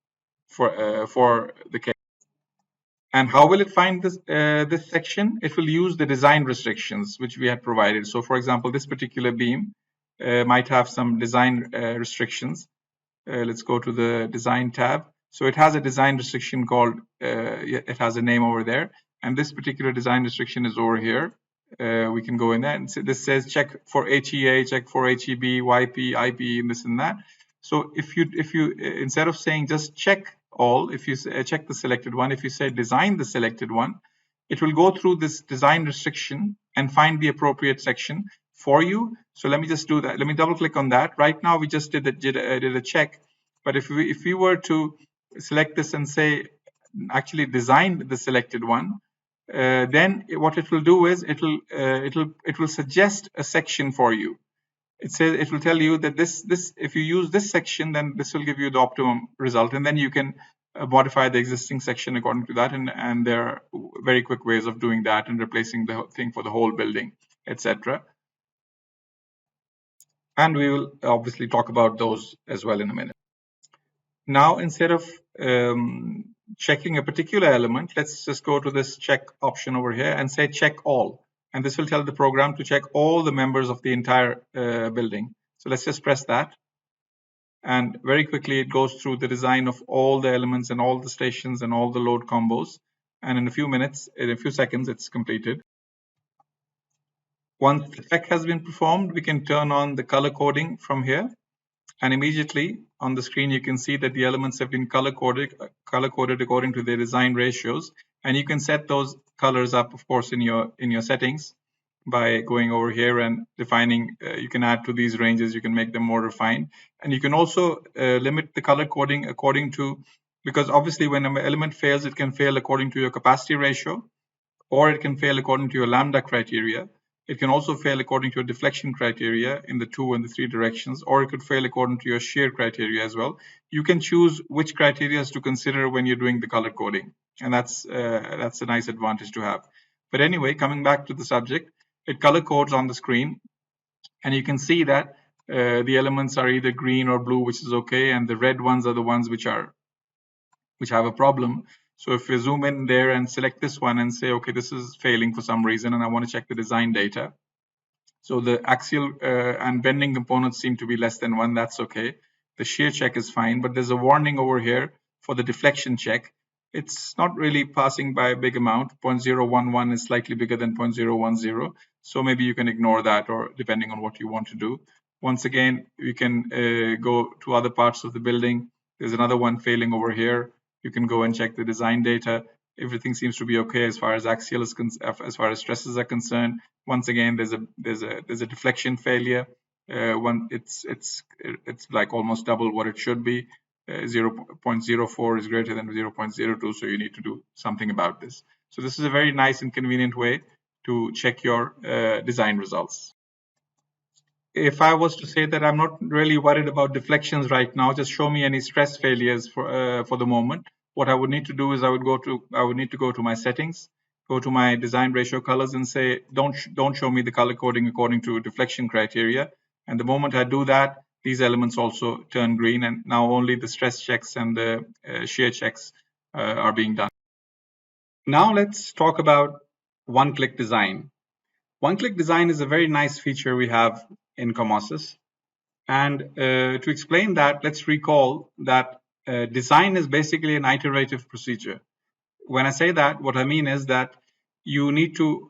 for the case. And how will it find this section? It will use the design restrictions which we had provided. So for example, this particular beam might have some design restrictions. Let's go to the design tab. So it has a design restriction called, it has a name over there. And this particular design restriction is over here. We can go in there and this says check for HEA, check for HEB, YP, IP, and this and that. So if you instead of saying just check all, if you check the selected one, if you say design the selected one, it will go through this design restriction and find the appropriate section for you. So let me just do that. Let me double click on that. Right now we just did a check, but if we were to select this and say actually design the selected one, then what it will do is it will suggest a section for you. It will tell you that this if you use this section, then this will give you the optimum result, and then you can modify the existing section according to that, and there are very quick ways of doing that and replacing the thing for the whole building, etc. And we will obviously talk about those as well in a minute. Now, instead of checking a particular element, let's just go to this check option over here and say check all. And this will tell the program to check all the members of the entire building. So let's just press that. And very quickly, it goes through the design of all the elements and all the stations and all the load combos. And in a few seconds, it's completed. Once the check has been performed, we can turn on the color coding from here. And immediately on the screen, you can see that the elements have been color coded according to their design ratios. And you can set those colors up, of course, in your settings by going over here and defining. You can add to these ranges. You can make them more refined, and you can also limit the color coding according to, because obviously when an element fails, it can fail according to your capacity ratio, or it can fail according to your lambda criteria. It can also fail according to your deflection criteria in the 2 and the 3 directions, or it could fail according to your shear criteria as well. You can choose which criteria to consider when you're doing the color coding, and that's a nice advantage to have. But anyway, coming back to the subject, it color codes on the screen, and you can see that the elements are either green or blue, which is okay, and the red ones are the ones which have a problem. So if we zoom in there and select this one and say, okay, this is failing for some reason, and I want to check the design data. So the axial and bending components seem to be less than 1. That's okay. The shear check is fine, but there's a warning over here for the deflection check. It's not really passing by a big amount. 0.011 is slightly bigger than 0.010. So maybe you can ignore that, or depending on what you want to do. Once again, you can go to other parts of the building. There's another one failing over here. You can go and check the design data. Everything seems to be okay as far as axial is as far as stresses are concerned. Once again, there's a deflection failure. It's like almost double what it should be. 0.04 is greater than 0.02, so you need to do something about this. So this is a very nice and convenient way to check your design results. If I was to say that I'm not really worried about deflections right now, just show me any stress failures for the moment. What I would need to do is I would need to go to my settings, go to my design ratio colors, and say don't show me the color coding according to deflection criteria. And the moment I do that, these elements also turn green, and now only the stress checks and the shear checks are being done. Now let's talk about one-click design. One-click design is a very nice feature we have in Comosys. And to explain that, let's recall that design is basically an iterative procedure. When I say that, what I mean is that you need to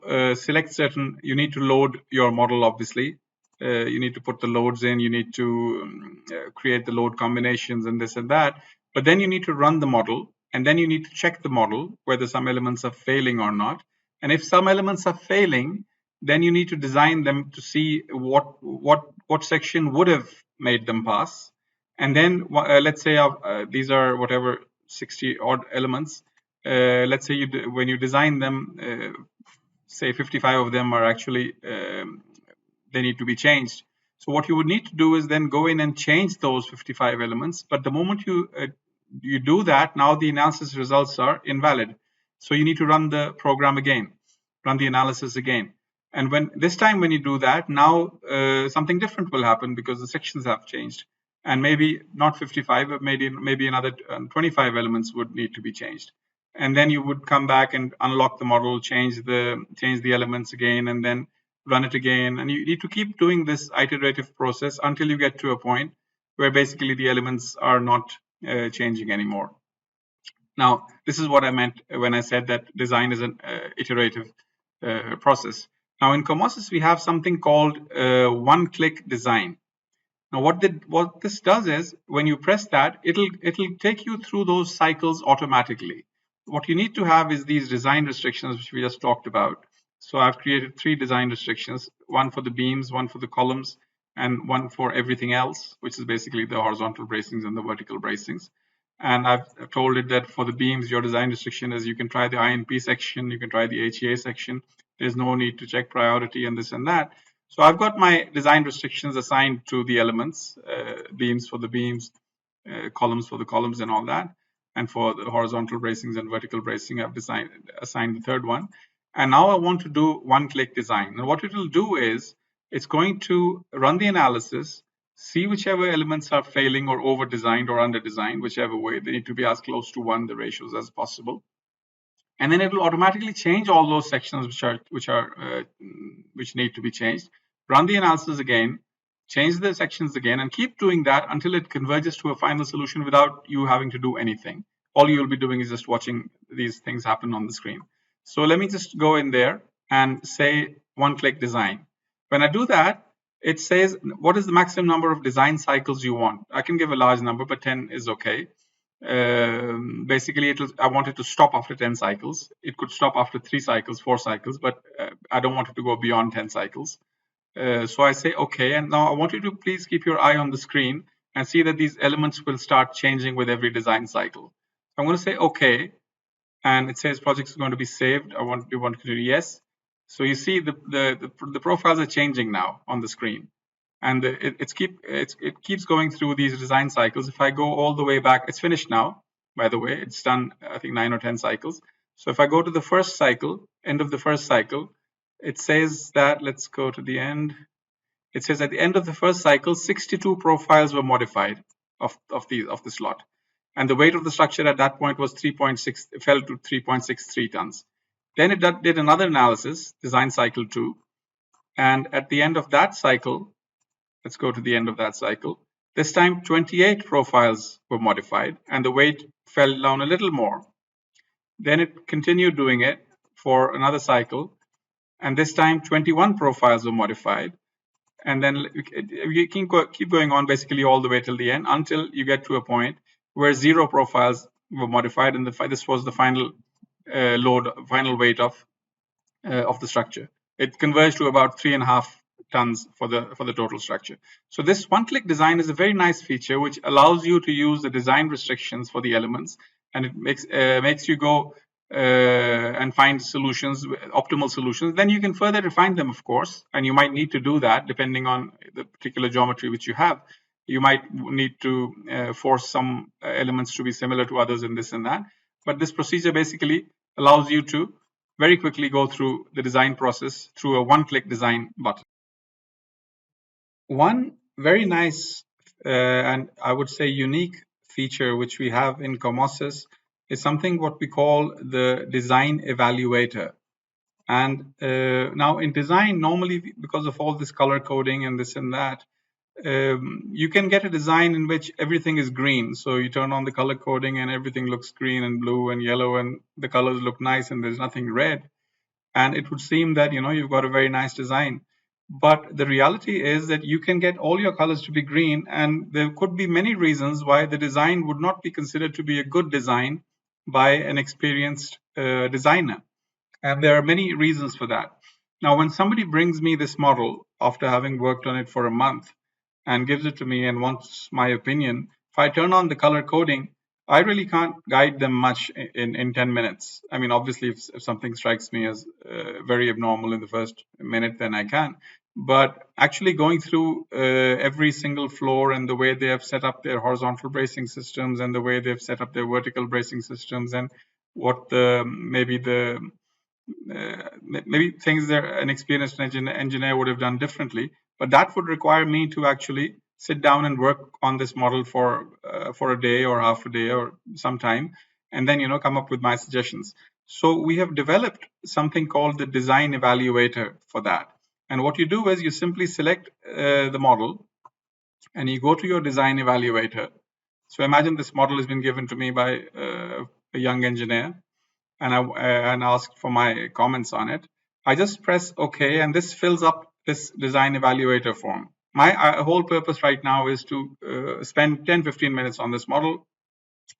you need to load your model, obviously. You need to put the loads in, you need to create the load combinations and this and that. But then you need to run the model, and then you need to check the model, whether some elements are failing or not. And if some elements are failing, then you need to design them to see what section would have made them pass. And then let's say these are whatever 60 odd elements. Let's say when you design them, say 55 of them are actually they need to be changed. So what you would need to do is then go in and change those 55 elements. But the moment you do that, now the analysis results are invalid. So you need to run the program again, run the analysis again. And when this time when you do that, now something different will happen because the sections have changed. And maybe not 55, but maybe another 25 elements would need to be changed. And then you would come back and unlock the model, change the elements again, and then run it again. And you need to keep doing this iterative process until you get to a point where basically the elements are not changing anymore. Now, this is what I meant when I said that design is an iterative process. Now, in Comosys, we have something called one-click design. Now, what this does is when you press that, it'll take you through those cycles automatically. What you need to have is these design restrictions, which we just talked about. So I've created 3 design restrictions, one for the beams, one for the columns, and one for everything else, which is basically the horizontal bracings and the vertical bracings. And I've told it that for the beams, your design restriction is you can try the INP section, you can try the HEA section. There's no need to check priority and this and that. So I've got my design restrictions assigned to the elements, beams for the beams, columns for the columns and all that. And for the horizontal bracings and vertical bracing, I've assigned the third one. And now I want to do one-click design. And what it will do is it's going to run the analysis, see whichever elements are failing or over-designed or under-designed, whichever way. They need to be as close to 1, the ratios, as possible. And then it will automatically change all those sections which need to be changed. Run the analysis again, change the sections again, and keep doing that until it converges to a final solution without you having to do anything. All you'll be doing is just watching these things happen on the screen. So let me just go in there and say one-click design. When I do that, it says what is the maximum number of design cycles you want. I can give a large number, but 10 is okay. Basically, I want it to stop after 10 cycles. It could stop after 3 cycles, 4 cycles, but I don't want it to go beyond 10 cycles. So I say okay, and now I want you to please keep your eye on the screen and see that these elements will start changing with every design cycle. I'm going to say okay, and it says project is going to be saved. You want to do yes. So you see the profiles are changing now on the screen, and it keeps going through these design cycles. If I go all the way back, it's finished now. By the way, it's done I think 9 or 10 cycles. So if I go to the first cycle, end of the first cycle, it says that, let's go to the end. It says at the end of the first cycle, 62 profiles were modified of the slot. And the weight of the structure at that point was 3.6, fell to 3.63 tons. Then it did another analysis, design cycle 2. And at the end of that cycle, let's go to the end of that cycle. This time 28 profiles were modified and the weight fell down a little more. Then it continued doing it for another cycle. And this time 21 profiles were modified. And then you can keep going on basically all the way till the end until you get to a point where 0 profiles were modified, and this was the final final weight of the structure. It converged to about 3.5 tons for the total structure. So this one-click design is a very nice feature which allows you to use the design restrictions for the elements, and it makes you go and find solutions, optimal solutions. Then you can further refine them, of course, and you might need to do that depending on the particular geometry which you have. You might need to force some elements to be similar to others in this and that. But this procedure basically allows you to very quickly go through the design process through a one-click design button. One very nice and I would say unique feature which we have in Comosys is something what we call the design evaluator. And now in design, normally because of all this color coding and this and that, you can get a design in which everything is green. So you turn on the color coding and everything looks green and blue and yellow and the colors look nice and there's nothing red. And it would seem that, you know, you've got a very nice design. But the reality is that you can get all your colors to be green, and there could be many reasons why the design would not be considered to be a good design by an experienced designer. And there are many reasons for that. Now, when somebody brings me this model after having worked on it for a month and gives it to me and wants my opinion, if I turn on the color coding, I really can't guide them much in 10 minutes. I mean, obviously, if something strikes me as very abnormal in the first minute, then I can. But actually going through every single floor and the way they have set up their horizontal bracing systems and the way they've set up their vertical bracing systems and what maybe things that an experienced engineer would have done differently, but that would require me to actually sit down and work on this model for a day or half a day or some time, and then, you know, come up with my suggestions. So we have developed something called the design evaluator for that. And what you do is you simply select the model and you go to your design evaluator. So imagine this model has been given to me by a young engineer, and asked for my comments on it. I just press OK, and this fills up this design evaluator form. My whole purpose right now is to spend 10-15 minutes on this model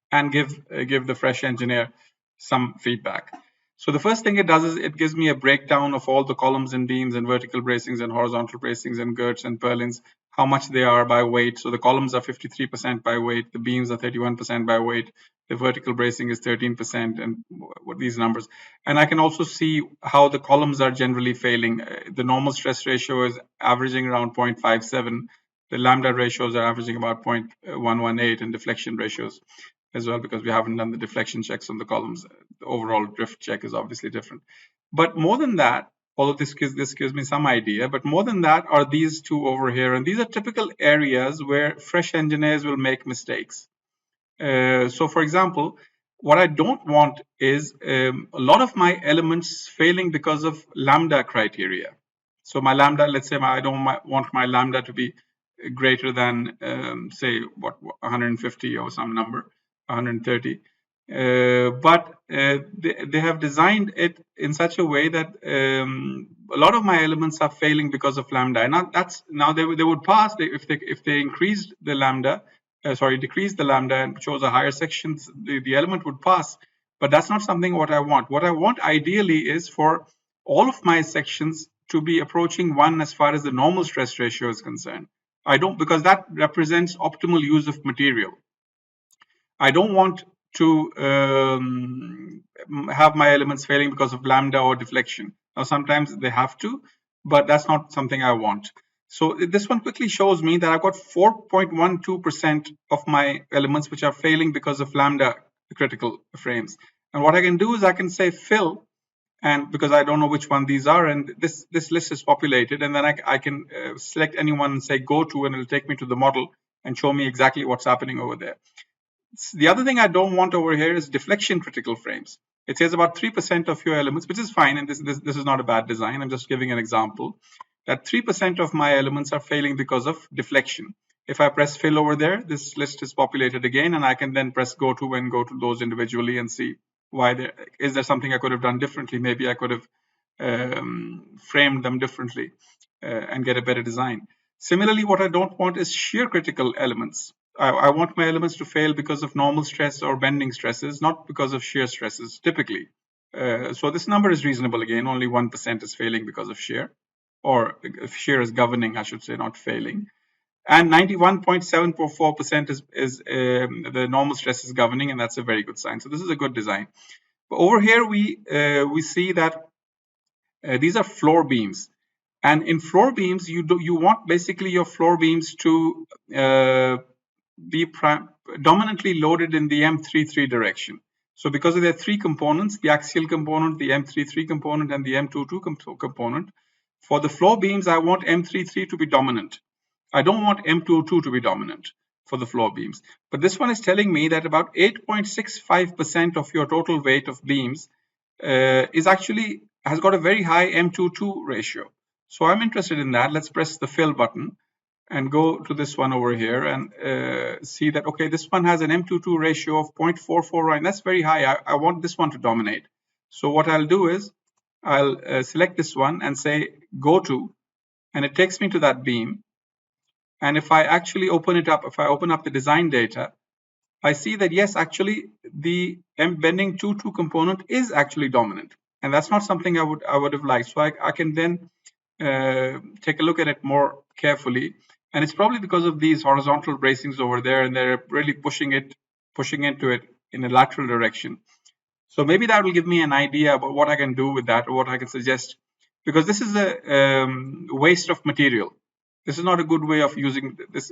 and give the fresh engineer some feedback. So the first thing it does is it gives me a breakdown of all the columns and beams and vertical bracings and horizontal bracings and girts and purlins, how much they are by weight. So the columns are 53% by weight, the beams are 31% by weight, the vertical bracing is 13%, and what these numbers. And I can also see how the columns are generally failing. The normal stress ratio is averaging around 0.57. The lambda ratios are averaging about 0.118, and deflection ratios as well, because we haven't done the deflection checks on the columns. The overall drift check is obviously different. But more than that, although this gives me some idea, but more than that are these two over here. And these are typical areas where fresh engineers will make mistakes. So for example, what I don't want is a lot of my elements failing because of lambda criteria. So my lambda, let's say I don't want my lambda to be greater than, say, 150 or some number, 130. But they have designed it in such a way that a lot of my elements are failing because of lambda. And they would pass if they increased the lambda, decreased the lambda and chose a higher section, the element would pass. But that's not something what I want. What I want ideally is for all of my sections to be approaching 1 as far as the normal stress ratio is concerned. Because that represents optimal use of material. I don't want to have my elements failing because of lambda or deflection. Now, sometimes they have to, but that's not something I want. So this one quickly shows me that I've got 4.12% of my elements which are failing because of lambda critical frames. And what I can do is I can say fill, and because I don't know which one these are, and this list is populated, and then I can select anyone and say go to, and it'll take me to the model and show me exactly what's happening over there. The other thing I don't want over here is deflection critical frames. It says about 3% of your elements, which is fine, and this is not a bad design. I'm just giving an example that 3% of my elements are failing because of deflection. If I press fill over there, this list is populated again, and I can then press go to and go to those individually and see why there is there something I could have done differently. Maybe I could have framed them differently and get a better design. Similarly, what I don't want is shear critical elements. I want my elements to fail because of normal stress or bending stresses, not because of shear stresses, typically. So this number is reasonable again, only 1% is failing because of shear, or if shear is governing, I should say, not failing. And 91.744% is the normal stress is governing, and that's a very good sign. So this is a good design. But over here, we see that these are floor beams. And in floor beams, you want basically your floor beams to be dominantly loaded in the M33 direction. So because of their three components, the axial component, the M33 component, and the M22 component, for the floor beams, I want M33 to be dominant. I don't want M22 to be dominant for the floor beams. But this one is telling me that about 8.65% of your total weight of beams is actually has got a very high M22 ratio. So I'm interested in that. Let's press the fill button and go to this one over here and see that, okay, this one has an M22 ratio of 0.449. That's very high. I want this one to dominate. So what I'll do is I'll select this one and say go to, and it takes me to that beam. And if I actually open it up, if I open up the design data, I see that yes, actually the bending 2-2 component is actually dominant. And that's not something I would have liked. So I can then take a look at it more carefully. And it's probably because of these horizontal bracings over there, and they're really pushing into it in a lateral direction. So maybe that will give me an idea about what I can do with that, or what I can suggest, because this is a waste of material. This is not a good way of using this.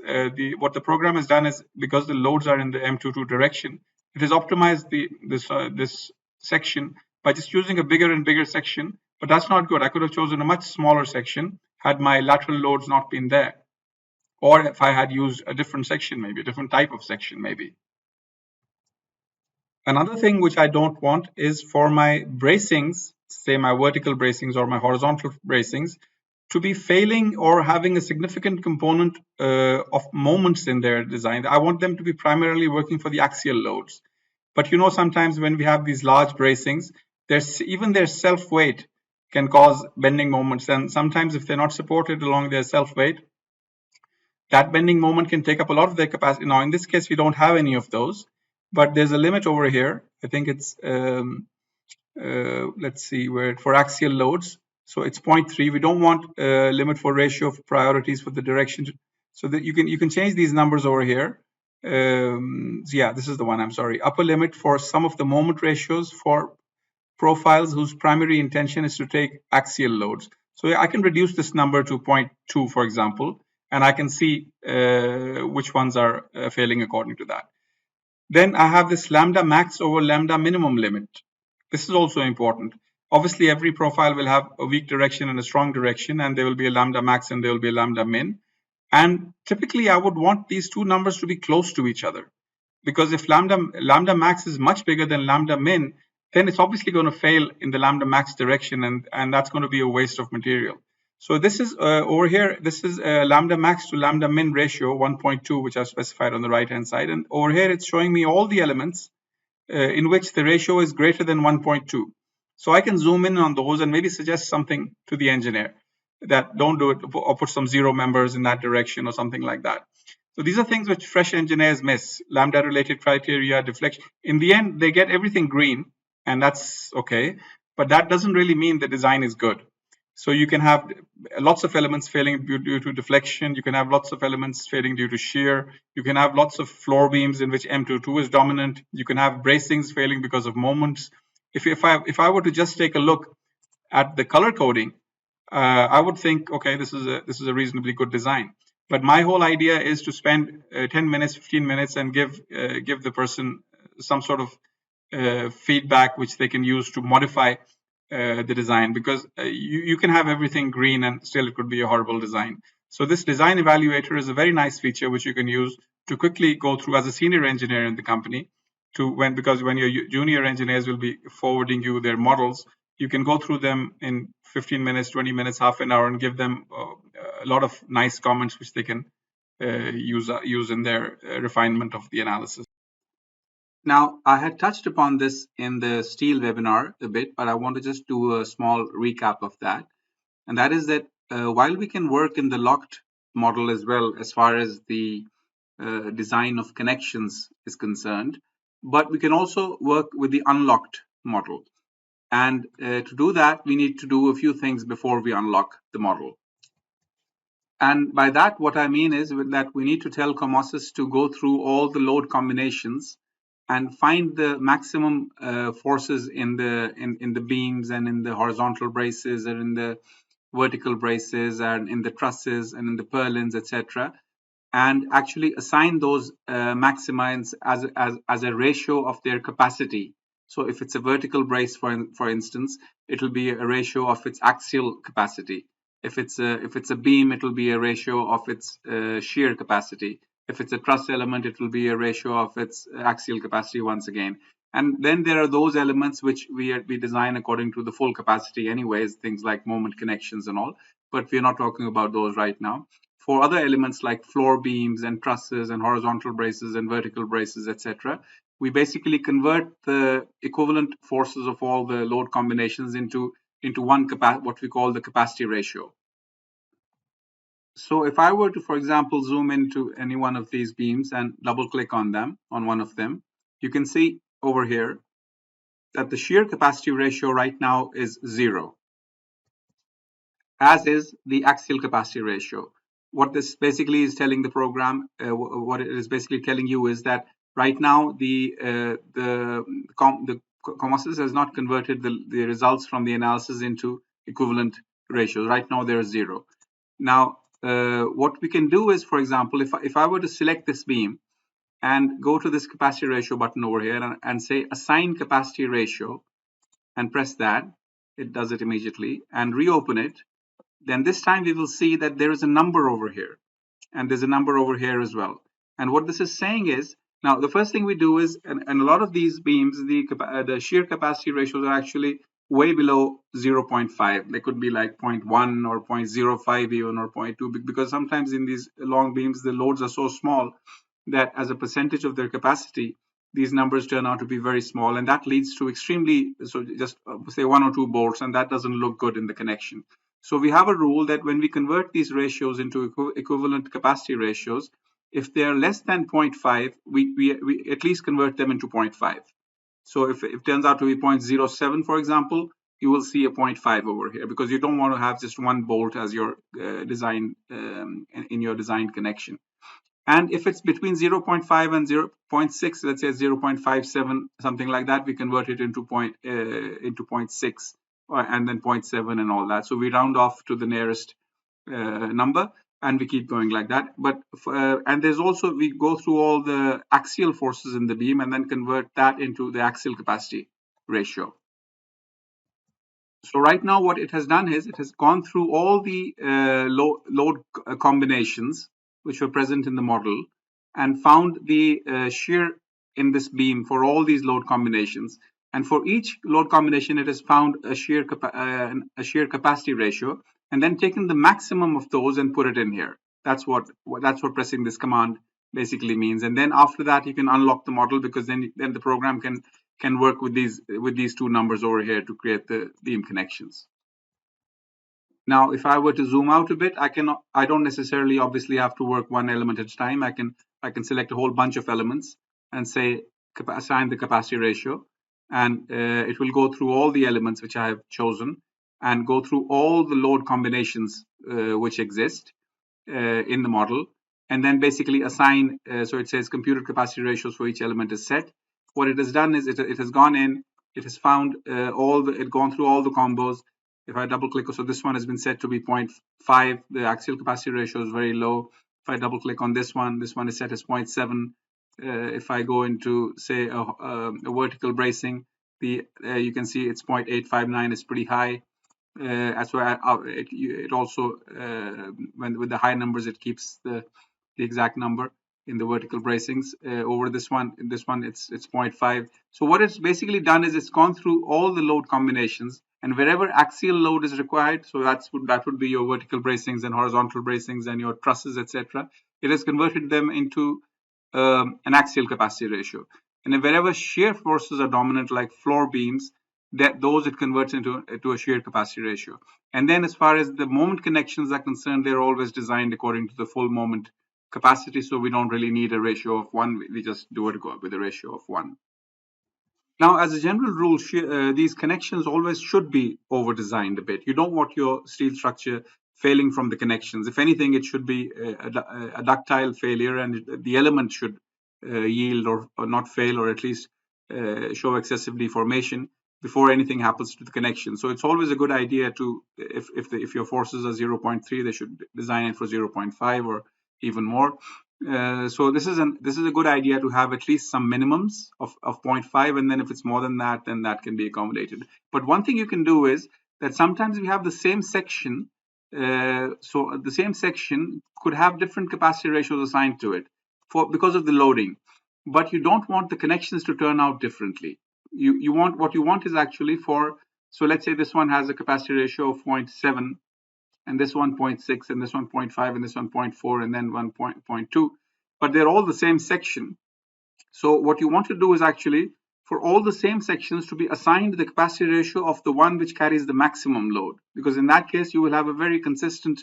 What the program has done is, because the loads are in the M22 direction, it has optimized this section by just using a bigger and bigger section. But that's not good. I could have chosen a much smaller section had my lateral loads not been there. Or if I had used a different section, maybe a different type of section, maybe. Another thing which I don't want is for my bracings, say my vertical bracings or my horizontal bracings, to be failing or having a significant component of moments in their design. I want them to be primarily working for the axial loads. But you know, sometimes when we have these large bracings, even their self-weight can cause bending moments. And sometimes if they're not supported along their self-weight, that bending moment can take up a lot of their capacity. Now, in this case, we don't have any of those, but there's a limit over here. I think it's, let's see, where for axial loads. So it's 0.3. We don't want a limit for ratio of priorities for the direction. So that you can change these numbers over here. So yeah, this is the one, I'm sorry. Upper limit for some of the moment ratios for profiles whose primary intention is to take axial loads. So I can reduce this number to 0.2, for example, and I can see which ones are failing according to that. Then I have this lambda max over lambda minimum limit. This is also important. Obviously, every profile will have a weak direction and a strong direction, and there will be a lambda max and there will be a lambda min. And typically, I would want these two numbers to be close to each other, because if lambda max is much bigger than lambda min, then it's obviously going to fail in the lambda max direction, and that's going to be a waste of material. So this is over here, this is lambda max to lambda min ratio 1.2, which I've specified on the right hand side. And over here, it's showing me all the elements in which the ratio is greater than 1.2. So I can zoom in on those and maybe suggest something to the engineer that don't do it, or put some zero members in that direction or something like that. So these are things which fresh engineers miss. Lambda related criteria, deflection. In the end, they get everything green, and that's okay. But that doesn't really mean the design is good. So you can have lots of elements failing due to deflection. You can have lots of elements failing due to shear. You can have lots of floor beams in which M22 is dominant. You can have bracings failing because of moments. If I were to just take a look at the color coding, I would think, okay, this is a reasonably good design. But my whole idea is to spend 10 minutes, 15 minutes, and give the person some sort of feedback which they can use to modify the design, because you can have everything green and still it could be a horrible design. So this design evaluator is a very nice feature which you can use to quickly go through as a senior engineer in the company because when your junior engineers will be forwarding you their models, you can go through them in 15 minutes, 20 minutes, half an hour, and give them a lot of nice comments which they can use in their refinement of the analysis. Now, I had touched upon this in the steel webinar a bit, but I want to just do a small recap of that. And that is that while we can work in the locked model as well, as far as the design of connections is concerned, but we can also work with the unlocked model. And to do that, we need to do a few things before we unlock the model. And by that, what I mean is that we need to tell Comosys to go through all the load combinations and find the maximum forces in the beams and in the horizontal braces and in the vertical braces and in the trusses and in the purlins, etc., and actually assign those maxima as a ratio of their capacity. So if it's a vertical brace, for instance, it will be a ratio of its axial capacity. If it's a beam, it will be a ratio of its shear capacity. If it's a truss element, it will be a ratio of its axial capacity once again. And then there are those elements which we design according to the full capacity anyways, things like moment connections and all, but we're not talking about those right now. For other elements like floor beams and trusses and horizontal braces and vertical braces, etc., we basically convert the equivalent forces of all the load combinations into one what we call the capacity ratio. So if I were to, for example, zoom into any one of these beams and double click on one of them, you can see over here that the shear capacity ratio right now is 0, as is the axial capacity ratio. What this basically is telling the program, what it is basically telling you is that right now the Comosys has not converted the results from the analysis into equivalent ratios. Right now they're 0. Now, what we can do is, for example, if I were to select this beam and go to this capacity ratio button over here and say assign capacity ratio and press that, it does it immediately, and reopen it, then this time we will see that there is a number over here and there's a number over here as well. And what this is saying is, now the first thing we do is, and a lot of these beams, the shear capacity ratios are actually way below 0.5. They could be like 0.1 or 0.05 even, or 0.2, because sometimes in these long beams the loads are so small that as a percentage of their capacity these numbers turn out to be very small, and that leads to extremely, so just say 1 or 2 bolts, and that doesn't look good in the connection. So we have a rule that when we convert these ratios into equivalent capacity ratios, if they are less than 0.5, we at least convert them into 0.5. So if it turns out to be 0.07, for example, you will see a 0.5 over here, because you don't want to have just one bolt as your design in your design connection. And if it's between 0.5 and 0.6, let's say 0.57, something like that, we convert it into 0.6 and then 0.7 and all that. So we round off to the nearest number and we keep going like that. But and there's also, we go through all the axial forces in the beam and then convert that into the axial capacity ratio. So right now what it has done is it has gone through all the load combinations which were present in the model and found the shear in this beam for all these load combinations. And for each load combination, it has found a shear capacity ratio, and then taken the maximum of those and put it in here. That's what pressing this command basically means. And then after that, you can unlock the model, because then the program can work with these two numbers over here to create the beam connections. Now, if I were to zoom out a bit, I don't necessarily obviously have to work one element at a time. I can select a whole bunch of elements and say assign the capacity ratio, and it will go through all the elements which I have chosen and go through all the load combinations which exist in the model, and then basically assign. So it says computed capacity ratios for each element is set. What it has done is it has gone in, it has found gone through all the combos. If I double click, so this one has been set to be 0.5. The axial capacity ratio is very low. If I double click on this one is set as 0.7. If I go into, say, a vertical bracing, you can see it's 0.859. It's pretty high. That's why it also, with the high numbers, it keeps the exact number. in the vertical bracings. Over this one, in this one, it's 0.5. So what it's basically done is it's gone through all the load combinations, and wherever axial load is required, so that would be your vertical bracings and horizontal bracings and your trusses, etc. It has converted them into an axial capacity ratio. And wherever shear forces are dominant, like floor beams, that those it converts into a shear capacity ratio. And then as far as the moment connections are concerned, they're always designed according to the full moment capacity, so we don't really need a ratio of 1. We just do it with a ratio of 1. Now, as a general rule, these connections always should be over-designed a bit. You don't want your steel structure failing from the connections. If anything, it should be a ductile failure, and the element should yield or not fail, or at least show excessive deformation before anything happens to the connection. So it's always a good idea to, if your forces are 0.3, they should design it for 0.5 or even more. So this is a good idea to have at least some minimums of 0.5, and then if it's more than that, then that can be accommodated. But one thing you can do is that sometimes we have the same section, so the same section could have different capacity ratios assigned to it because of the loading, but you don't want the connections to turn out differently. What you want is actually so let's say this one has a capacity ratio of 0.7, and this one 0.6, and this one 0.5, and this one 0.4, and then 1.2, but they're all the same section. So what you want to do is actually for all the same sections to be assigned the capacity ratio of the one which carries the maximum load, because in that case you will have a very consistent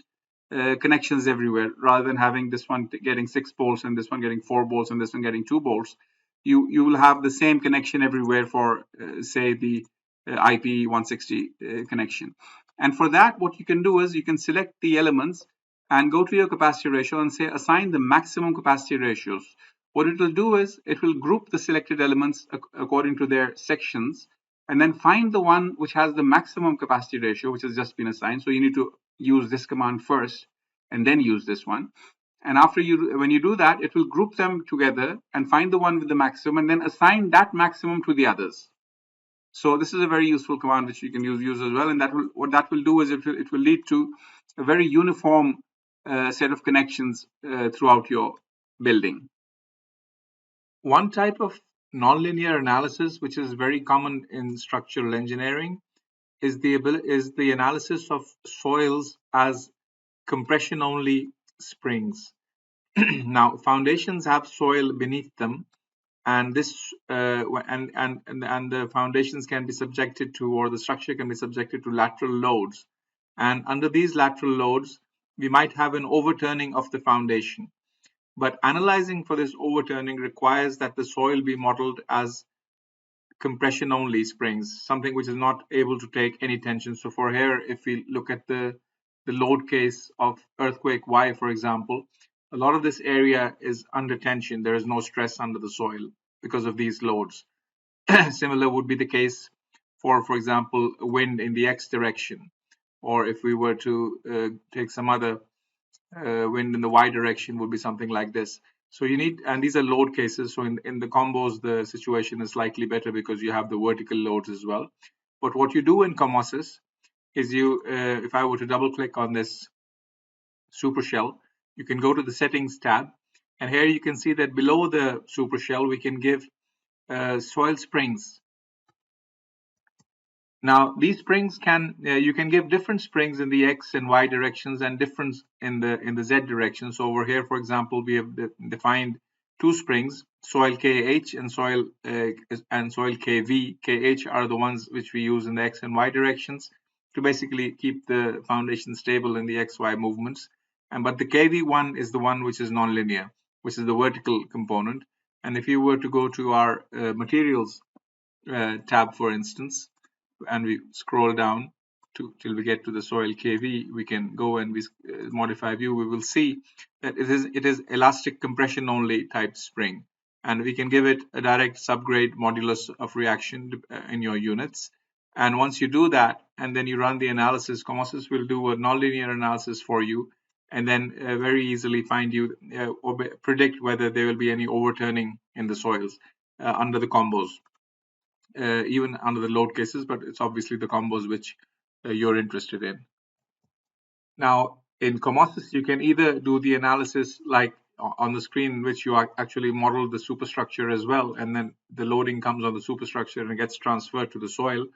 connections everywhere, rather than having this one getting 6 bolts and this one getting 4 bolts and this one getting 2 bolts. You will have the same connection everywhere for say the IP 160 connection. And for that, what you can do is you can select the elements and go to your capacity ratio and say assign the maximum capacity ratios. What it will do is it will group the selected elements according to their sections, and then find the one which has the maximum capacity ratio, which has just been assigned. So you need to use this command first and then use this one. And when you do that, it will group them together and find the one with the maximum and then assign that maximum to the others. So this is a very useful command which you can use as well. And what that will do is it will lead to a very uniform set of connections throughout your building. One type of nonlinear analysis, which is very common in structural engineering, is the analysis of soils as compression-only springs. Now, foundations have soil beneath them, and the foundations can be subjected to, or the structure can be subjected to, lateral loads. And under these lateral loads, we might have an overturning of the foundation. But analyzing for this overturning requires that the soil be modeled as compression only springs, something which is not able to take any tension. So for here, if we look at the load case of earthquake Y, for example, a lot of this area is under tension. There is no stress under the soil because of these loads. Similar would be the case for example, wind in the X direction, or if we were to take some other wind in the Y direction, would be something like this. So you need, and these are load cases. So in the combos, the situation is slightly better because you have the vertical loads as well. But what you do in Comosys is if I were to double click on this supershell, you can go to the settings tab, and here you can see that below the supershell we can give soil springs. Now these springs you can give different springs in the X and Y directions and different in the Z direction. So over here, for example, we have defined 2 springs, soil KH and soil KV. KH are the ones which we use in the X and Y directions to basically keep the foundation stable in the XY movements. But the KV one is the one which is nonlinear, which is the vertical component. And if you were to go to our materials tab, for instance, and we scroll down till we get to the soil KV, we can go and we modify view. We will see that it is elastic compression only type spring, and we can give it a direct subgrade modulus of reaction in your units. And once you do that, and then you run the analysis, Comosys will do a nonlinear analysis for you, and then very easily find you or predict whether there will be any overturning in the soils under the combos. Even under the load cases, but it's obviously the combos which you're interested in. Now, in Comosys, you can either do the analysis like on the screen in which you actually model the superstructure as well, and then the loading comes on the superstructure and it gets transferred to the soil.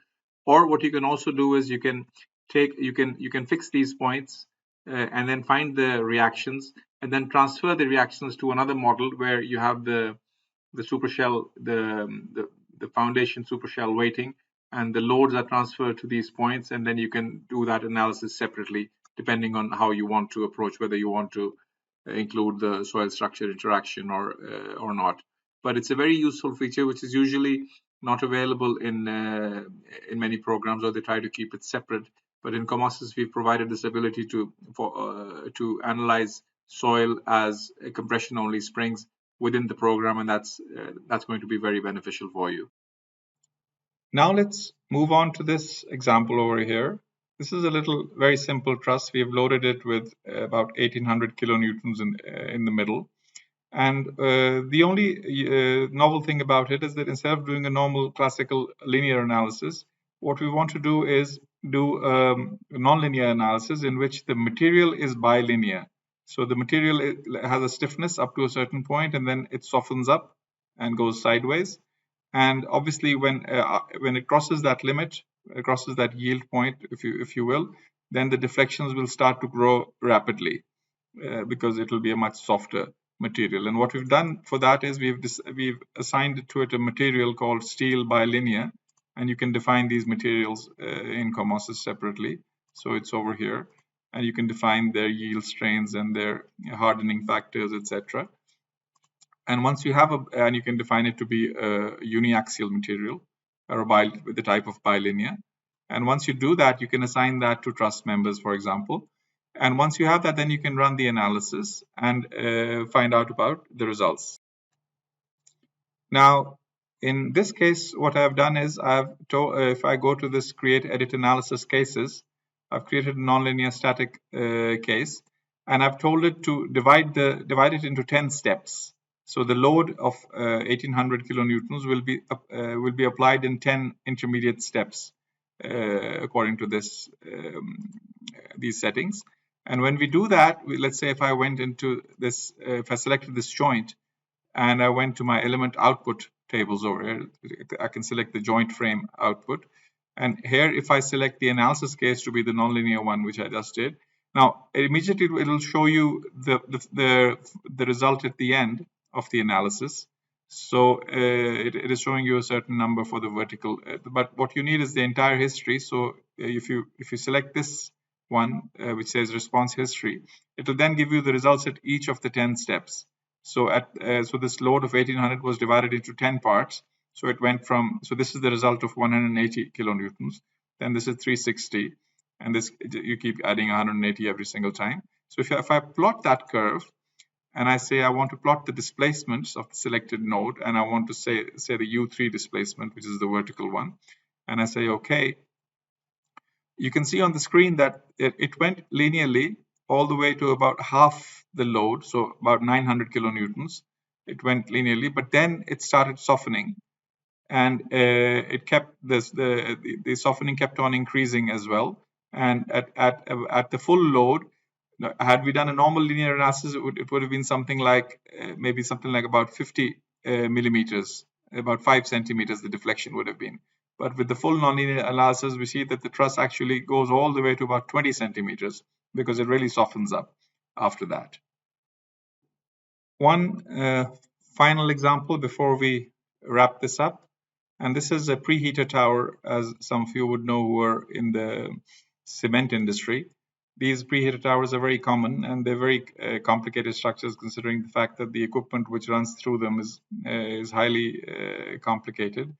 Or what you can also do is you can fix these points and then find the reactions and then transfer the reactions to another model where you have the supershell, the foundation supershell weighting, and the loads are transferred to these points, and then you can do that analysis separately depending on how you want to approach, whether you want to include the soil structure interaction or not. But it's a very useful feature which is usually not available in many programs, or they try to keep it separate. But in Comosys, we've provided this ability to analyze soil as a compression only springs within the program, and that's going to be very beneficial for you. Now let's move on to this example over here. This is a little very simple truss. We have loaded it with about 1800 kilonewtons in the middle. And the only novel thing about it is that instead of doing a normal classical linear analysis, what we want to do is do a nonlinear analysis in which the material is bilinear. So the material has a stiffness up to a certain point, and then it softens up and goes sideways. And obviously, when it crosses that limit, it crosses that yield point, if you will, then the deflections will start to grow rapidly because it will be a much softer material. And what we've done for that is we've assigned to it a material called steel bilinear, and you can define these materials in Comosys separately. So it's over here, and you can define their yield strains and their hardening factors, etc. And once you have and you can define it to be a uniaxial material or with the type of bilinear. And once you do that, you can assign that to truss members, for example. And once you have that, then you can run the analysis and find out about the results. Now, in this case, what I've done is if I go to this create edit analysis cases, I've created a nonlinear static case, and I've told it to divide it into 10 steps. So the load of 1800 kilonewtons will be applied in 10 intermediate steps according to these settings. And when we do that, let's say if I went into this, if I selected this joint and I went to my element output tables over here, I can select the joint frame output. And here, if I select the analysis case to be the nonlinear one, which I just did, now immediately it will show you the result at the end of the analysis. So it is showing you a certain number for the vertical, but what you need is the entire history. So if you select this one, which says response history, it will then give you the results at each of the 10 steps. So so this load of 1800 was divided into 10 parts. So it went from, so this is the result of 180 kilonewtons. Then this is 360, and this you keep adding 180 every single time. So if I plot that curve, and I say I want to plot the displacements of the selected node, and I want to say the U3 displacement, which is the vertical one, and I say OK, you can see on the screen that it went linearly all the way to about half the load, so about 900 kilonewtons. It went linearly, but then it started softening, and it kept the softening kept on increasing as well. And at the full load, had we done a normal linear analysis, it would have been something like maybe something like about 50 millimeters, about 5 centimeters the deflection would have been. But with the full nonlinear analysis, we see that the truss actually goes all the way to about 20 centimeters because it really softens up after that. One final example before we wrap this up, and this is a preheater tower, as some of you would know who are in the cement industry. These preheater towers are very common, and they're very complicated structures, considering the fact that the equipment which runs through them is highly complicated,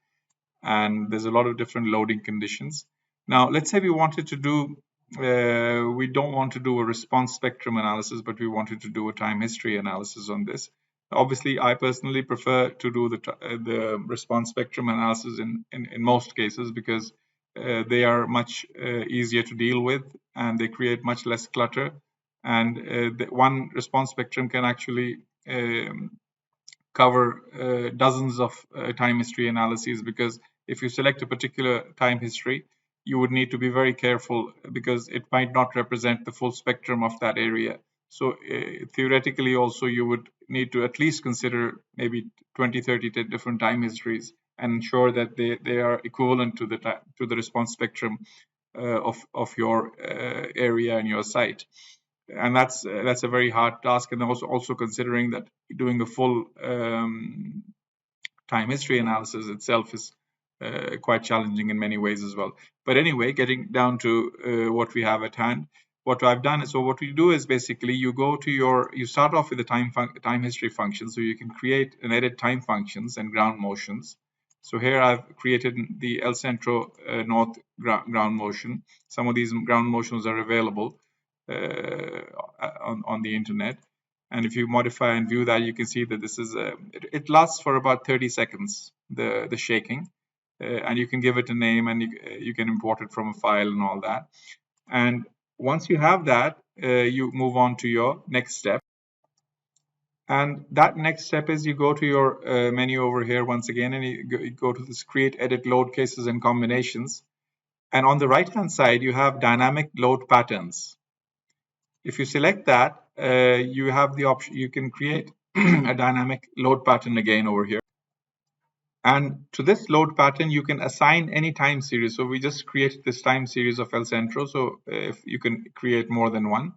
and there's a lot of different loading conditions. Now, let's say we wanted to do, we don't want to do a response spectrum analysis, but we wanted to do a time history analysis on this. Obviously, I personally prefer to do the response spectrum analysis in most cases because they are much easier to deal with, and they create much less clutter. And one response spectrum can actually cover dozens of time history analyses, because if you select a particular time history, you would need to be very careful because it might not represent the full spectrum of that area. So theoretically also you would need to at least consider maybe 20-30 different time histories and ensure that they are equivalent to the response spectrum of your area and your site. And that's a very hard task, and also considering that doing a full time history analysis itself is quite challenging in many ways as well. But anyway, getting down to what we have at hand, what I've done is, so what we do is basically you start off with the time history function, so you can create and edit time functions and ground motions. So here I've created the El Centro North ground motion. Some of these ground motions are available on the internet. And if you modify and view that, you can see that this is it lasts for about 30 seconds, the shaking, and you can give it a name, and you can import it from a file and all that. And once you have that, you move on to your next step. And that next step is you go to your menu over here once again, and you go to this create, edit, load cases and combinations. And on the right hand side, you have dynamic load patterns. If you select that, you have the option, you can create a dynamic load pattern again over here. And to this load pattern, you can assign any time series. So we just created this time series of El Centro. So if you can create more than one.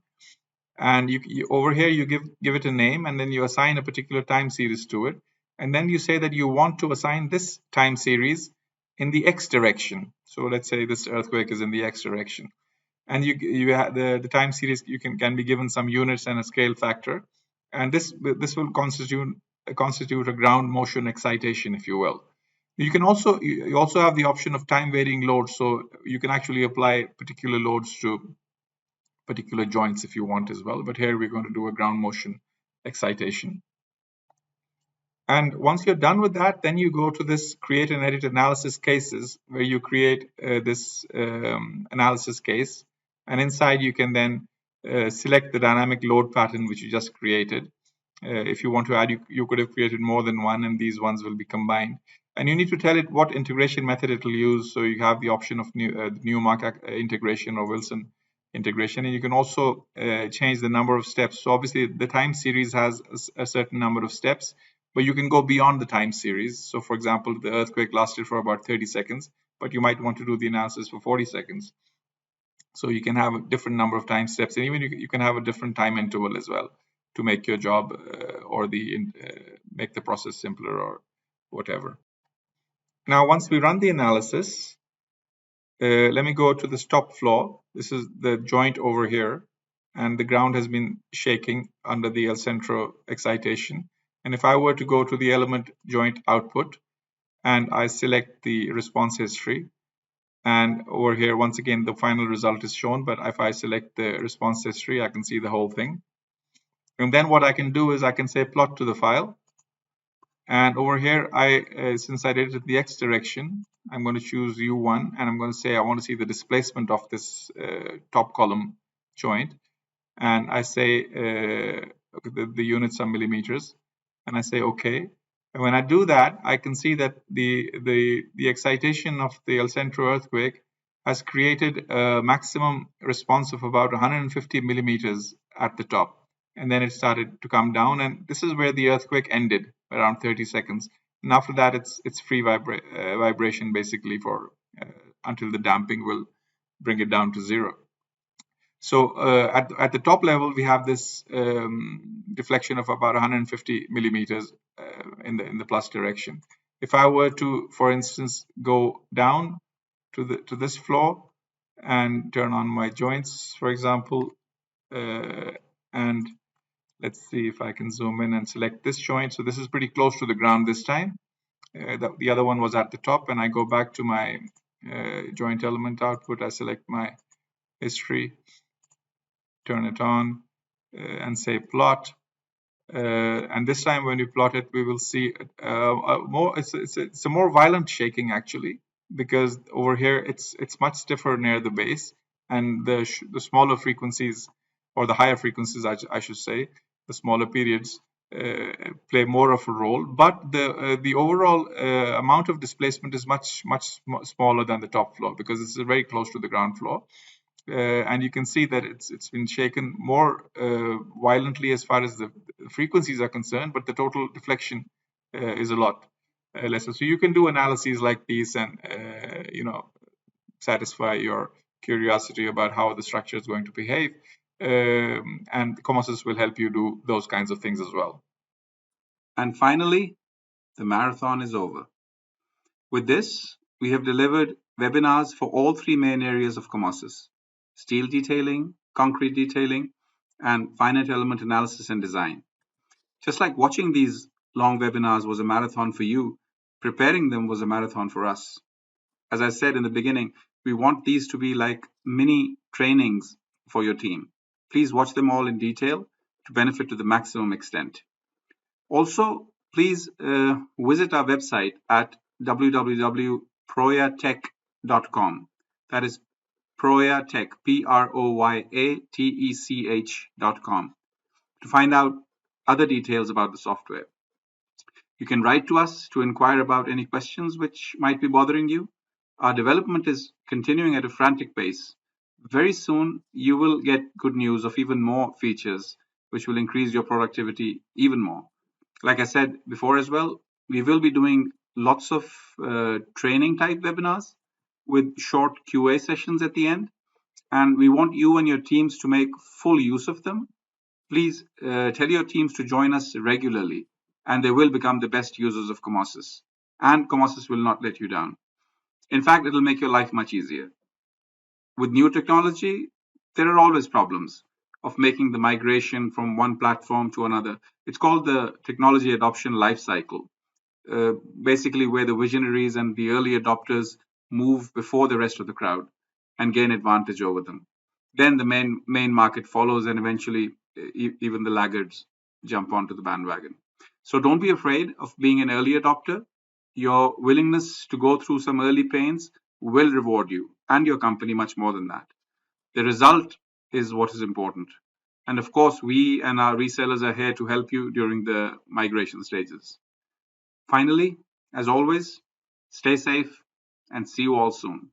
And over here, you give it a name, and then you assign a particular time series to it. And then you say that you want to assign this time series in the X direction. So let's say this earthquake is in the X direction. And you have the time series can be given some units and a scale factor, and this will constitute a ground motion excitation, if you will. You also have the option of time varying loads, so you can actually apply particular loads to particular joints if you want as well. But here we're going to do a ground motion excitation. And once you're done with that, then you go to this create and edit analysis cases, where you create this analysis case. And inside you can then select the dynamic load pattern which you just created. If you want to add, you could have created more than one, and these ones will be combined. And you need to tell it what integration method it will use. So you have the option of Newmark integration or Wilson integration, and you can also change the number of steps. So obviously the time series has a certain number of steps, but you can go beyond the time series. So for example, the earthquake lasted for about 30 seconds, but you might want to do the analysis for 40 seconds. So you can have a different number of time steps, and even you can have a different time interval as well to make your job or make the process simpler or whatever. Now, once we run the analysis, let me go to the top floor. This is the joint over here, and the ground has been shaking under the El Centro excitation. And if I were to go to the element joint output, and I select the response history, and over here, once again, the final result is shown. But if I select the response history, I can see the whole thing. And then what I can do is I can say plot to the file. And over here, since I did it in the X direction, I'm going to choose U1, and I'm going to say I want to see the displacement of this top column joint. And I say the units are millimeters, and I say OK. And when I do that, I can see that the excitation of the El Centro earthquake has created a maximum response of about 150 millimeters at the top. And then it started to come down, and this is where the earthquake ended, around 30 seconds. And after that, it's free vibration basically for until the damping will bring it down to zero. So at the top level, we have this deflection of about 150 millimeters in the plus direction. If I were to, for instance, go down to this floor and turn on my joints, for example, and let's see if I can zoom in and select this joint. So this is pretty close to the ground this time. The other one was at the top, and I go back to my joint element output. I select my history, turn it on, and say plot. And this time when we plot it, we will see it's a more violent shaking actually, because over here it's much stiffer near the base, and the smaller frequencies, or the higher frequencies I should say, the smaller periods play more of a role, but the overall amount of displacement is much smaller than the top floor, because it's very close to the ground floor. and you can see that it's been shaken more violently as far as the frequencies are concerned, but the total deflection is a lot lesser. So you can do analyses like these and satisfy your curiosity about how the structure is going to behave, and Comosys will help you do those kinds of things as well. And finally, the marathon is over. With this, we have delivered webinars for all three main areas of Comosys: steel detailing, concrete detailing, and finite element analysis and design. Just like watching these long webinars was a marathon for you, preparing them was a marathon for us. As I said in the beginning, we want these to be like mini trainings for your team. Please watch them all in detail to benefit to the maximum extent. Also, please visit our website at www.proyatech.com. That is Proyatech, Proyatech.com, to find out other details about the software. You can write to us to inquire about any questions which might be bothering you. Our development is continuing at a frantic pace. Very soon, you will get good news of even more features which will increase your productivity even more. Like I said before as well, we will be doing lots of training type webinars with short QA sessions at the end. And we want you and your teams to make full use of them. Please tell your teams to join us regularly, and they will become the best users of Comosys. And Comosys will not let you down. In fact, it'll make your life much easier. With new technology, there are always problems of making the migration from one platform to another. It's called the technology adoption life cycle, basically where the visionaries and the early adopters move before the rest of the crowd and gain advantage over them. Then the main market follows, and eventually even the laggards jump onto the bandwagon. So don't be afraid of being an early adopter. Your willingness to go through some early pains will reward you and your company much more than that. The result is what is important. And of course, we and our resellers are here to help you during the migration stages. Finally, as always, stay safe and see you all soon.